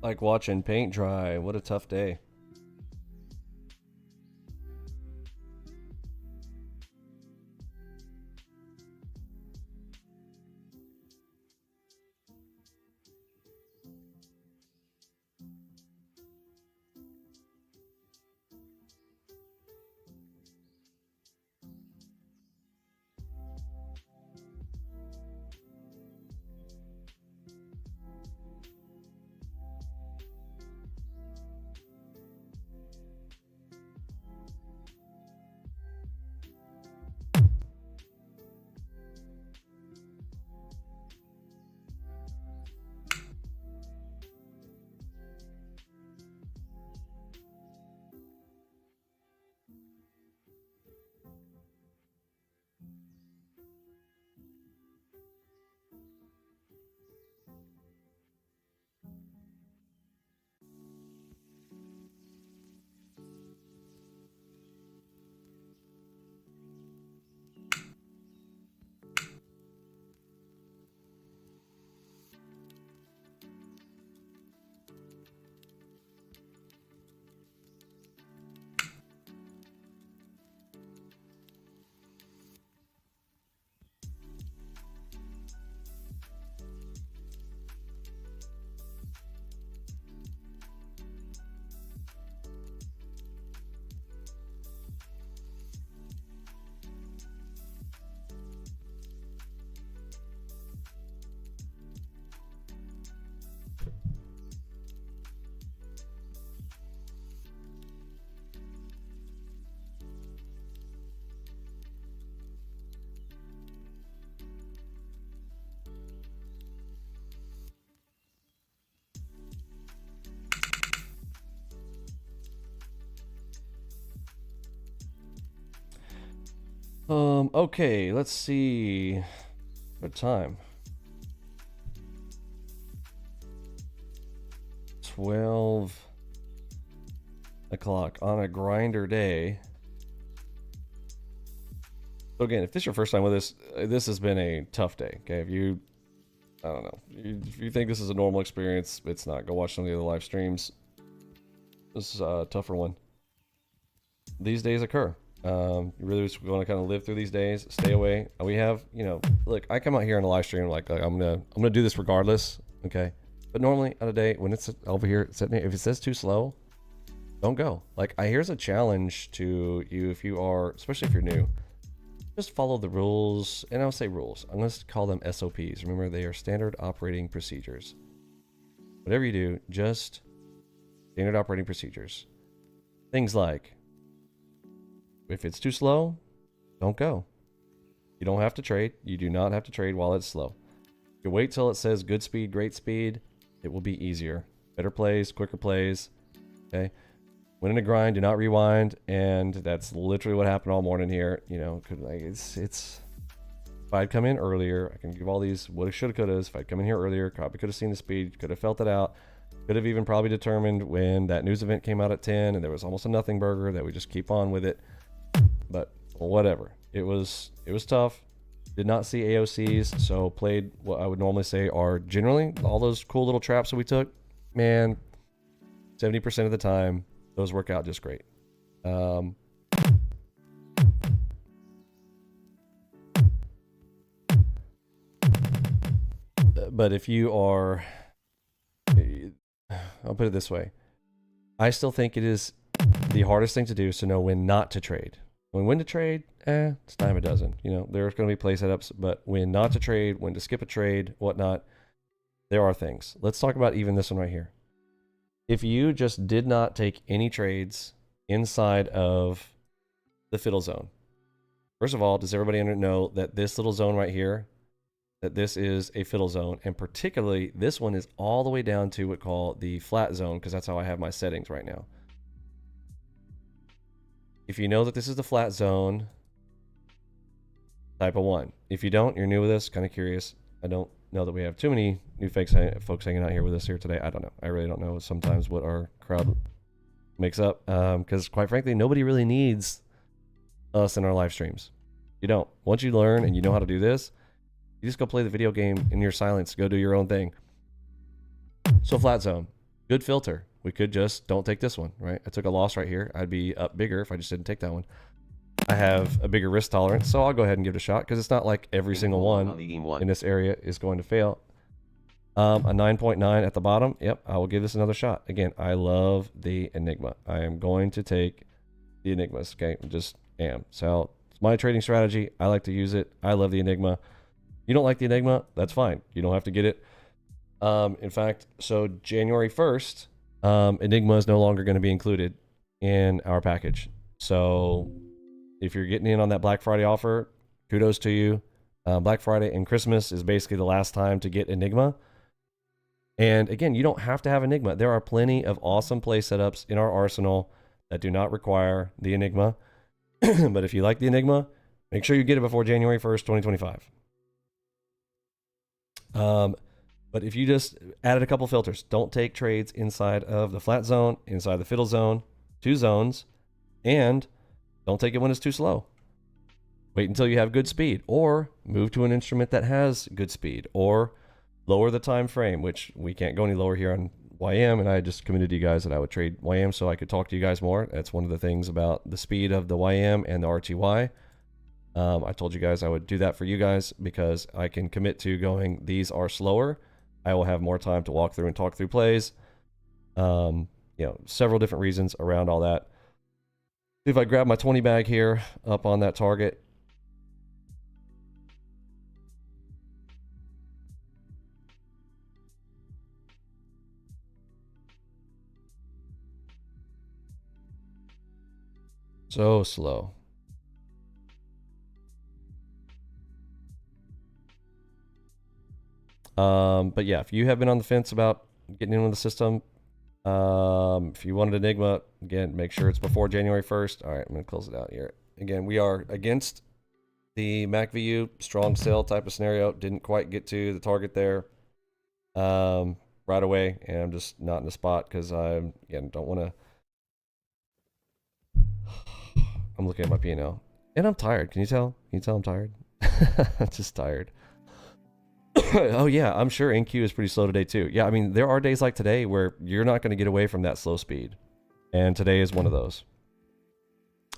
Like watching paint dry. What a tough day. Okay, let's see. What time? 12 o'clock on a grinder day. So again, if this is your first time with us, this has been a tough day. Okay, if you, I don't know, if you think this is a normal experience, it's not. Go watch some of the other live streams. This is a tougher one. These days occur. You really just want to kind of live through these days. Stay away. We have, you know, look, I come out here on a live stream like I'm gonna do this regardless. Okay, but normally on a day when it's over here sitting here, if it says too slow, don't go. Like, here's a challenge to you if you are, especially if you're new. Just follow the rules, and I'll say rules. I'm going to call them SOPs. Remember, they are standard operating procedures. Whatever you do, just standard operating procedures. Things like, if it's too slow, don't go. You don't have to trade. You do not have to trade while it's slow. You wait till it says good speed, great speed. It will be easier. Better plays, quicker plays. Okay. When in a grind, do not rewind, and that's literally what happened all morning here. You know, it's. If I'd come in earlier, I can give all these woulda, shoulda, couldas. If I'd come in here earlier, probably could have seen the speed, could have felt it out, could have even probably determined when that news event came out at 10, and there was almost a nothing burger that we just keep on with it. But whatever, it was tough. Did not see AOCs, so played what I would normally say are generally all those cool little traps that we took. Man, 70% of the time, those work out just great. But if you are, I'll put it this way. I still think it is the hardest thing to do is to know when not to trade. When to trade, it's dime a dozen. You know, there's going to be play setups, but when not to trade, when to skip a trade, whatnot, there are things. Let's talk about even this one right here. If you just did not take any trades inside of the fiddle zone, first of all, does everybody know that this little zone right here, that this is a fiddle zone, and particularly this one is all the way down to what we call the flat zone, because that's how I have my settings right now. If you know that this is the flat zone, type a 1. If you don't, you're new with this, kind of curious. I don't know that we have too many new folks hanging out here with us here today. I don't know. I really don't know sometimes what our crowd makes up, because quite frankly, nobody really needs us in our live streams. You don't. Once you learn and you know how to do this, you just go play the video game in your silence, go do your own thing. So flat zone, good filter. We could just don't take this one, right? I took a loss right here. I'd be up bigger if I just didn't take that one. I have a bigger risk tolerance, so I'll go ahead and give it a shot, because it's not like every single one in this area is going to fail. A 9.9 at the bottom. Yep, I will give this another shot. Again, I love the Enigma. I am going to take the Enigmas. Okay, just am. So it's my trading strategy. I like to use it. I love the Enigma. You don't like the Enigma? That's fine. You don't have to get it. In fact, so January 1st, Enigma is no longer going to be included in our package. So if you're getting in on that Black Friday offer, kudos to you. Black Friday and Christmas is basically the last time to get Enigma. And again, you don't have to have Enigma. There are plenty of awesome play setups in our arsenal that do not require the Enigma. But if you like the Enigma, make sure you get it before January 1st, 2025. But if you just added a couple filters, don't take trades inside of the flat zone, inside the fiddle zone, 2 zones, and don't take it when it's too slow. Wait until you have good speed, or move to an instrument that has good speed, or lower the time frame, which we can't go any lower here on YM, and I just committed to you guys that I would trade YM so I could talk to you guys more. That's one of the things about the speed of the YM and the RTY. I told you guys I would do that for you guys because I can commit to going, these are slower. I will have more time to walk through and talk through plays. You know, several different reasons around all that. If I grab my 20 bag here up on that target, so slow. But yeah, if you have been on the fence about getting into the system, if you wanted Enigma, again, make sure it's before January 1st. All right, I'm going to close it out here. Again, we are against The MACVU strong sell type of scenario didn't quite get to the target there right away, and I'm just not in the spot because I again don't want to. I'm looking at my P&L and I'm tired. Can you tell? Can you tell I'm tired? I'm just tired. Oh yeah, I'm sure NQ is pretty slow today too. Yeah, I mean there are days like today where you're not going to get away from that slow speed, and today is one of those.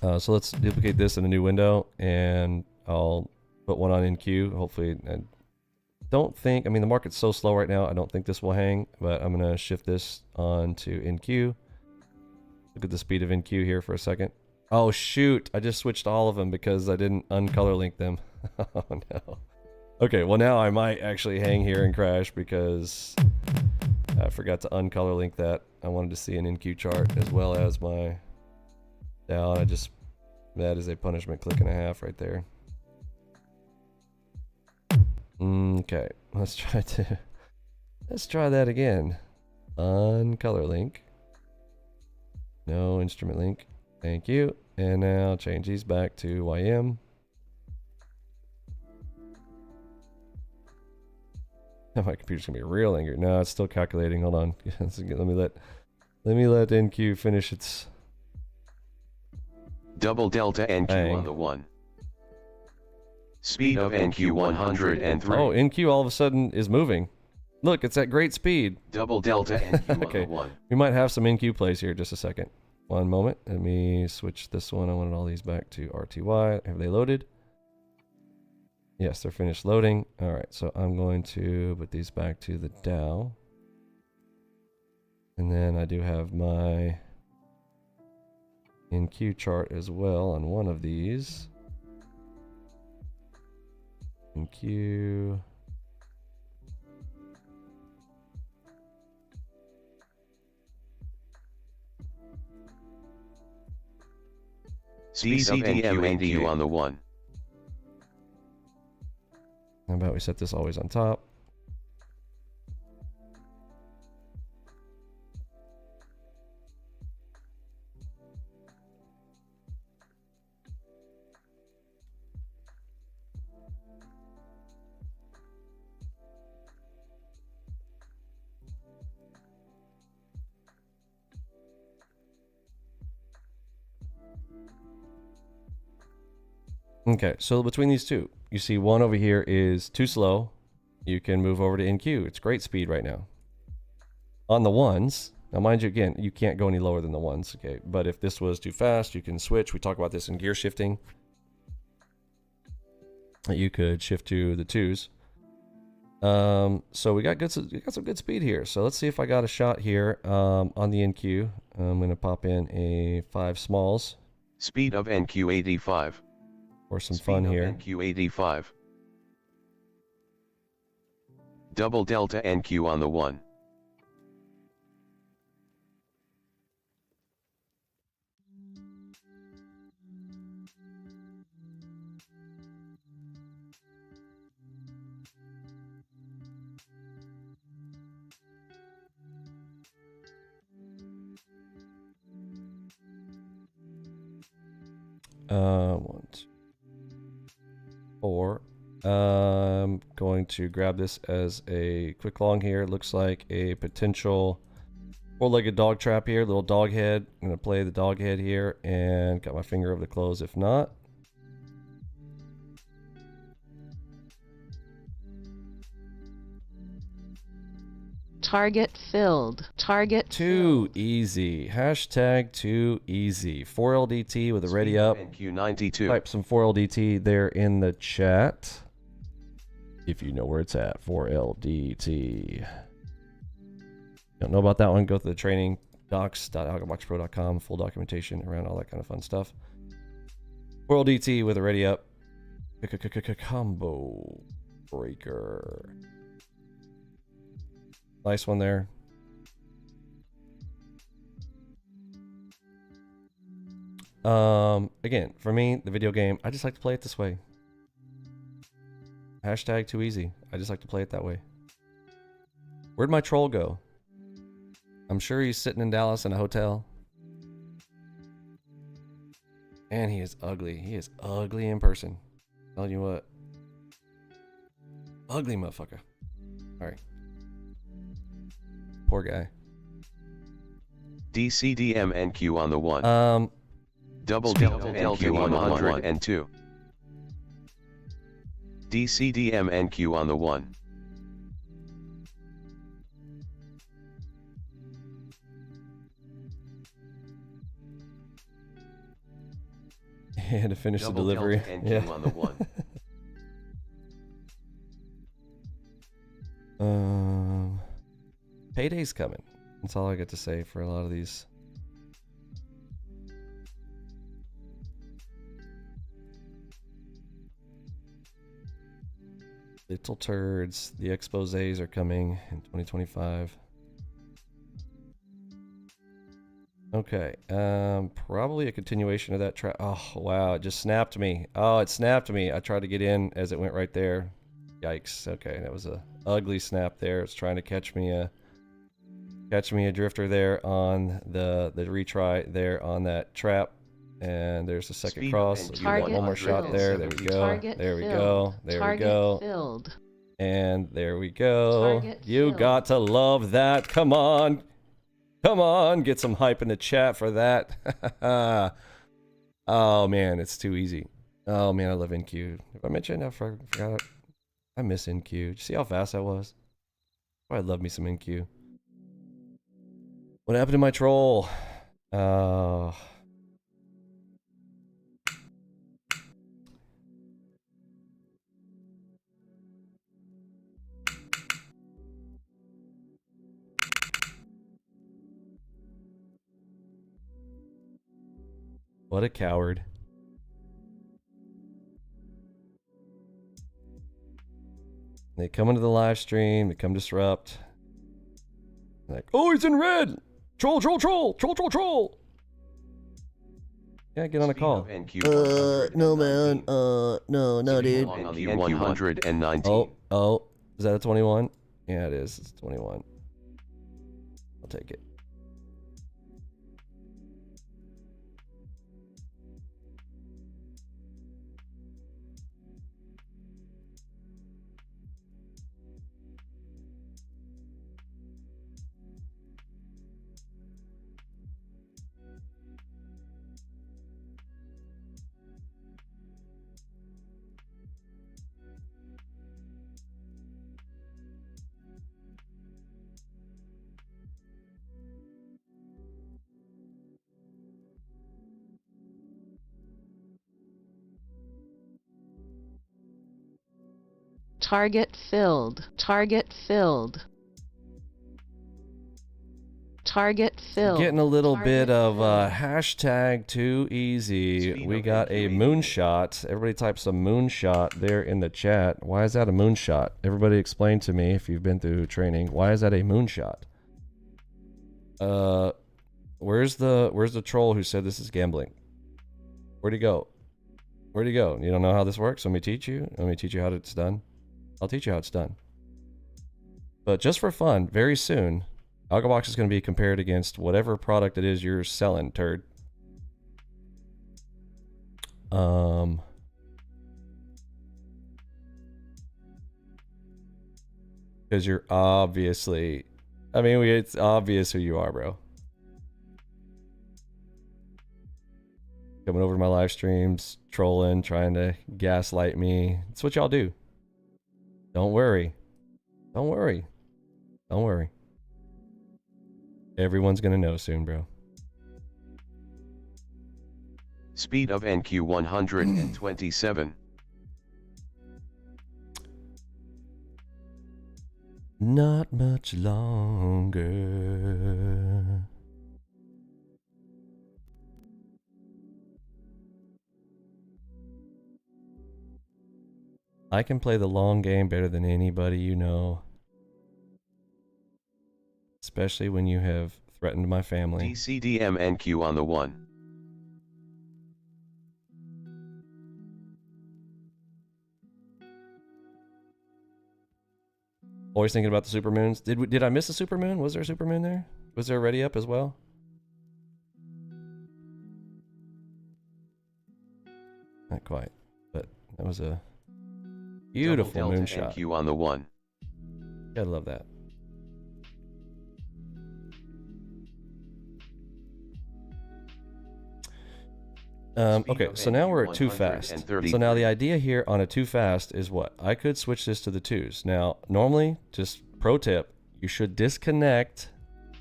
So let's duplicate this in a new window, and I'll put one on NQ. Hopefully, I don't think, I mean, the market's so slow right now, I don't think this will hang, but I'm going to shift this on to NQ. Look at the speed of NQ here for a second. Oh, shoot. I just switched all of them because I didn't uncolor link them. Oh, no. Okay, well, now I might actually hang here and crash because I forgot to uncolor link that. I wanted to see an NQ chart as well as my down. That is a punishment click and a half right there. Okay, let's try that again. Uncolor link. No instrument link. Thank you. And now change these back to YM. Now my computer's gonna be real angry. No, it's still calculating. Hold on. let me let NQ finish its double delta NQ on the 1. Speed of NQ 103. Oh, NQ all of a sudden is moving. Look, it's at great speed. Double delta NQ okay. on the 1. We might have some NQ plays here. Just a second. One moment. Let me switch this one. I wanted all these back to RTY. Have they loaded? Yes, they're finished loading. All right, so I'm going to put these back to the Dow. And then I do have my NQ chart as well on one of these. NQ. Speed of NQ on the 1. How about we set this always on top? Okay, so between these two, you see one over here is too slow. You can move over to NQ. It's great speed right now. On the ones, now mind you, again, you can't go any lower than the ones, okay? But if this was too fast, you can switch. We talk about this in gear shifting. You could shift to the twos. So we got some good speed here. So let's see if I got a shot here on the NQ. I'm going to pop in a 5 smalls. Speed of NQ 85. For some fun here. NQ 85. Double delta NQ on the 1. One, two, 4. I'm going to grab this as a quick long here. It looks like a potential 4-legged dog trap here, little dog head. I'm going to play the dog head here and got my finger over the close if not. Target filled. Target too easy. Hashtag too easy. 4LDT with a ready up. NQ92. Type some 4LDT there in the chat. If you know where it's at. 4LDT. Don't know about that one? Go to the training docs.algoboxpro.com. Full documentation around all that kind of fun stuff. 4LDT with a ready up. Combo breaker. Nice one there. Again, for me, the video game, I just like to play it this way. Hashtag too easy. I just like to play it that way. Where'd my troll go? I'm sure he's sitting in Dallas in a hotel. And he is ugly. He is ugly in person. Telling you what. Ugly motherfucker. Alright. Poor guy. DCDM NQ on the 1. Double delta NQ on the 100 and 2. DCDM NQ on the 1. Yeah, to finish Double the delivery. delta NQ Yeah. on the 1. Payday's coming. That's all I get to say for a lot of these. Little turds. The exposés are coming in 2025. Okay, probably a continuation of that track. Oh, wow, it just snapped me. Oh, it snapped me. I tried to get in as it went right there. Yikes. Okay, that was a ugly snap there. It's trying to catch me a drifter there on the retry there on that trap. And there's the second Speed cross. and One more shot there. There we go. Target There we filled. go. There we Target go. filled. And there we go. Target You filled. got to love that. Come on. Come on. Get some hype in the chat for that. Oh, man. It's too easy. Oh, man. I love NQ. If I mentioned, I forgot it. I miss NQ. Did you see how fast that was? Oh, I love me some NQ. What happened to my troll? What a coward. They come into the live stream, they come disrupt. Like, oh, he's in red! Troll, troll, troll! Troll, troll, troll! Yeah, get on a call. No man, no dude. On the NQ 119. Oh, is that a 21? Yeah, it is. It's 21. I'll take it. Target filled. Target filled. Target filled. Getting a little bit Target of filled. hashtag too easy. Speed We of got a NQ. moonshot. Everybody types a moonshot there in the chat. Why is that a moonshot? Everybody explain to me if you've been through training. Why is that a moonshot? Where's the troll who said this is gambling? Where'd he go? Where'd he go? You don't know how this works? Let me teach you. Let me teach you how it's done. I'll teach you how it's done. But just for fun, very soon, ALGOBOX is going to be compared against whatever product it is you're selling, turd. Because you're obviously, I mean, it's obvious who you are, bro. Coming over to my live streams, trolling, trying to gaslight me. It's what y'all do. Don't worry. Don't worry. Don't worry. Everyone's gonna know soon, bro. Speed of NQ 127. Not much longer. I can play the long game better than anybody you know. Especially when you have threatened my family. DCDM NQ on the 1. Always thinking about the supermoons. Did I miss a supermoon? Was there a supermoon there? Was there a ready up as well? Not quite, but that was a Beautiful Double delta moonshot. NQ on the 1. Gotta love that. Okay, so now we're at too fast. So now the idea here on a too fast is what? I could switch this to the 2s. Now, normally, just pro tip, you should disconnect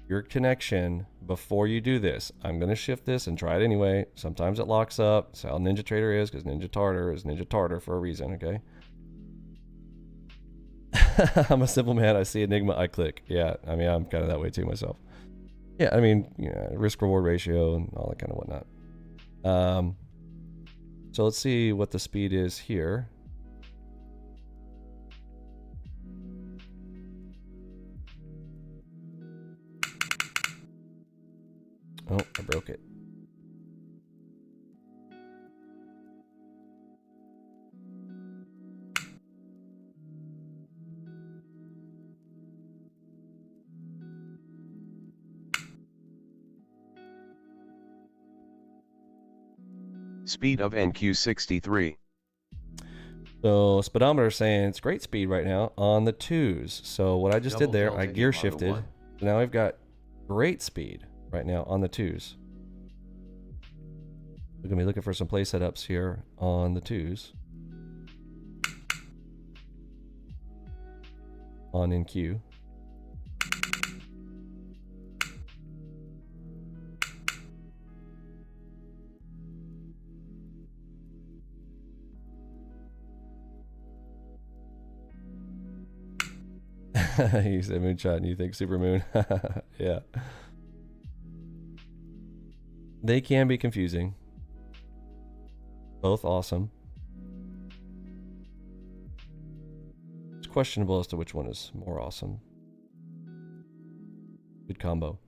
your connection before you do this. I'm going to shift this and try it anyway. Sometimes it locks up. That's how NinjaTrader is, because NinjaTrader is NinjaTrader for a reason, okay? I'm a simple man. I see Enigma, I click. Yeah, I mean, I'm kind of that way too myself. Yeah, I mean, you know, risk-reward ratio and all that kind of whatnot. So let's see what the speed is here. Oh, I broke it. Speed of NQ63. So speedometer saying it's great speed right now on the 2s. So what I just did there, I gear shifted. So now I've got great speed right now on the 2s. We're gonna be looking for some play setups here on the 2s. On NQ. You said moonshot and you think supermoon. Yeah. They can be confusing. Both awesome. It's questionable as to which one is more awesome. Good combo.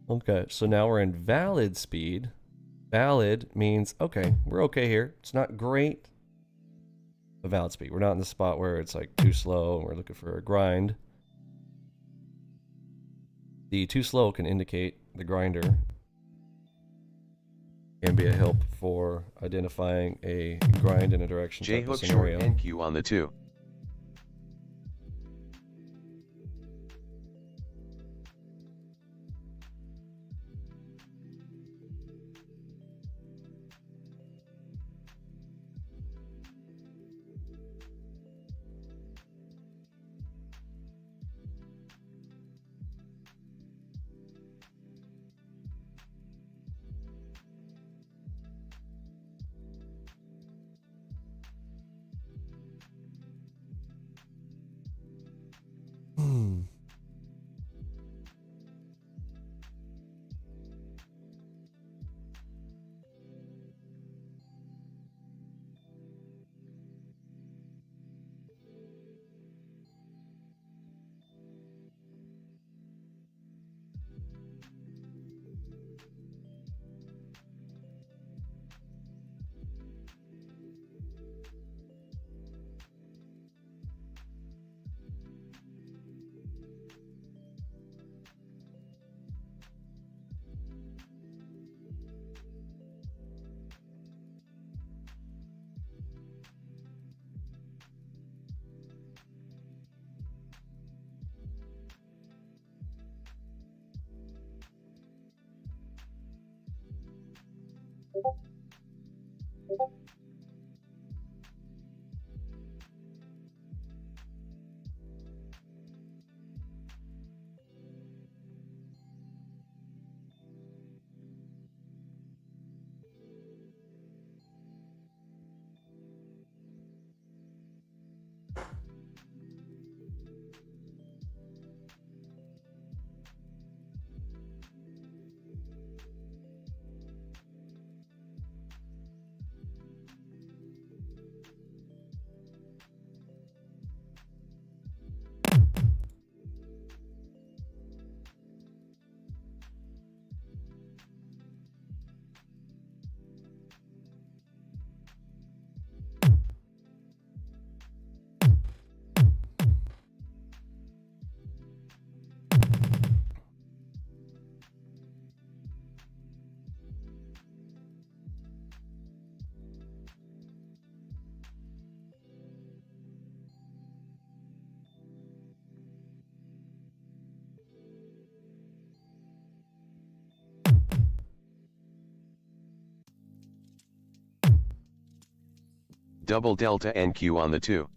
Okay, so now we're in valid speed. Valid means, okay, we're okay here. It's not great. A valid speed. We're not in the spot where it's like too slow and we're looking for a grind. The too slow can indicate the grinder. Can be a help for identifying a grind in a direction type of J-hook short scenario. NQ on the 2. Double delta NQ on the 2.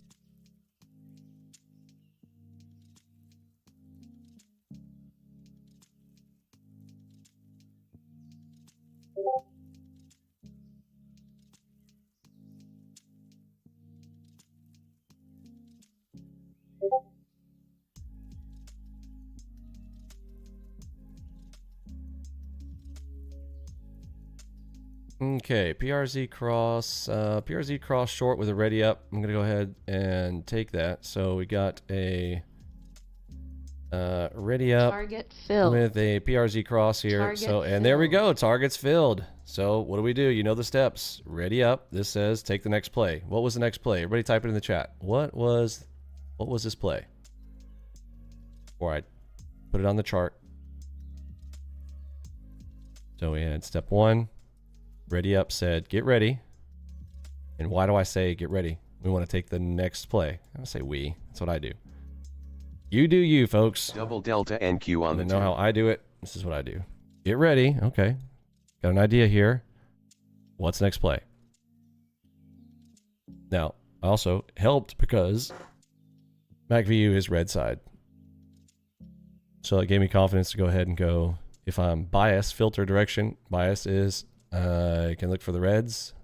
Okay, PRZ cross short with a ready up. I'm gonna go ahead and take that. So we got a ready up Target filled. with a PRZ cross here. Target So, and there we filled. go, target's filled. So what do? You know the steps. Ready up. This says take the next play. What was the next play? Everybody type it in the chat. What was this play? Before I put it on the chart. So we had step 1. Ready up said get ready. And why do I say get ready? We want to take the next play. I say we. That's what I do. You do you, folks. Double delta NQ on the 2. Know how I do it? This is what I do. Get ready. Okay. Got an idea here. What's next play? Now, I also helped because MacView is red side. So it gave me confidence to go ahead and go, if I'm bias, filter direction, bias is, I can look for the reds.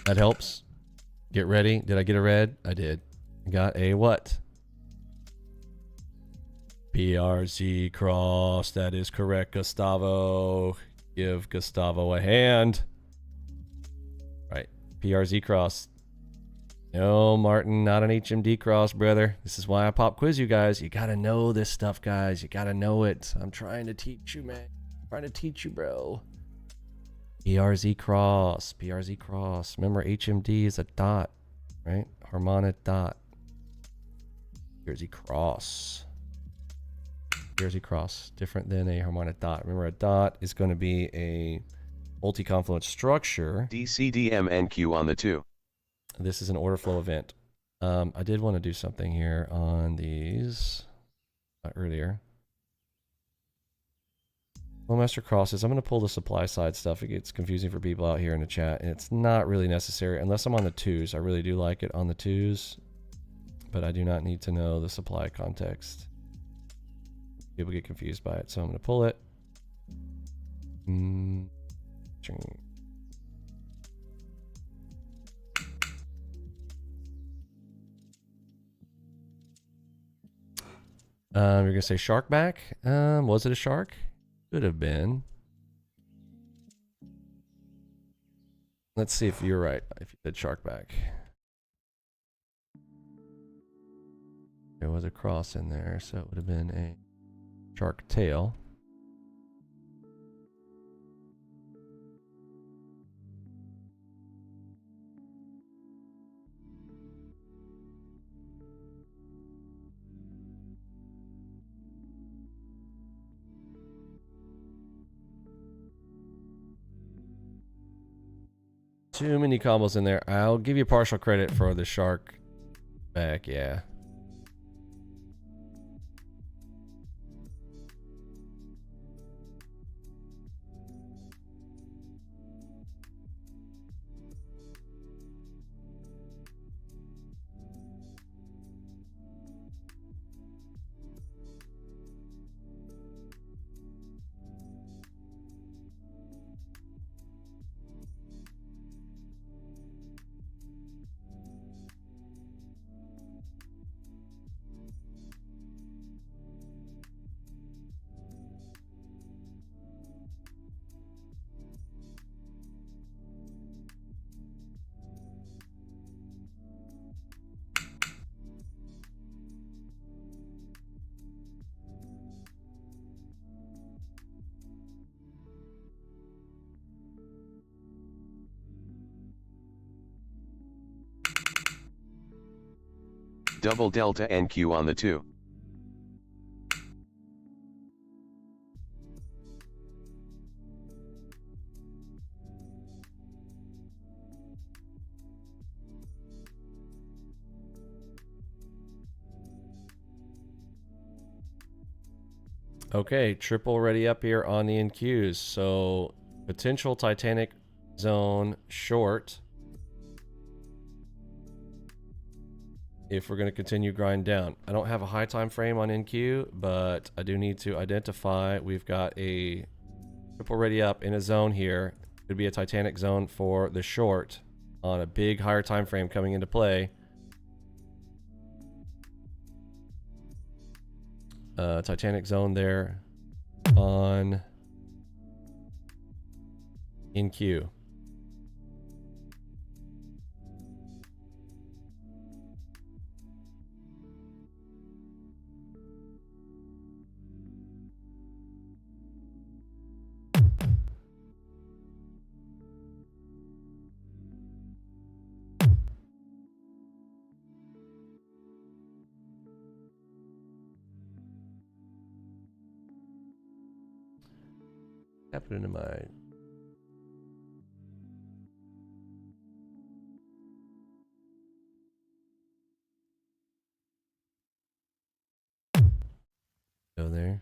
That helps. Get ready. Did I get a red? I did. Got a what? PRZ cross. That is correct, Gustavo. Give Gustavo a hand. Right. PRZ cross. No, Martin, not an HMD cross, brother. This is why I pop quiz you guys. You gotta know this stuff, guys. You gotta know it. I'm trying to teach you, man. I'm trying to teach you, bro. PRZ cross. PRZ cross. Remember, HMD is a dot, right? Harmonic dot. PRZ cross. PRZ cross. Different than a harmonic dot. Remember, a dot is going to be a multi-confluent structure. DCDMNQ on the 2. This is an order flow event. I did want to do something here on these earlier. Master crosses. I'm going to pull the supply side stuff. It gets confusing for people out here in the chat, and it's not really necessary unless I'm on the 2s. I really do like it on the 2s, but I do not need to know the supply context. People get confused by it, so I'm going to pull it. You're going to say shark back? Was it a shark? Could have been. Let's see if you're right. If you did shark back. There was a cross in there, so it would have been a shark tail. Too many combos in there. I'll give you partial credit for the shark back, yeah. Double delta NQ on the 2. Okay, triple ready up here on the NQs. So potential Titanic zone short if we're going to continue grind down. I don't have a high time frame on NQ, but I do need to identify. We've got a triple ready up in a zone here. Could be a Titanic zone for the short on a big higher time frame coming into play. Titanic zone there on NQ. Happening to my go there.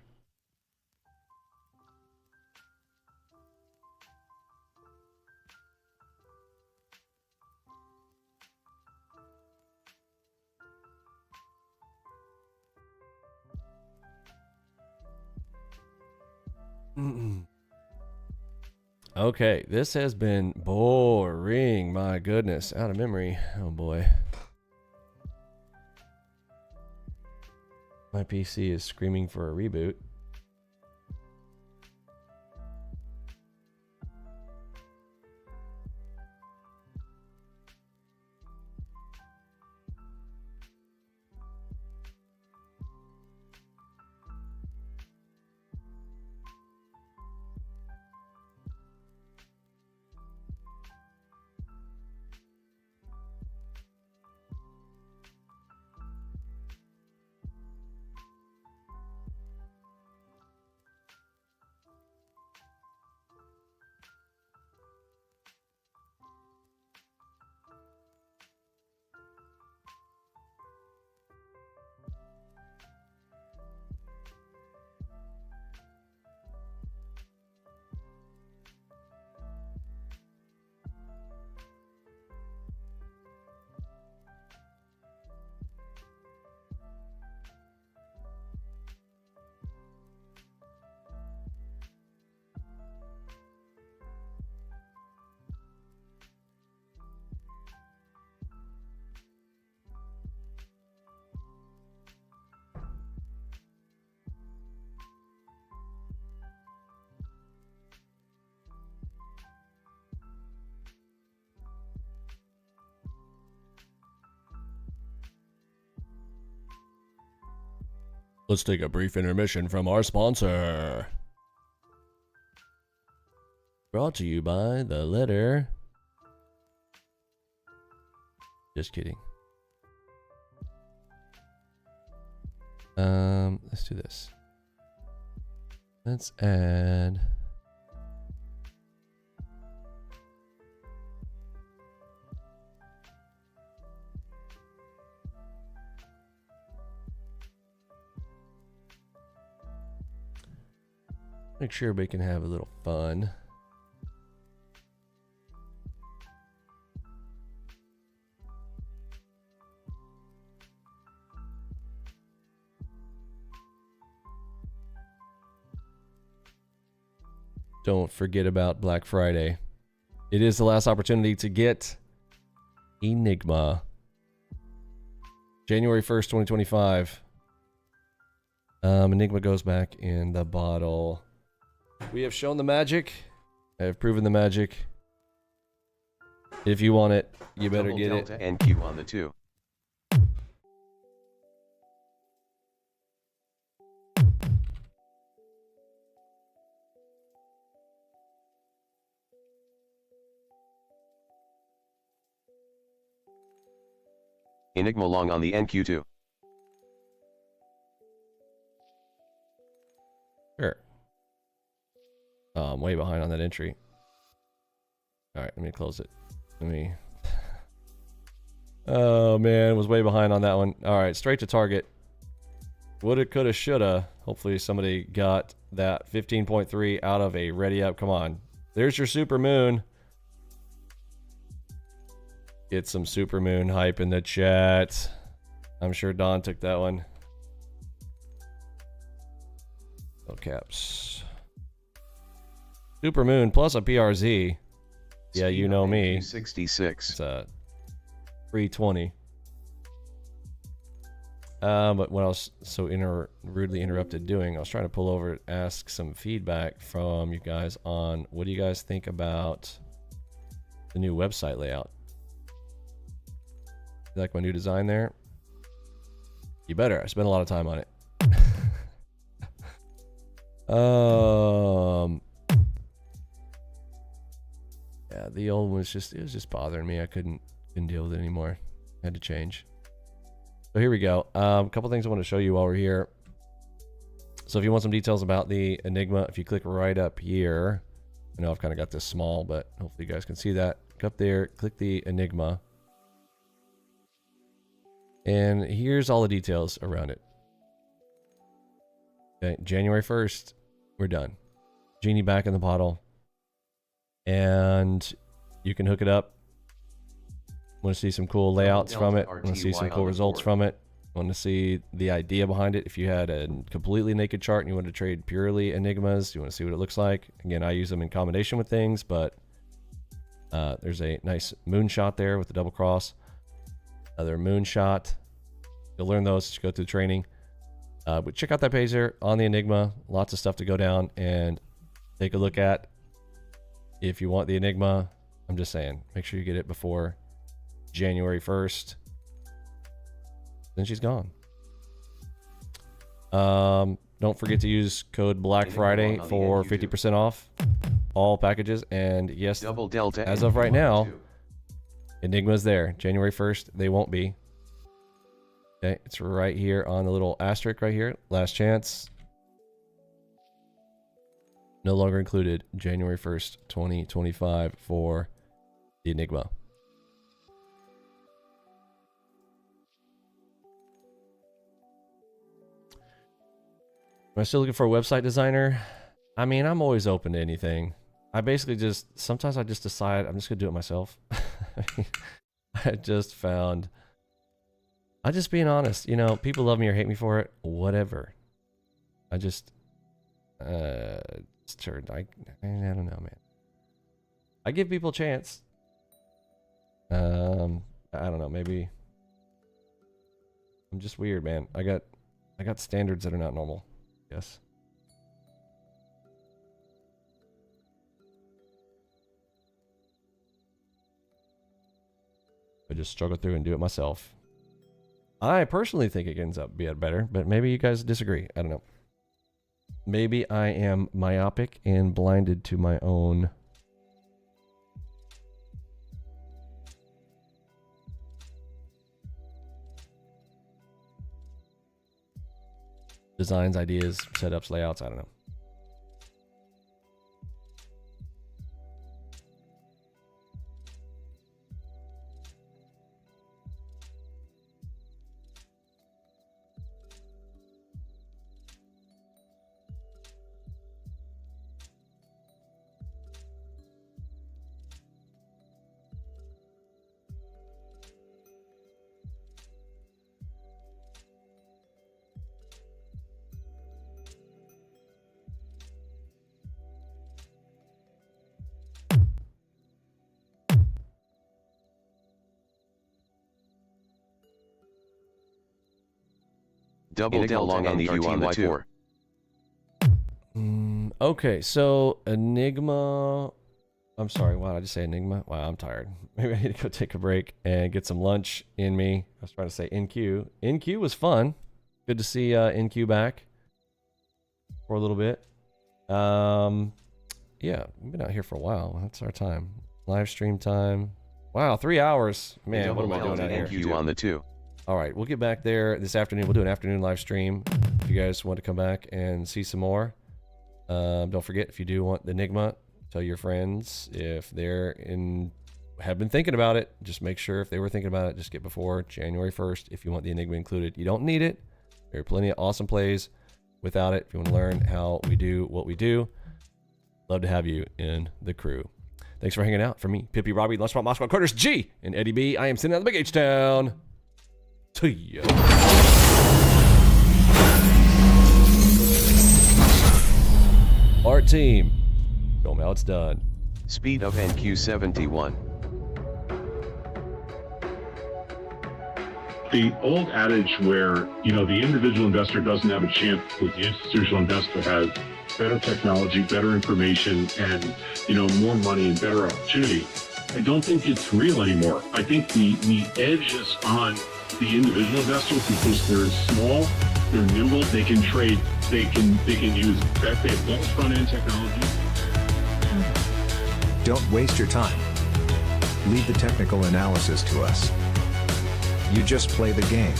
Okay, this has been boring. My goodness, out of memory. Oh boy. My PC is screaming for a reboot. Let's take a brief intermission from our sponsor. Brought to you by the letter. Just kidding. Let's do this. Let's add make sure everybody can have a little fun. Don't forget about Black Friday. It is the last opportunity to get Enigma. January 1st, 2025. Enigma goes back in the bottle. We have shown the magic. I have proven the magic. If you want it, you better Double get delta it. NQ on the 2. Enigma long on the NQ2. Sure. Oh, I'm way behind on that entry. All right, let me close it. Let me. Oh man, was way behind on that one. All right, straight to target. Woulda, coulda, shoulda. Hopefully somebody got that 15.3 out of a ready up. Come on. There's your super moon. Get some supermoon hype in the chat. I'm sure Don took that one. All caps. Supermoon plus a PRZ. Yeah, you know me. 66. It's a 320. But what I was so rudely interrupted doing, I was trying to pull over, ask some feedback from you guys on what do you guys think about the new website layout? You like my new design there? You better. I spent a lot of time on it. Yeah, the old one was just, it was just bothering me. I couldn't deal with it anymore. Had to change. So here we go. A couple things I want to show you while we're here. So if you want some details about the Enigma, if you click right up here, I know I've kind of got this small, but hopefully you guys can see that. Go up there, click the Enigma. And here's all the details around it. Okay, January 1st, we're done. Genie back in the bottle. And you can hook it up. Want to see some cool layouts from it. Want to see some cool results from it. Want to see the idea behind it. If you had a completely naked chart and you want to trade purely Enigmas, you want to see what it looks like. Again, I use them in combination with things, but there's a nice moonshot there with the double cross. Another moonshot. You'll learn those as you go through the training. But check out that page there on the Enigma. Lots of stuff to go down and take a look at. If you want the Enigma, I'm just saying, make sure you get it before January 1st. Then she's gone. Don't forget to use code Black Friday for 50% off all packages. And yes, Double Delta as of right now, Enigma's there. January 1st, they won't be. Okay, it's right here on the little asterisk right here. Last chance. No longer included. January 1st, 2025 for the Enigma. Am I still looking for a website designer? I mean, I'm always open to anything. I basically just, sometimes I just decide I'm just going to do it myself. I just found, I'm just being honest. You know, people love me or hate me for it. Whatever. I just, I don't know, man. I give people a chance. I don't know, maybe I'm just weird, man. I got standards that are not normal. Yes. I just struggle through and do it myself. I personally think it ends up being better, but maybe you guys disagree. I don't know. Maybe I am myopic and blinded to my own designs, ideas, setups, layouts. I don't know. Double Delta long on the RTY 4. Okay, so Enigma. I'm sorry, why did I just say Enigma? Wow, I'm tired. Maybe I need to go take a break and get some lunch in me. I was trying to say NQ. NQ was fun. Good to see NQ back for a little bit. Yeah, we've been out here for a while. That's our time. Live stream time. Wow, 3 hours. Man, what am I doing out here? NQ on the 2. All right, we'll get back there this afternoon. We'll do an afternoon live stream if you guys want to come back and see some more. Don't forget, if you do want the Enigma, tell your friends if they're have been thinking about it. Just make sure if they were thinking about it, just get before January 1st if you want the Enigma included. You don't need it. There are plenty of awesome plays without it. If you want to learn how we do what we do, love to have you in the crew. Thanks for hanging out. For me, Pippi, Robbie, Lunchbot, Moscow, Curtis, G, and Eddie B, I am sitting on the big H-Town. See ya. Art team. Show me how it's done. Speed of NQ71. The old adage where, the individual investor doesn't have a chance because the institutional investor has better technology, better information, and, more money and better opportunity. I don't think it's real anymore. I think the edge is on the individual investor because they're small, they're nimble, they can trade, they can use better front-end technology. Don't waste your time. Leave the technical analysis to us. You just play the game.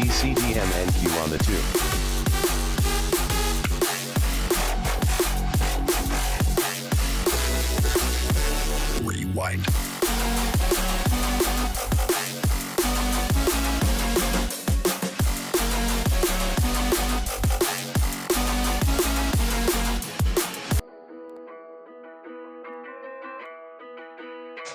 DCDMNQ on the 2. Rewind.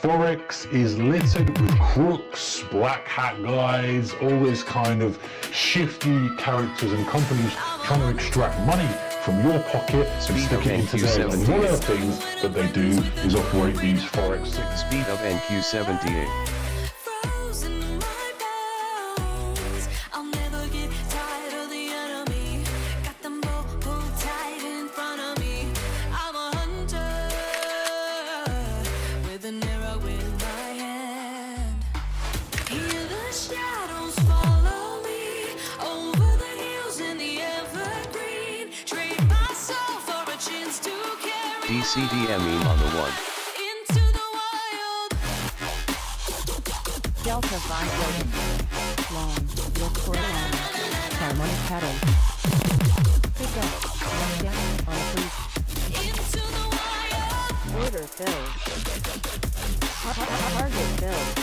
Forex is littered with crooks, black hat guys, all this kind of shifty characters and companies trying to extract money from your pocket and stick it into theirs. And one of the things that they do is operate these Forex things. Speed of NQ78. DCDME on the 1. Delta 5 billion. Long. Look for a long. Harmonic pattern. Pick up. Down on freeze. Order filled. Target filled.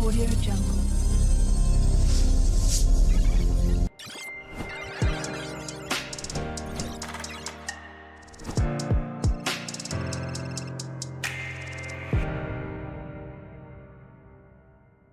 Audio Jungle.